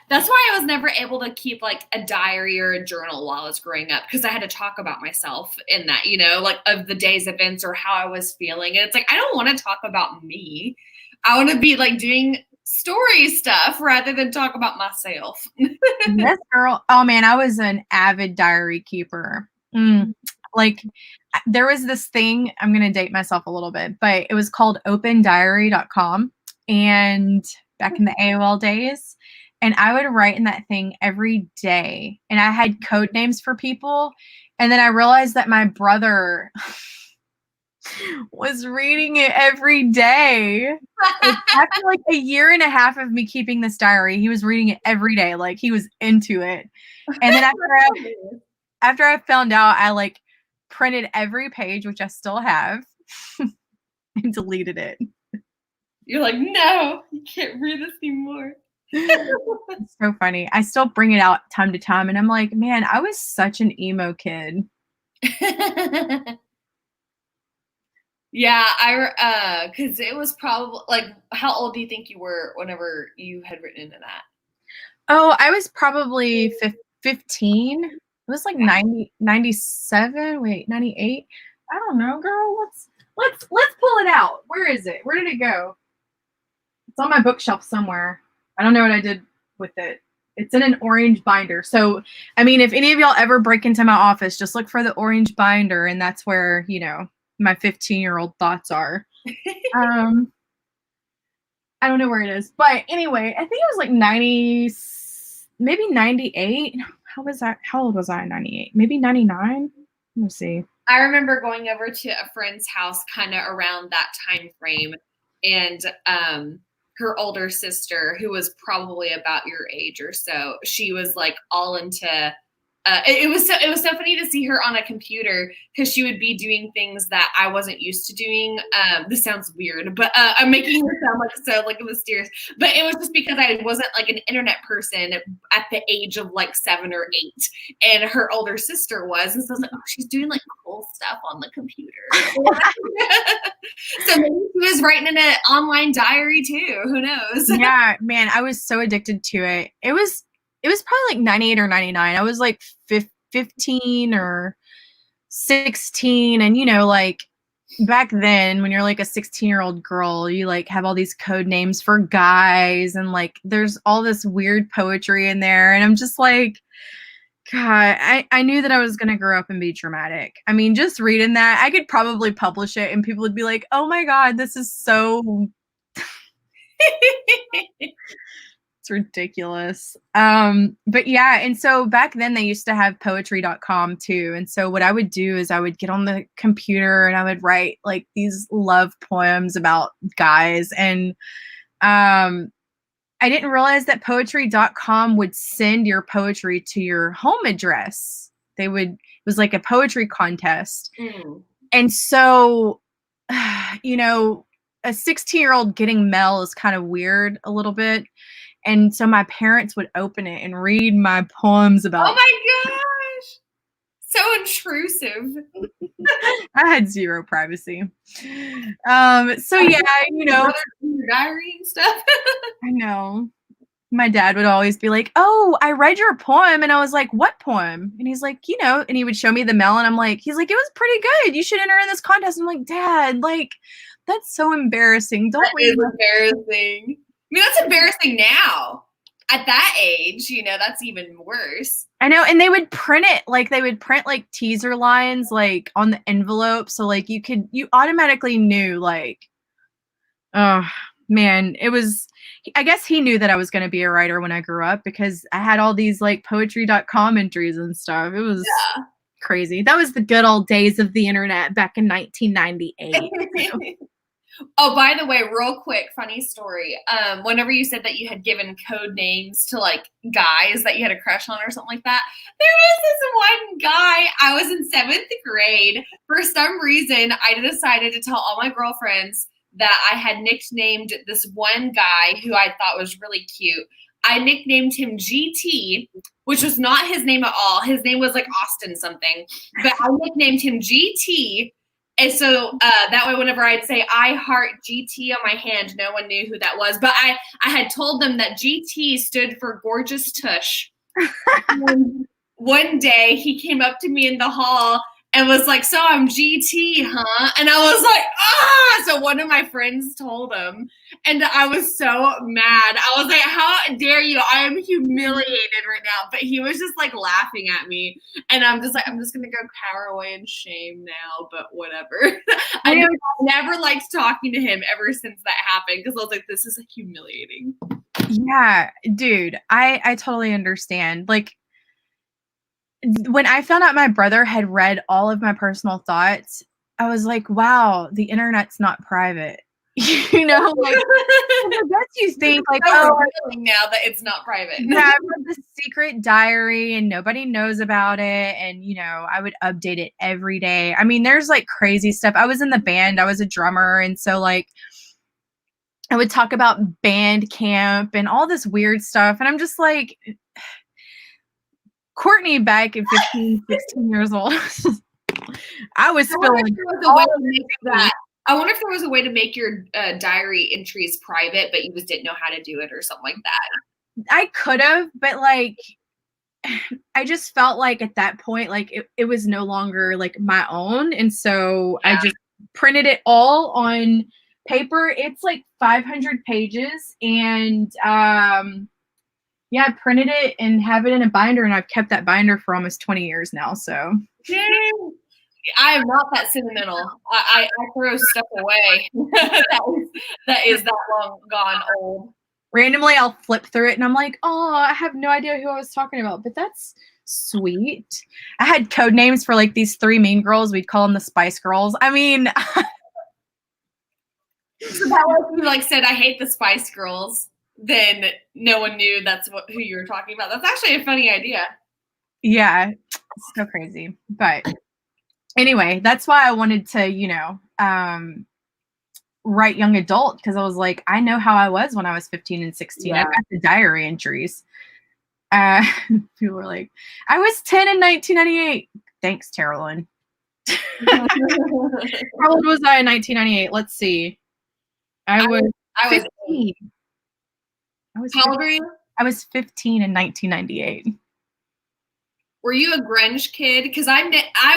That's why I was never able to keep like a diary or a journal while I was growing up, because I had to talk about myself in that, like of the day's events or how I was feeling. And it's like, I don't want to talk about me. I want to be like doing story stuff rather than talk about myself. Yes, girl. Oh man, I was an avid diary keeper. Like there was this thing, I'm going to date myself a little bit, but it was called opendiary.com. And back in the AOL days, and I would write in that thing every day. And I had code names for people. And then I realized that my brother was reading it every day. After like a year and a half of me keeping this diary, he was reading it every day. Like he was into it. And then after I found out, I like printed every page, which I still have, and deleted it. You're like, no, you can't read this anymore. It's so funny. I still bring it out time to time, and I'm like, man, I was such an emo kid. Yeah, because it was probably like, how old do you think you were whenever you had written into that? Oh, I was probably 15. It was like 97. Wait, 98. I don't know, girl. Let's pull it out. Where is it? Where did it go? It's on my bookshelf somewhere. I don't know what I did with it. It's in an orange binder. So, I mean, if any of y'all ever break into my office, just look for the orange binder, and that's where, my 15-year-old thoughts are. I don't know where it is. But anyway, I think it was like 90, maybe 98. How old was I in 98? Maybe 99? Let me see. I remember going over to a friend's house kind of around that time frame, and her older sister, who was probably about your age or so, she was like all into it was so funny to see her on a computer, because she would be doing things that I wasn't used to doing. This sounds weird, but I'm making her sound like mysterious. But it was just because I wasn't like an internet person at the age of like 7 or 8, and her older sister was, and so I was like, oh, she's doing like cool stuff on the computer. So maybe she was writing in an online diary too. Who knows? Yeah, man, I was so addicted to it. It was probably like 98 or 99. I was like 15 or 16. And, like back then when you're like a 16-year-old girl, you like have all these code names for guys, and like there's all this weird poetry in there. And I'm just like, God, I knew that I was going to grow up and be dramatic. I mean, just reading that, I could probably publish it and people would be like, oh my God, this is so. It's ridiculous. But yeah, and so back then they used to have poetry.com too. And so what I would do is I would get on the computer and I would write like these love poems about guys. And I didn't realize that poetry.com would send your poetry to your home address. It was like a poetry contest. And so, you know, a 16-year-old getting mail is kind of weird a little bit. And so my parents would open it and read my poems about. Oh my gosh. So intrusive. I had zero privacy. So yeah, you know, your diary and stuff. I know. My dad would always be like, "Oh, I read your poem," and I was like, "What poem?" And he's like, "You know," and he would show me the mail, and I'm like, he's like, "It was pretty good. You should enter in this contest." I'm like, "Dad, like, that's so embarrassing. Don't read." Embarrassing. I mean, that's embarrassing now. At that age, you know, that's even worse. I know, and they would print it, like they would print like teaser lines like on the envelope, so like you automatically knew like, oh man, it was. I guess he knew that I was going to be a writer when I grew up because I had all these like poetry.com entries and stuff. It was crazy. That was the good old days of the internet back in 1998. Oh, by the way, real quick, funny story. Whenever you said that you had given code names to like guys that you had a crush on or something like that, there was this one guy. I was in 7th grade. For some reason, I decided to tell all my girlfriends that I had nicknamed this one guy who I thought was really cute. I nicknamed him GT, which was not his name at all. His name was like Austin something, but I nicknamed him GT. And so that way, whenever I'd say I heart GT on my hand, no one knew who that was. But I had told them that GT stood for gorgeous tush. One day he came up to me in the hall and was like, "So I'm GT, huh?" And I was like, "Ah!" So one of my friends told him, and I was so mad. I was like, "How dare you? I am humiliated right now." But he was just like laughing at me, and I'm just like, I'm just gonna go cower away in shame now. But whatever. I never liked talking to him ever since that happened because I was like, this is humiliating. Yeah, dude, I totally understand. Like, when I found out my brother had read all of my personal thoughts, I was like, wow, the internet's not private. You know, like, I guess you think like, oh, now that it's not private. Yeah, I read this secret diary and nobody knows about it. And, you know, I would update it every day. I mean, there's like crazy stuff. I was in the band, I was a drummer. And so like, I would talk about band camp and all this weird stuff. And I'm just like, Courtney back at 15, 16 years old. I was spilling. I wonder if there was a way to make your diary entries private, but you just didn't know how to do it or something like that. I could have, but like, I just felt like at that point, like it was no longer like my own. And so I just printed it all on paper. It's like 500 pages and yeah, I printed it and have it in a binder, and I've kept that binder for almost 20 years now. So I am not that sentimental. I throw stuff away that is that long gone old. Randomly, I'll flip through it, and I'm like, oh, I have no idea who I was talking about, but that's sweet. I had code names for like these 3 mean girls. We'd call them the Spice Girls. I mean, so that was if you like said, "I hate the Spice Girls," then no one knew that's who you were talking about. That's actually a funny idea. Yeah, it's so crazy. But anyway, that's why I wanted to, you know, write young adult, because I was like, I know how I was when I was 15 and 16. I've got the diary entries. People were like, I was 10 in 1998. Thanks, Carolyn. How old was I in 1998? Let's see. I was 15. How old were you? I was 15 in 1998. Were you a grunge kid? Because I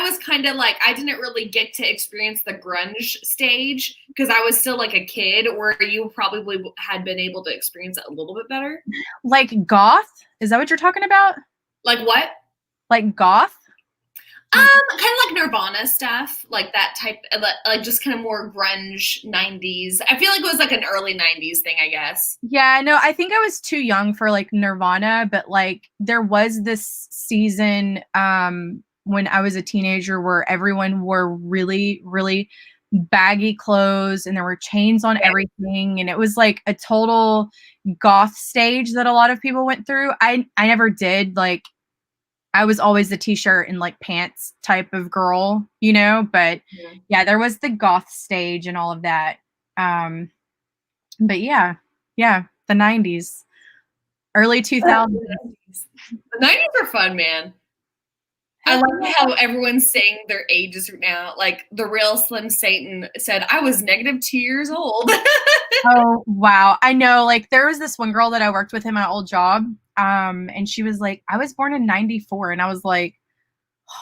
was kind of like, I didn't really get to experience the grunge stage because I was still like a kid, where you probably had been able to experience it a little bit better. Like goth? Is that what you're talking about? Like what? Like goth? Kind of like Nirvana stuff, like that type, like just kind of more grunge 90s. I feel like it was like an early 90s thing, I guess. Yeah, no, I think I was too young for like Nirvana, but like there was this season when I was a teenager where everyone wore really, really baggy clothes and there were chains on everything, and it was like a total goth stage that a lot of people went through. I never did. Like I was always the t-shirt and like pants type of girl, you know, but yeah, there was the goth stage and all of that. But yeah, the 90s, early 2000s. The 90s are fun, man. I like how everyone's saying their ages now. Like the real Slim Satan said, I was -2 years old. Oh, wow. I know. Like there was this one girl that I worked with in my old job. And she was like, I was born in 94. And I was like,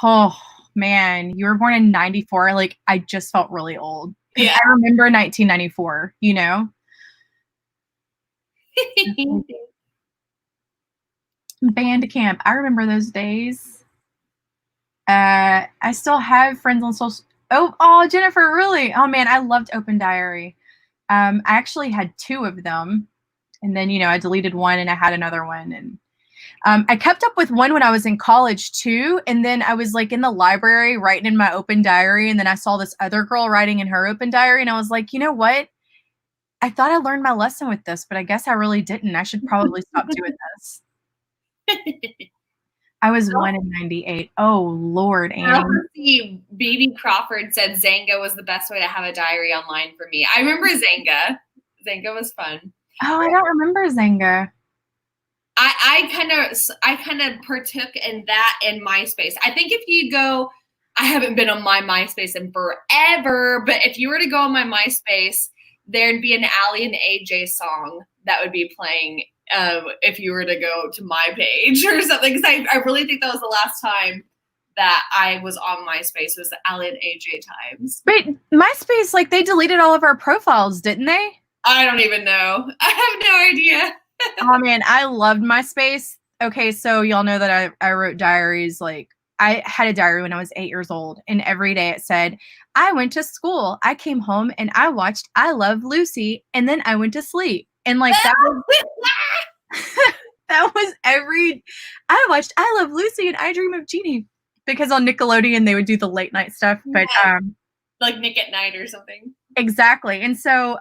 oh man, you were born in 94. Like I just felt really old. Yeah. I remember 1994, you know? Band camp. I remember those days. I still have friends on social. Oh, Jennifer, really? Oh man, I loved Open Diary. I actually had 2 of them, and then I deleted one and I had another one, and I kept up with one when I was in college too. And then I was like in the library writing in my Open Diary, and then I saw this other girl writing in her Open Diary, and I was like, you know what? I thought I learned my lesson with this, but I guess I really didn't. I should probably stop doing this. I was 1 in 98. Oh, Lord, Annie. BB Crawford said Zanga was the best way to have a diary online for me. I remember Zanga. Zanga was fun. Oh, I don't remember Zanga. I kind of partook in that in MySpace. I think if you go, I haven't been on my MySpace in forever, but if you were to go on my MySpace, there'd be an Allie and AJ song that would be playing if you were to go to my page or something. Because I really think that was the last time that I was on MySpace was the Allie and AJ times. But MySpace, like they deleted all of our profiles, didn't they? I don't even know. I have no idea. Oh man, I loved MySpace. Okay, so y'all know that I wrote diaries. Like I had a diary when I was 8 years old, and every day it said, I went to school, I came home, and I watched I Love Lucy, and then I went to sleep. And like that was that was I watched I Love Lucy and I Dream of Jeannie, because on Nickelodeon they would do the late night stuff, but like Nick at Night or something. Exactly. And so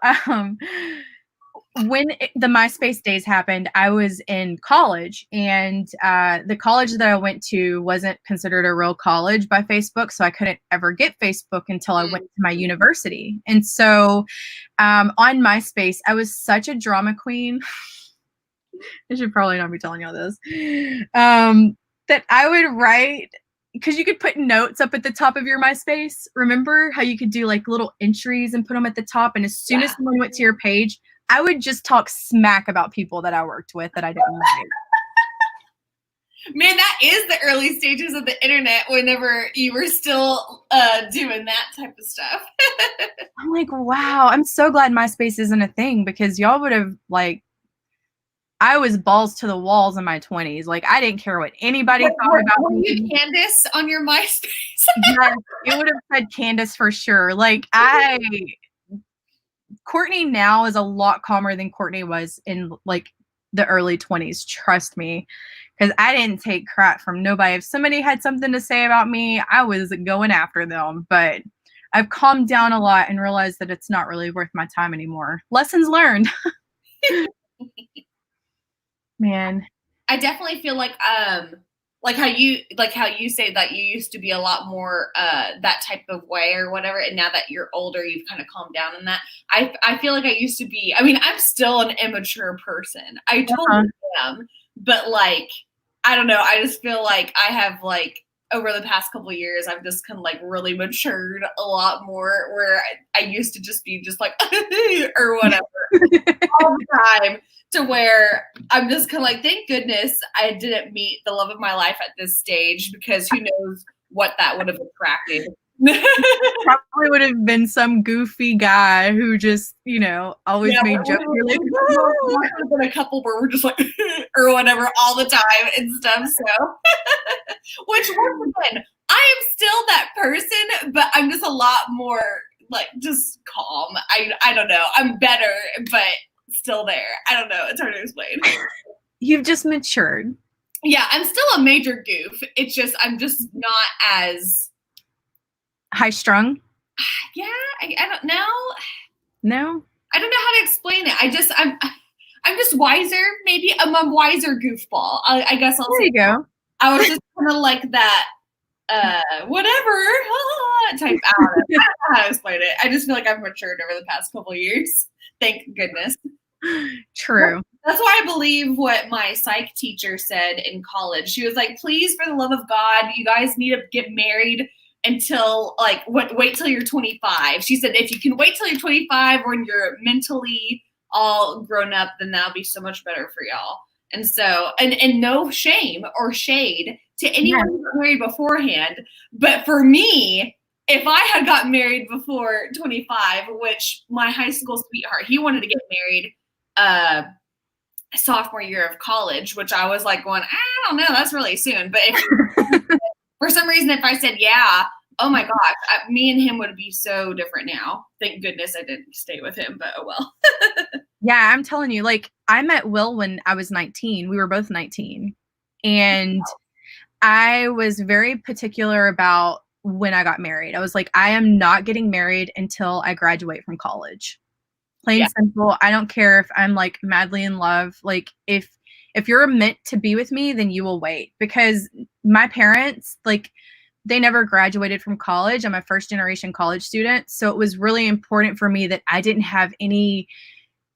when the MySpace days happened, I was in college, and the college that I went to wasn't considered a real college by Facebook, so I couldn't ever get Facebook until I went to my university. And so on MySpace, I was such a drama queen. I should probably not be telling y'all this. That I would write, because you could put notes up at the top of your MySpace. Remember how you could do like little entries and put them at the top, and as soon as someone went to your page, I would just talk smack about people that I worked with that I didn't like. Man, that is the early stages of the internet, whenever you were still doing that type of stuff. I'm like, wow, I'm so glad MySpace isn't a thing, because y'all would have like, I was balls to the walls in my 20s. Like I didn't care what anybody thought about me. Were you Candace on your MySpace? Yes, it would have said Candace for sure. Like Courtney now is a lot calmer than Courtney was in like the early 20s. Trust me, because I didn't take crap from nobody. If somebody had something to say about me, I was going after them. But I've calmed down a lot and realized that it's not really worth my time anymore. Lessons learned. Man, I definitely feel like how you say that you used to be a lot more that type of way or whatever, and now that you're older, you've kind of calmed down in that. I feel like I used to be. I mean, I'm still an immature person. I totally am, but like I don't know. I just feel like I have like over the past couple of years, I've just kind of like really matured a lot more. Where I used to just be just like or whatever all the time. To where I'm just kind of like, thank goodness I didn't meet the love of my life at this stage, because who knows what that would have attracted Probably would have been some goofy guy who just, always made jokes. You're like, would have been a couple where we're just like, or whatever, all the time and stuff. So, which once again, I am still that person, but I'm just a lot more like just calm. I don't know. I'm better, but still there. I don't know. It's hard to explain. You've just matured. Yeah, I'm still a major goof. It's just I'm just not as high strung. Yeah, I don't know. No, I don't know how to explain it. I'm just wiser. Maybe I'm a wiser goofball. I guess I'll say. There you go. I was just kind of like that. Whatever type. I don't know how to explain it. I just feel like I've matured over the past couple of years. Thank goodness. True. That's why I believe what my psych teacher said in college. She was like, please, for the love of God, you guys need to get married until wait till you're 25. She said, if you can wait till you're 25 when you're mentally all grown up, then that'll be so much better for y'all. And so, and no shame or shade to anyone who got married beforehand. But for me, if I had gotten married before 25, which my high school sweetheart, he wanted to get married sophomore year of college, which I was like going, I don't know, that's really soon. But if, for some reason, if I said, yeah, oh my gosh, me and him would be so different now. Thank goodness I didn't stay with him, but oh well. Yeah, I'm telling you, like, I met Will when I was 19. We were both 19. And I was very particular about when I got married. I was like, I am not getting married until I graduate from college. Plain simple. I don't care if I'm like madly in love. Like if you're meant to be with me, then you will wait. Because my parents, like, they never graduated from college. I'm a first generation college student. So it was really important for me that I didn't have any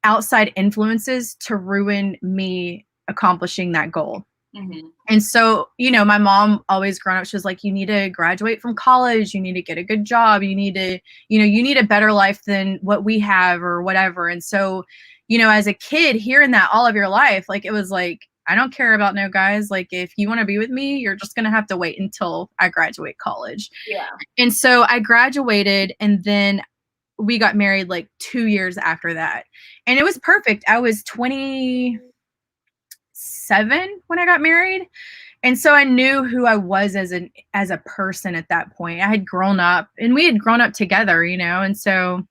outside influences to ruin me accomplishing that goal. Mm-hmm. And so, my mom always grown up, she was like, you need to graduate from college. You need to get a good job. You need to, you need a better life than what we have or whatever. And so, as a kid hearing that all of your life, like, it was like, I don't care about no guys. Like, if you want to be with me, you're just going to have to wait until I graduate college. Yeah. And so I graduated, and then we got married like 2 years after that. And it was perfect. I was 27 when I got married. And so I knew who I was as a person at that point. I had grown up, and we had grown up together, and so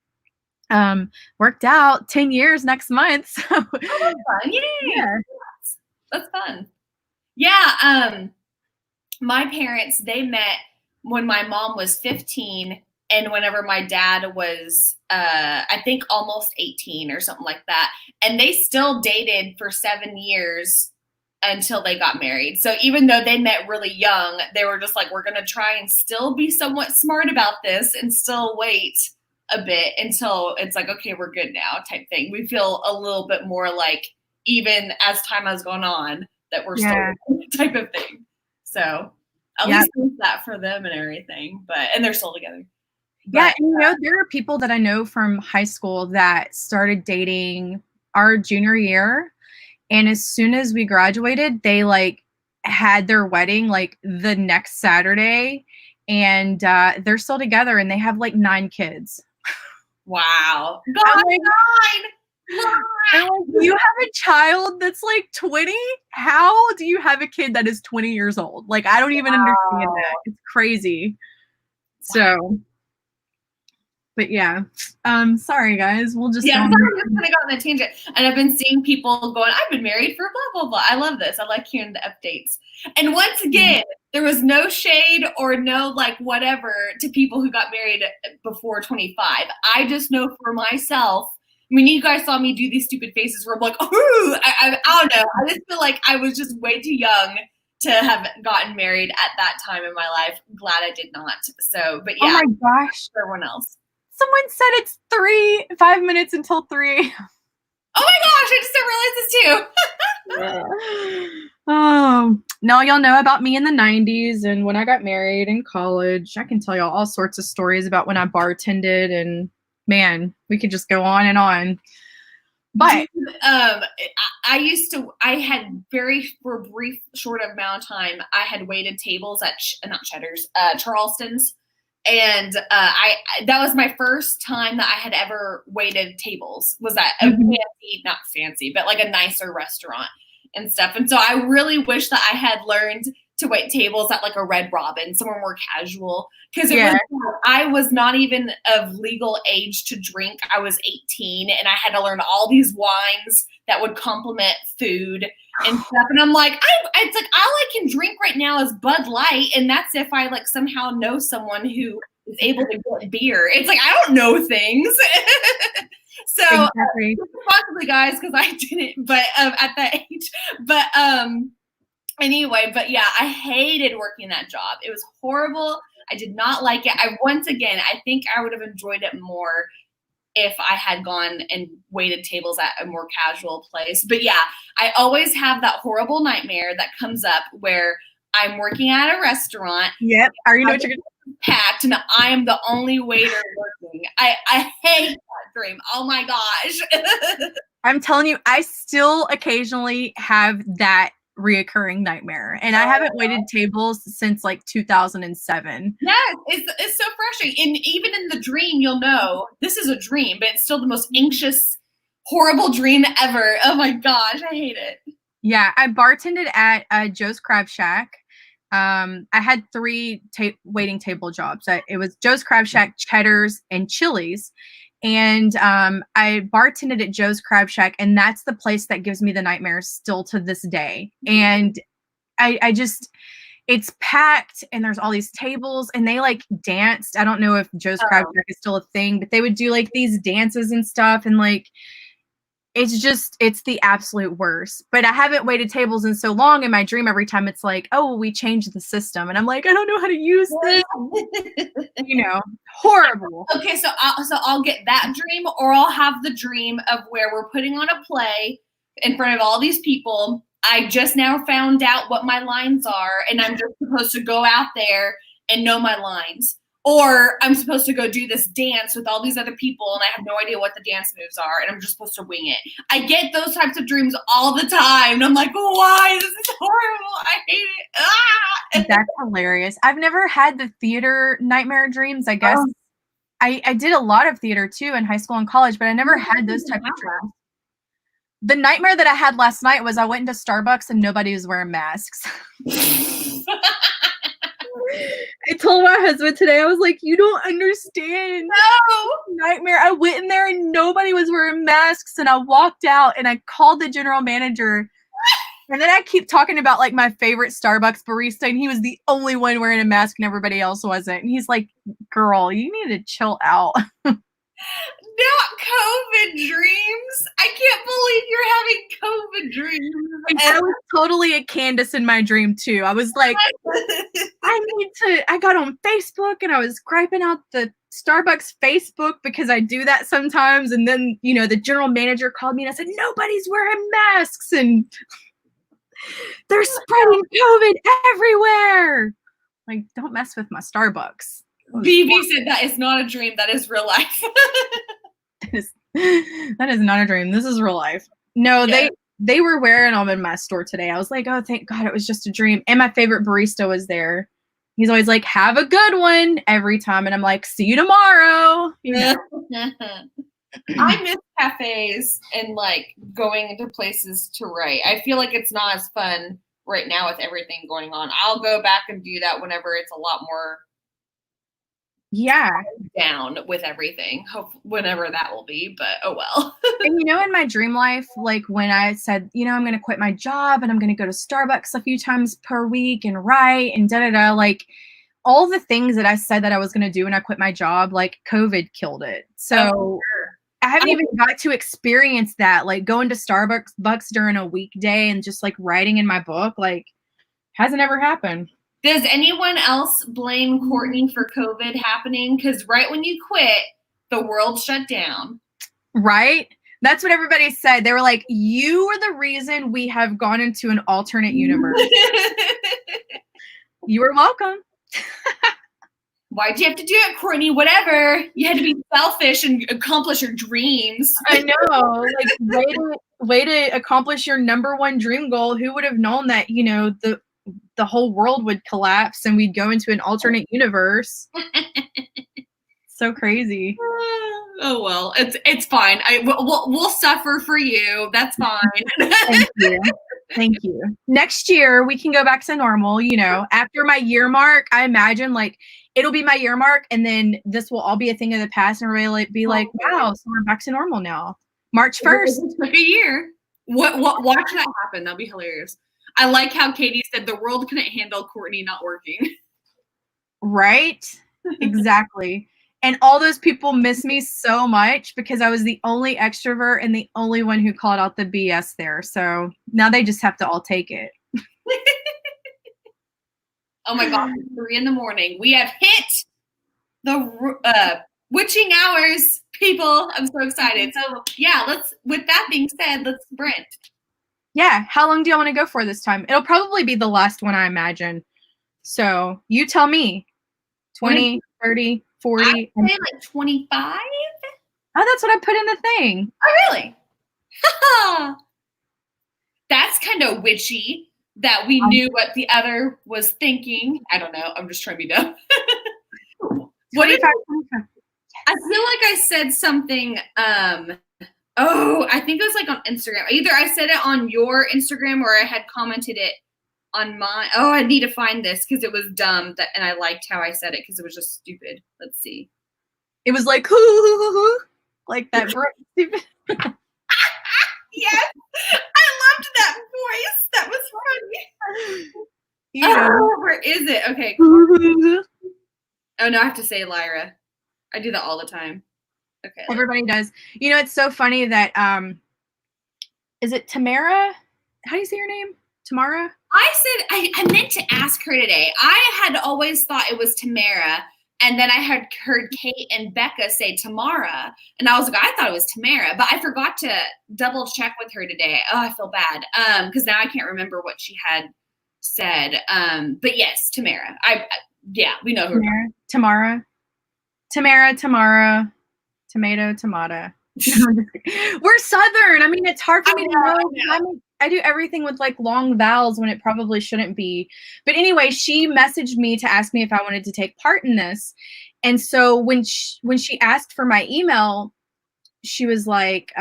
worked out 10 years next month. So that's fun. Yay. Yeah. That's fun. Yeah. My parents, they met when my mom was 15 and whenever my dad was, I think almost 18 or something like that. And they still dated for 7 years until they got married. So even though they met really young, they were just like, we're going to try and still be somewhat smart about this and still wait a bit until it's like, okay, we're good now type thing. We feel a little bit more like, even as time has gone on, that we're still type of thing. So at least there's that for them and everything, and they're still together. But, and there are people that I know from high school that started dating our junior year. And as soon as we graduated, they like had their wedding like the next Saturday, and they're still together, and they have like 9 kids. Wow. God, 9. Like, you have a child that's like 20? How do you have a kid that is 20 years old? Like, I don't even understand that. It's crazy. So, but yeah. Sorry guys. We'll just I'm just kind of got on a tangent. And I've been seeing people going, I've been married for blah, blah, blah. I love this. I like hearing the updates. And once again, there was no shade or no like whatever to people who got married before 25. I just know for myself, I mean, you guys saw me do these stupid faces where I'm like, oh, I don't know. I just feel like I was just way too young to have gotten married at that time in my life. Glad I did not. So, but yeah. Oh my gosh. For everyone else. Someone said it's 5 minutes until 3. Oh my gosh, I just realized this too. Oh, now y'all know about me in the 90s and when I got married in college. I can tell y'all all sorts of stories about when I bartended, and man, we could just go on and on. But I had for a brief short amount of time, I had waited tables at not Cheddar's, Charleston's. And that was my first time that I had ever waited tables, was at a fancy, not fancy, but like a nicer restaurant and stuff. And so I really wish that I had learned to wait tables at like a Red Robin, somewhere more casual. Because I was not even of legal age to drink. I was 18 and I had to learn all these wines that would complement food and stuff. And I'm like, it's like all I can drink right now is Bud Light, and that's if I like somehow know someone who is able to get beer. It's like I don't know things. So possibly, guys, because I didn't, but at that age. But anyway, but yeah, I hated working that job. It was horrible. I did not like it. I think I would have enjoyed it more if I had gone and waited tables at a more casual place. But yeah, I always have that horrible nightmare that comes up where I'm working at a restaurant. Yep. Are you know what you're gonna packed and I am the only waiter working. I hate that dream. Oh my gosh. I'm telling you, I still occasionally have that reoccurring nightmare, and I haven't waited tables since like 2007. Yes, it's so frustrating. And even in the dream, you'll know this is a dream, but it's still the most anxious, horrible dream ever. Oh my gosh, I hate it. Yeah, I bartended at Joe's Crab Shack. I had 3 waiting table jobs. It was Joe's Crab Shack, Cheddar's, and Chili's. And I bartended at Joe's Crab Shack, and that's the place that gives me the nightmares still to this day. And I just, it's packed, and there's all these tables, and they like danced. I don't know if Joe's Crab Shack is still a thing, but they would do like these dances and stuff, and like, it's the absolute worst. But I haven't waited tables in so long. In my dream, every time it's like, oh, we changed the system, and I'm like, I don't know how to use this. Horrible. Okay, so I'll get that dream, or I'll have the dream of where we're putting on a play in front of all these people. I just now found out what my lines are, and I'm just supposed to go out there and know my lines. Or I'm supposed to go do this dance with all these other people, and I have no idea what the dance moves are, and I'm just supposed to wing it. I get those types of dreams all the time, and I'm like, why? This is horrible. I hate it. Ah! That's hilarious. I've never had the theater nightmare dreams, I guess. I did a lot of theater, too, in high school and college, but I never had those type of dreams. The nightmare that I had last night was I went into Starbucks, and nobody was wearing masks. I told my husband today, I was like, you don't understand. No. Nightmare. I went in there and nobody was wearing masks, and I walked out and I called the general manager, and then I keep talking about like my favorite Starbucks barista, and he was the only one wearing a mask and everybody else wasn't. And he's like, girl, you need to chill out. Not COVID dreams. I can't believe you're having COVID dreams. And I was totally a Candace in my dream too. I was like, I got on Facebook and I was griping out the Starbucks Facebook because I do that sometimes. And then, the general manager called me and I said, nobody's wearing masks and they're spreading COVID everywhere. Like, don't mess with my Starbucks. BB said that is not a dream. That is real life. That is not a dream. This is real life. No, yeah. They were wearing them in my store today. I was like, oh, thank God it was just a dream. And my favorite barista was there. He's always like, have a good one every time. And I'm like, see you tomorrow. I miss cafes and like going into places to write. I feel like it's not as fun right now with everything going on. I'll go back and do that whenever it's a lot more down with everything, whenever that will be, but oh well. And in my dream life, like when I said, I'm going to quit my job and I'm going to go to Starbucks a few times per week and write and da-da-da, like all the things that I said that I was going to do when I quit my job, like COVID killed it. So I haven't even got to experience that, like going to Starbucks during a weekday and just like writing in my book, like hasn't ever happened. Does anyone else blame Courtney for COVID happening? Because right when you quit, the world shut down. Right? That's what everybody said. They were like, you are the reason we have gone into an alternate universe. You are welcome. Why'd you have to do it, Courtney? Whatever. You had to be selfish and accomplish your dreams. I know. Like, way to accomplish your number one dream goal. Who would have known that, the whole world would collapse and we'd go into an alternate universe. So crazy. Oh well, it's fine. We'll suffer for you. That's fine. Thank you. Thank you. Next year we can go back to normal. You know, after my year mark, I imagine like it'll be my year mark, and then this will all be a thing of the past, and we'll be like, wow, so we're back to normal now. March 1st. Like a year. What? Watch that happen. That'll be hilarious. I like how Katie said the world couldn't handle Courtney not working. Right? Exactly. And all those people miss me so much because I was the only extrovert and the only one who called out the BS there. So now they just have to all take it. Oh my God, 3 a.m. We have hit the witching hours, people. I'm so excited. So yeah, with that being said, let's sprint. Yeah. How long do you want to go for this time? It'll probably be the last one, I imagine. So you tell me. 20, 30, 40. I'd say like 25. Oh, that's what I put in the thing. Oh, really? That's kind of witchy that we knew what the other was thinking. I don't know. I'm just trying to be dumb. What do you think? I feel like I said something. I think it was like on Instagram. Either I said it on your Instagram or I had commented it on mine. Oh, I need to find this because it was dumb. And I liked how I said it because it was just stupid. Let's see. It was like, hoo, like that. Stupid. Yes, I loved that voice. That was funny. Yeah. Oh, where is it? Okay. Cool. Oh no, I have to say Lyra. I do that all the time. Okay. Everybody does. You know, it's so funny that is it Tamara? How do you say your name? Tamara? I said I meant to ask her today. I had always thought it was Tamara, and then I had heard Kate and Becca say Tamara, and I was like, I thought it was Tamara, but I forgot to double check with her today. Oh, I feel bad because now I can't remember what she had said. But yes, Tamara. Yeah, we know who. Tamara, tomato. We're Southern. I mean, it's hard for me to know. I do everything with like long vowels when it probably shouldn't be. But anyway, she messaged me to ask me if I wanted to take part in this. And so when she asked for my email, she was like,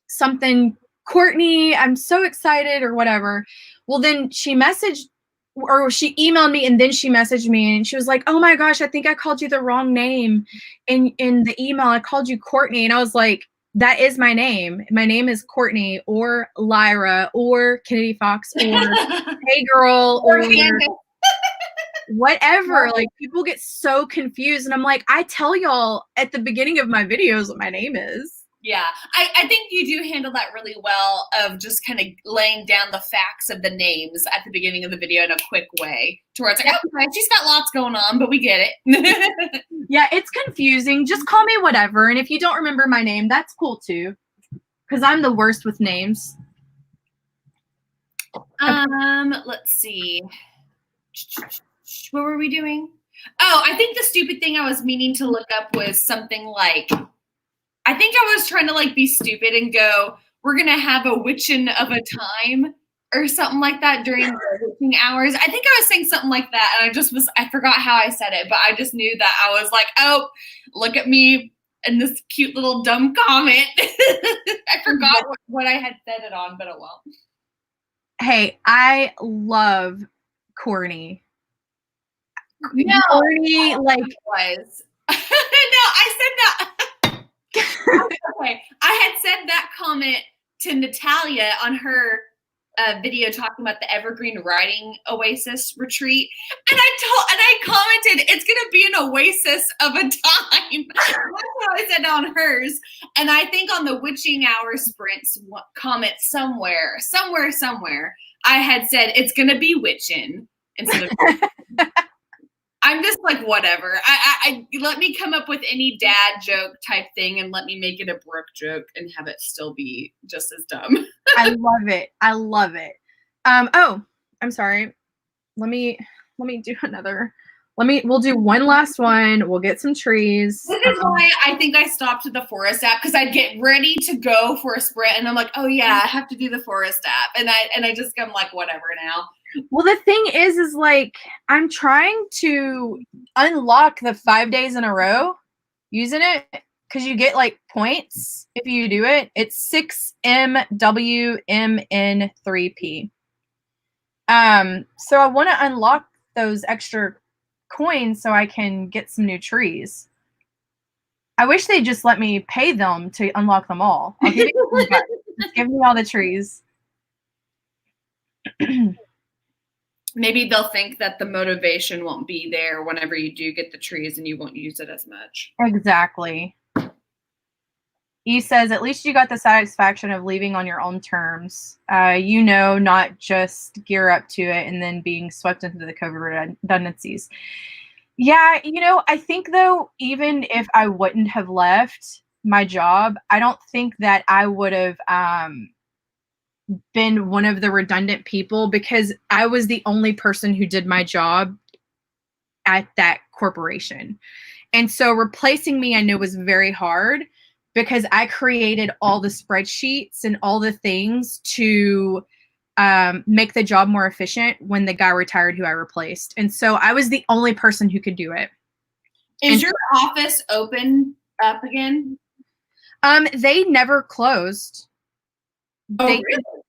something, Courtney, I'm so excited or whatever. Well, then she emailed me and then she messaged me and she was like, oh my gosh, I think I called you the wrong name in the email. I called you Courtney. And I was like, that is my name. My name is Courtney or Lyra or Kennedy Fox or Hey Girl or whatever. Like people get so confused and I'm like, I tell y'all at the beginning of my videos what my name is. Yeah, I think you do handle that really well of just kind of laying down the facts of the names at the beginning of the video in a quick way to where it's like, okay, she's got lots going on, but we get it. Yeah, it's confusing. Just call me whatever. And if you don't remember my name, that's cool too. Because I'm the worst with names. Let's see. What were we doing? Oh, I think the stupid thing I was meaning to look up was something like, I think I was trying to like be stupid and go, we're going to have a witchin' of a time or something like that during the witching hours. I think I was saying something like that. And I forgot how I said it, but I just knew that I was like, oh, look at me and this cute little dumb comment. I forgot what I had said it on, but oh well. Hey, I love Courtney. No, Courtney, like was. No, I said that. Okay, I had said that comment to Natalia on her video talking about the Evergreen Writing Oasis retreat, and I commented it's gonna be an oasis of a time. That's what I said on hers, and I think on the Witching Hour Sprints comment somewhere, I had said it's gonna be witchin' instead of. I'm just like, whatever. I let me come up with any dad joke type thing and let me make it a Brooke joke and have it still be just as dumb. I love it. Oh, I'm sorry. Let me do another. We'll do one last one. We'll get some trees. This is why I think I stopped the Forest app because I'd get ready to go for a sprint and I'm like, oh yeah, I have to do the Forest app. And I just I'm like, whatever now. Well, the thing is like I'm trying to unlock the 5 days in a row using it because you get like points if you do it. It's 6MWMN3P. So I want to unlock those extra coins so I can get some new trees. I wish they just let me pay them to unlock them all. I'll give you just give me all the trees. Maybe they'll think that the motivation won't be there whenever you do get the trees and you won't use it as much. Exactly. E says, at least you got the satisfaction of leaving on your own terms. Not just gear up to it and then being swept into the COVID redundancies. Yeah, I think though, even if I wouldn't have left my job, I don't think that I would have been one of the redundant people because I was the only person who did my job at that corporation. And so replacing me, I know was very hard because I created all the spreadsheets and all the things to make the job more efficient when the guy retired who I replaced. And so I was the only person who could do it. Is your office open up again? They never closed. Oh,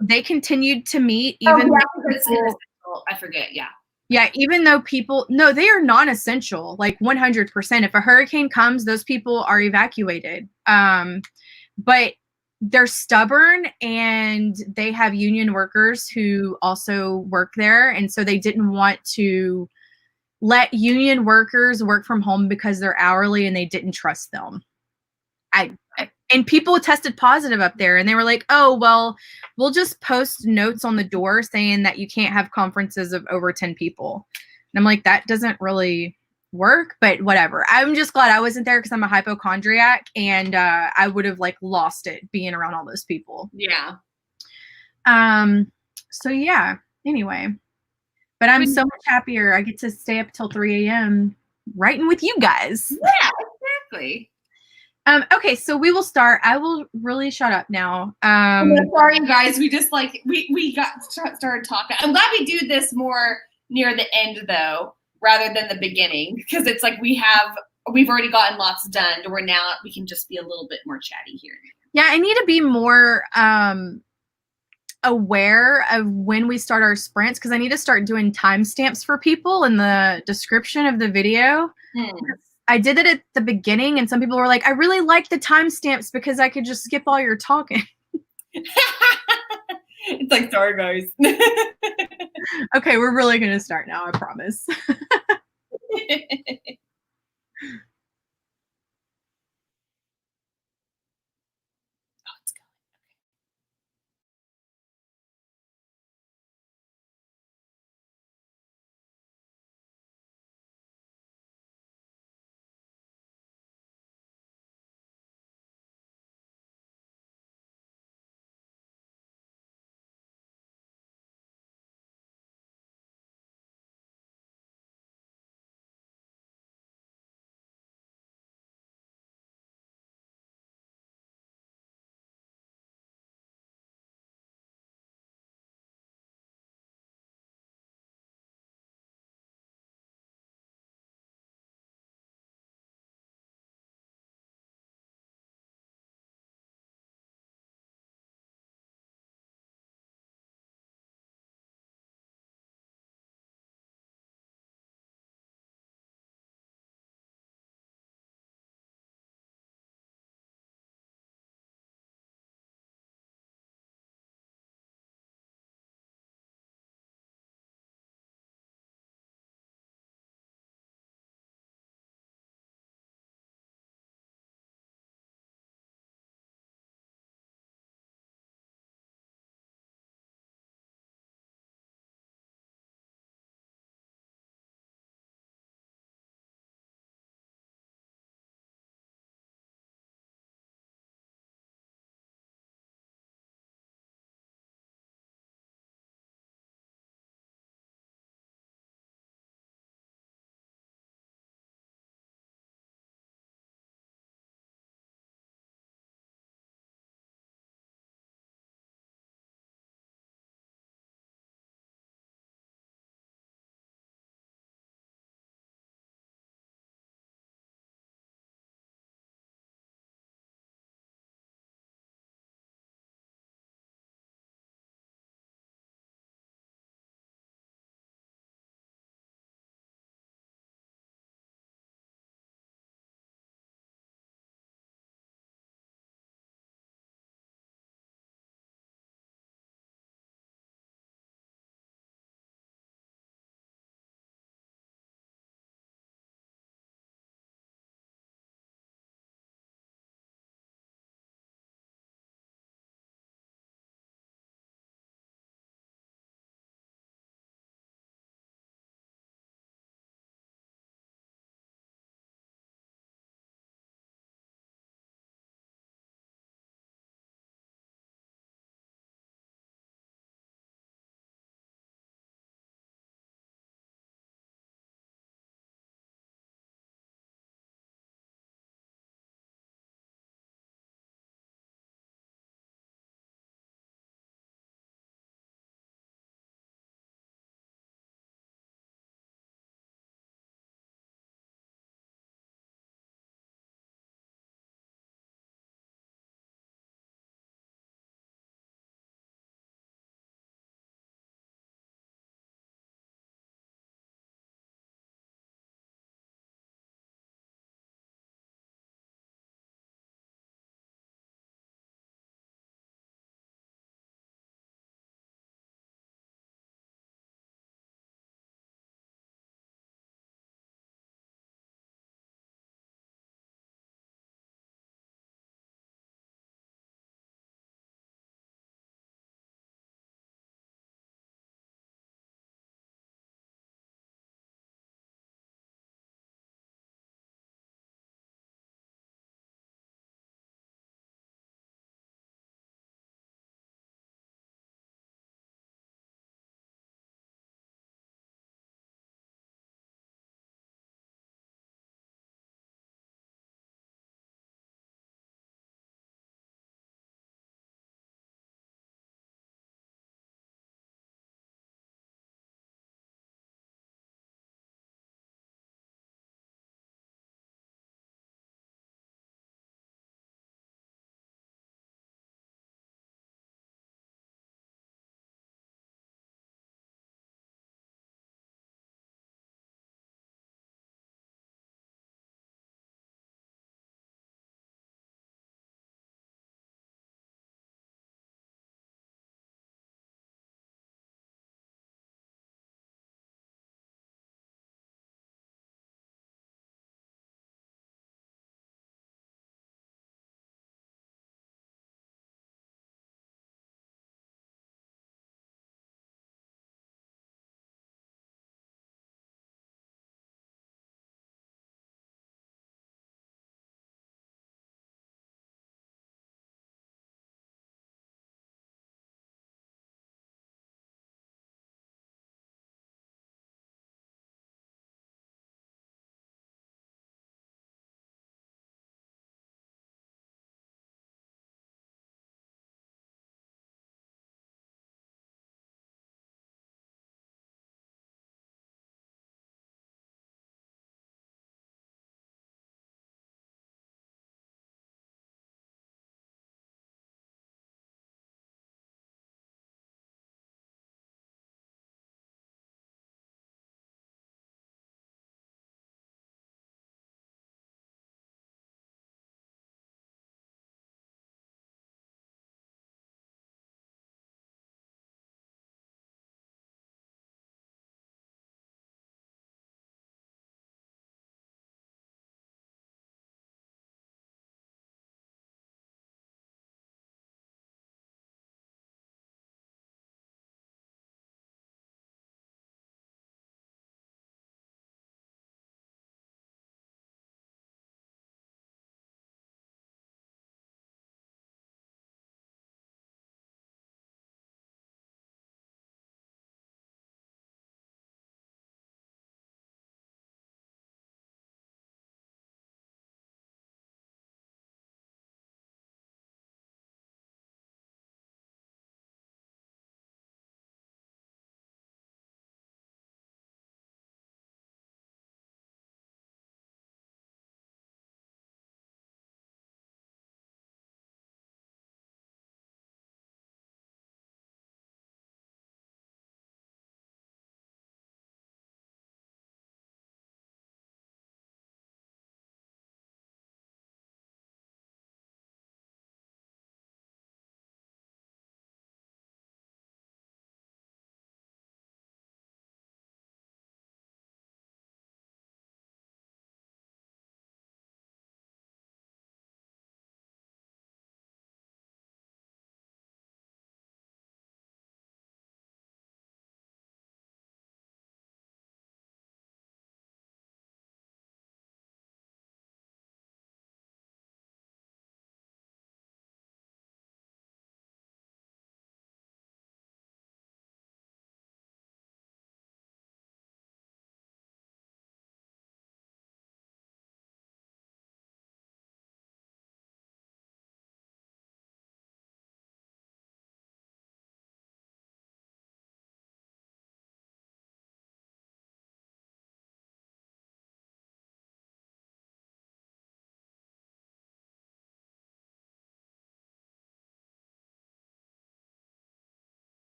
they continued to meet even though I forget. Yeah. Yeah, even though no, they are non-essential, like 100%. If a hurricane comes, those people are evacuated. But they're stubborn and they have union workers who also work there. And so they didn't want to let union workers work from home because they're hourly and they didn't trust them. And people tested positive up there and they were like, oh, well, we'll just post notes on the door saying that you can't have conferences of over 10 people. And I'm like, that doesn't really work, but whatever. I'm just glad I wasn't there because I'm a hypochondriac and I would have like lost it being around all those people. Yeah. So yeah, anyway, but I'm so much happier. I get to stay up till 3 a.m. writing with you guys. Yeah, exactly. Okay, so we will start. I will really shut up now. Sorry, guys. We just we got started talking. I'm glad we do this more near the end though, rather than the beginning, because it's like we've already gotten lots done. Where now we can just be a little bit more chatty here. Yeah, I need to be more aware of when we start our sprints because I need to start doing timestamps for people in the description of the video. I did it at the beginning, and some people were like, I really like the timestamps because I could just skip all your talking. It's like, sorry, guys. Okay, we're really going to start now, I promise.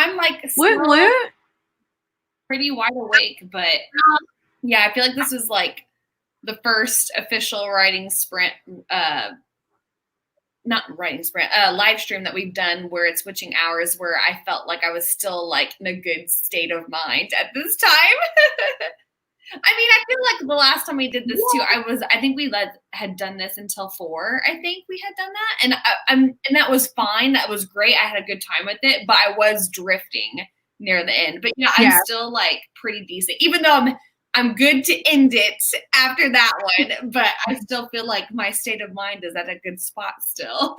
I'm like woot still woot. pretty wide awake, but yeah, I feel like this was like the first official writing sprint, not writing sprint, live stream that we've done where it's switching hours, where I felt like I was still like in a good state of mind at this time. I mean, I feel like the last time we did this too, I think we had done this until 4. I think we had done that, and that was fine. That was great. I had a good time with it, but I was drifting near the end. But yeah, I'm still like pretty decent, even though I'm good to end it after that one. But I still feel like my state of mind is at a good spot still.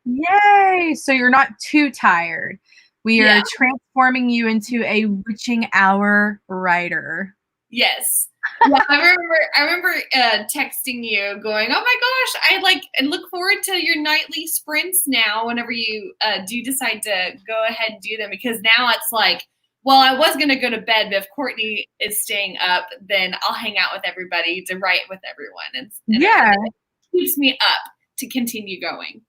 Yay! So you're not too tired. We are transforming you into a witching hour writer. Yes. Yeah, I remember texting you going, oh my gosh, I look forward to your nightly sprints now whenever you do decide to go ahead and do them, because now it's like, well, I was going to go to bed, but if Courtney is staying up, then I'll hang out with everybody to write with everyone. And it keeps me up to continue going.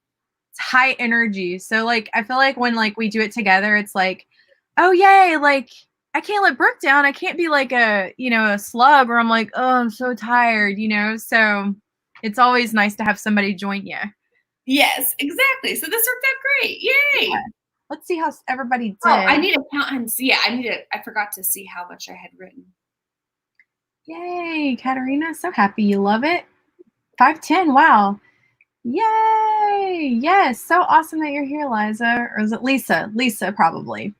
It's high energy. So like, I feel like when like we do it together, it's like, oh yay, like I can't let Brooke down. I can't be like a slug where I'm like, oh, I'm so tired, So it's always nice to have somebody join you. Yes, exactly. So this worked out great. Yay. Yeah. Let's see how everybody did. Oh, I need to count and see. I forgot to see how much I had written. Yay, Katarina. So happy you love it. 510. Wow. Yay. Yes. So awesome that you're here, Liza. Or is it Lisa? Lisa, probably.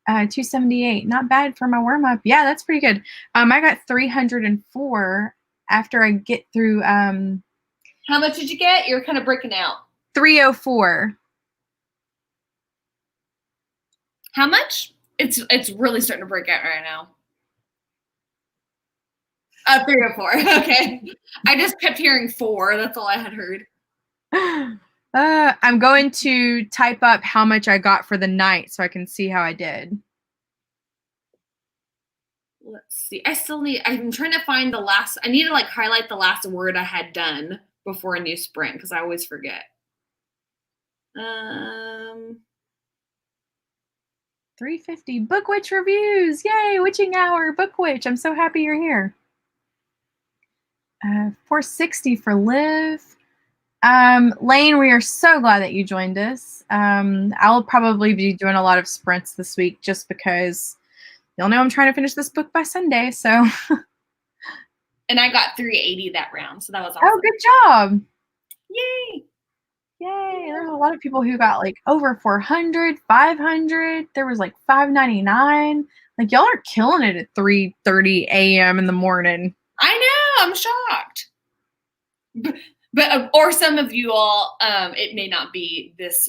278. Not bad for my warm-up. Yeah, that's pretty good. I got 304 after I get through. How much did you get? You're kind of breaking out. 304. How much? It's really starting to break out right now. 304. Okay. I just kept hearing 4. That's all I had heard. I'm going to type up how much I got for the night so I can see how I did. Let's see. I'm trying to find I need to like highlight the last word I had done before a new sprint because I always forget. 350 Book Witch reviews. Yay, Witching Hour, Book Witch. I'm so happy you're here. 460 for Liv. Lane, we are so glad that you joined us. I'll probably be doing a lot of sprints this week just because you'll know I'm trying to finish this book by Sunday. So, and I got 380 that round, so that was awesome. Oh, good job! Yay! Yay! There's a lot of people who got like over 400, 500. There was like 599. Like y'all are killing it at 3:30 a.m. in the morning. I know. I'm shocked. But or some of you all, it may not be this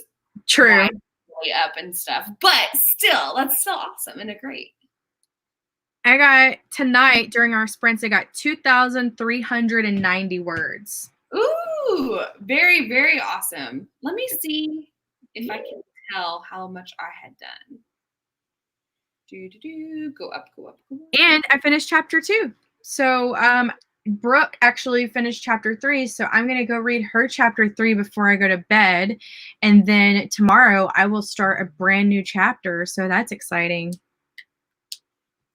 true up and stuff, but still, that's still awesome and great. I got tonight during our sprints, I got 2,390 words. Ooh, very, very awesome. Let me see if I can tell how much I had done. Go up. And I finished chapter 2. So, Brooke actually finished chapter 3, so I'm going to go read her chapter 3 before I go to bed. And then tomorrow I will start a brand new chapter. So that's exciting.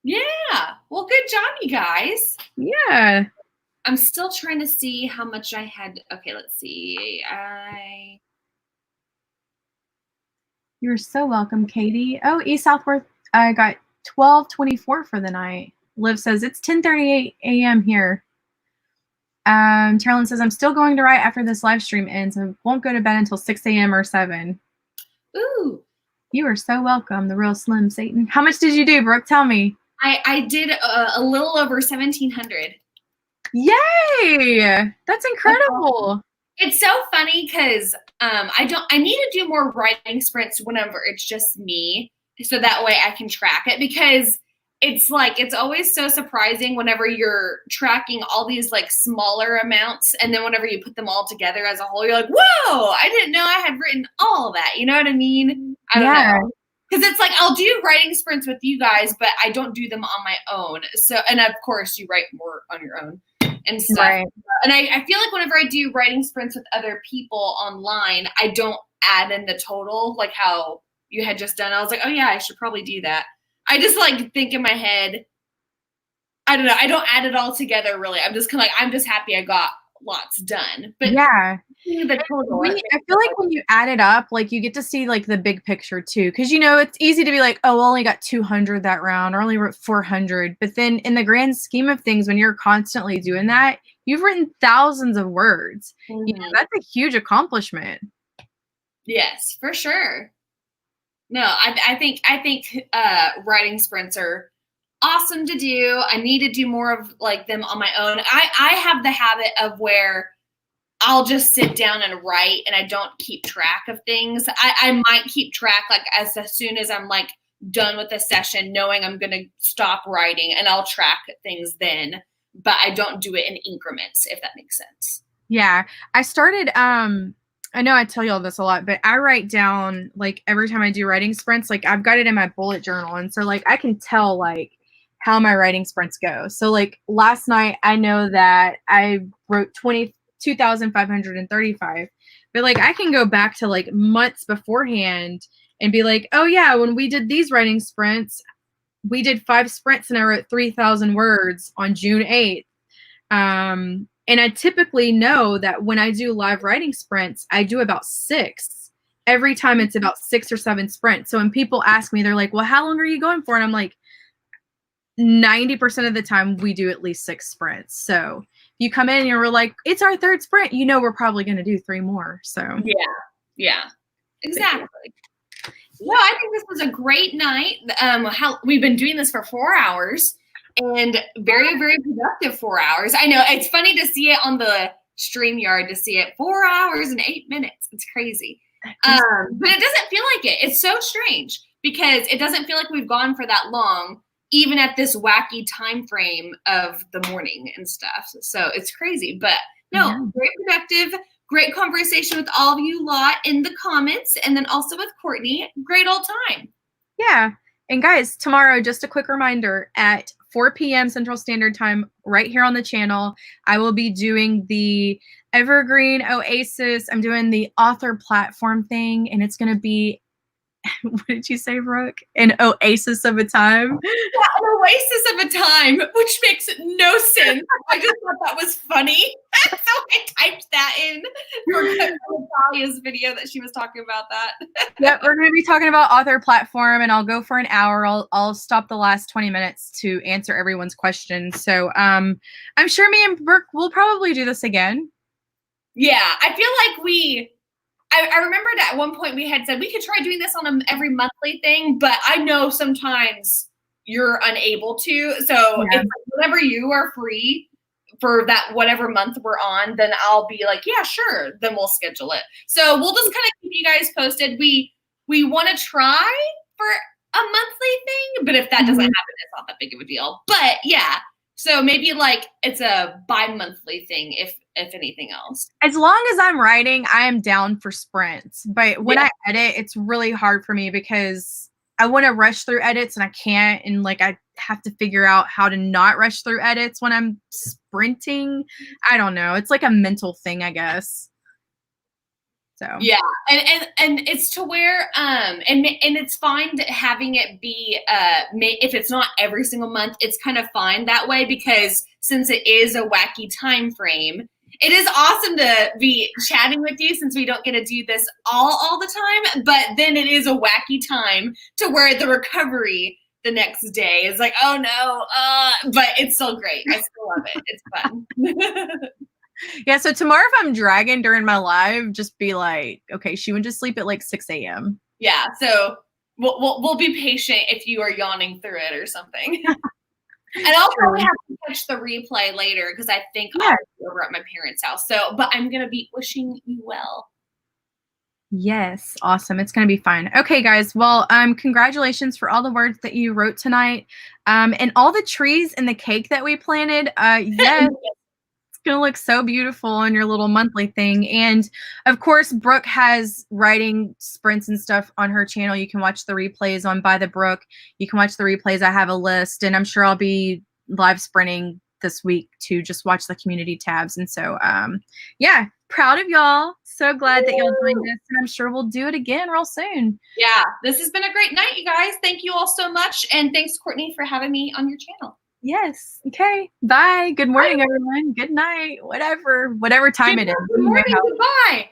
Yeah. Well, good job, you guys. Yeah. I'm still trying to see how much I had. Okay, let's see. You're so welcome, Katie. Oh, East Southworth, I got 1224 for the night. Liv says it's 10:38 a.m. here. Carolyn says, I'm still going to write after this live stream ends and won't go to bed until 6 a.m. or 7. Ooh. You are so welcome, the real Slim Satan. How much did you do, Brooke? Tell me. I did a little over 1,700. Yay! That's incredible. It's so funny because I need to do more writing sprints whenever it's just me, so that way I can track it, because it's always so surprising whenever you're tracking all these like smaller amounts, and then whenever you put them all together as a whole, you're like, whoa, I didn't know I had written all of that. You know what I mean? I don't know. Because it's like I'll do writing sprints with you guys, but I don't do them on my own. So, and of course you write more on your own and stuff. Right. And I feel like whenever I do writing sprints with other people online, I don't add in the total, like how you had just done. I was like, oh yeah, I should probably do that. I just like think in my head, I don't know. I don't add it all together really. I'm just kind of like, I'm just happy I got lots done. But yeah, the total, I feel like when you add it up, like you get to see like the big picture too. Cause you know, it's easy to be like, oh, I only got 200 that round or only wrote 400. But then in the grand scheme of things, when you're constantly doing that, you've written thousands of words. Mm-hmm. You know, that's a huge accomplishment. Yes, for sure. No, I think writing sprints are awesome to do. I need to do more of like them on my own. I have the habit of where I'll just sit down and write and I don't keep track of things. I might keep track like as soon as I'm like done with the session, knowing I'm going to stop writing, and I'll track things then, but I don't do it in increments, if that makes sense. Yeah. I started, I know I tell you all this a lot, but I write down like every time I do writing sprints, like I've got it in my bullet journal. And so like I can tell like how my writing sprints go. So like last night, I know that I wrote 22,535, but like I can go back to like months beforehand and be like, oh yeah, when we did these writing sprints, we did 5 sprints and I wrote 3,000 words on June 8th. And I typically know that when I do live writing sprints, I do about 6. Every time it's about 6 or 7 sprints. So when people ask me, they're like, well, how long are you going for? And I'm like, 90% of the time we do at least 6 sprints. So if you come in and you're like, it's our 3rd sprint, you know, we're probably going to do 3 more. So yeah, exactly. No, I think this was a great night. We've been doing this for 4 hours. And very, very productive 4 hours. I know it's funny to see it on the StreamYard, to see it 4 hours and 8 minutes. It's crazy. But it doesn't feel like it. It's so strange because it doesn't feel like we've gone for that long, even at this wacky time frame of the morning and stuff. So it's crazy. But no, very productive. Great conversation with all of you lot in the comments, and then also with Courtney. Great old time. Yeah. And guys, tomorrow, just a quick reminder, at 4 p.m. Central Standard Time, right here on the channel, I will be doing the Evergreen Oasis. I'm doing the author platform thing, and it's going to be, what did you say, Brooke? An oasis of a time? Yeah, an oasis of a time, which makes no sense. I just thought that was funny. So I typed that in for Natalia's video that she was talking about that. Yep, we're going to be talking about author platform, and I'll go for an hour. I'll stop the last 20 minutes to answer everyone's questions. So I'm sure me and Brooke will probably do this again. Yeah, I feel like I remembered at one point we had said we could try doing this on every monthly thing, but I know sometimes you're unable to. So if whenever you are free for that whatever month we're on, then I'll be like, yeah, sure. Then we'll schedule it. So we'll just kind of keep you guys posted. We want to try for a monthly thing, but if that doesn't happen, it's not that big of a deal. But yeah, so maybe like it's a bi-monthly thing if anything else. As long as I'm writing, I am down for sprints. But when I edit, it's really hard for me because I want to rush through edits and I can't. And like I have to figure out how to not rush through edits when I'm sprinting. I don't know. It's like a mental thing, I guess. So yeah, and it's to where and it's fine having it be if it's not every single month, it's kind of fine that way because since it is a wacky time frame, it is awesome to be chatting with you since we don't get to do this all the time. But then it is a wacky time to where the recovery the next day is like, oh no, but it's still great. I still love it. It's fun. Yeah, so tomorrow if I'm dragging during my live, just be like, okay, she went to sleep at like 6 a.m. Yeah, so we'll be patient if you are yawning through it or something. And I'll probably have to catch the replay later because I think I'll be over at my parents' house. So, but I'm going to be wishing you well. Yes, awesome. It's going to be fun. Okay, guys. Well, congratulations for all the words that you wrote tonight. And all the trees and the cake that we planted. Yes. Gonna look so beautiful on your little monthly thing. And of course, Brooke has writing sprints and stuff on her channel. You can watch the replays on By the Brook. You can watch the replays. I have a list, and I'm sure I'll be live sprinting this week to just watch the community tabs. And so yeah, Proud of y'all. So glad that y'all joined us, and I'm sure we'll do it again real soon. Yeah, this has been a great night, you guys. Thank you all so much, and thanks, Courtney, for having me on your channel. Yes. Okay. Bye. Good morning, everyone. Good night. Whatever time it is. Good morning. Goodbye.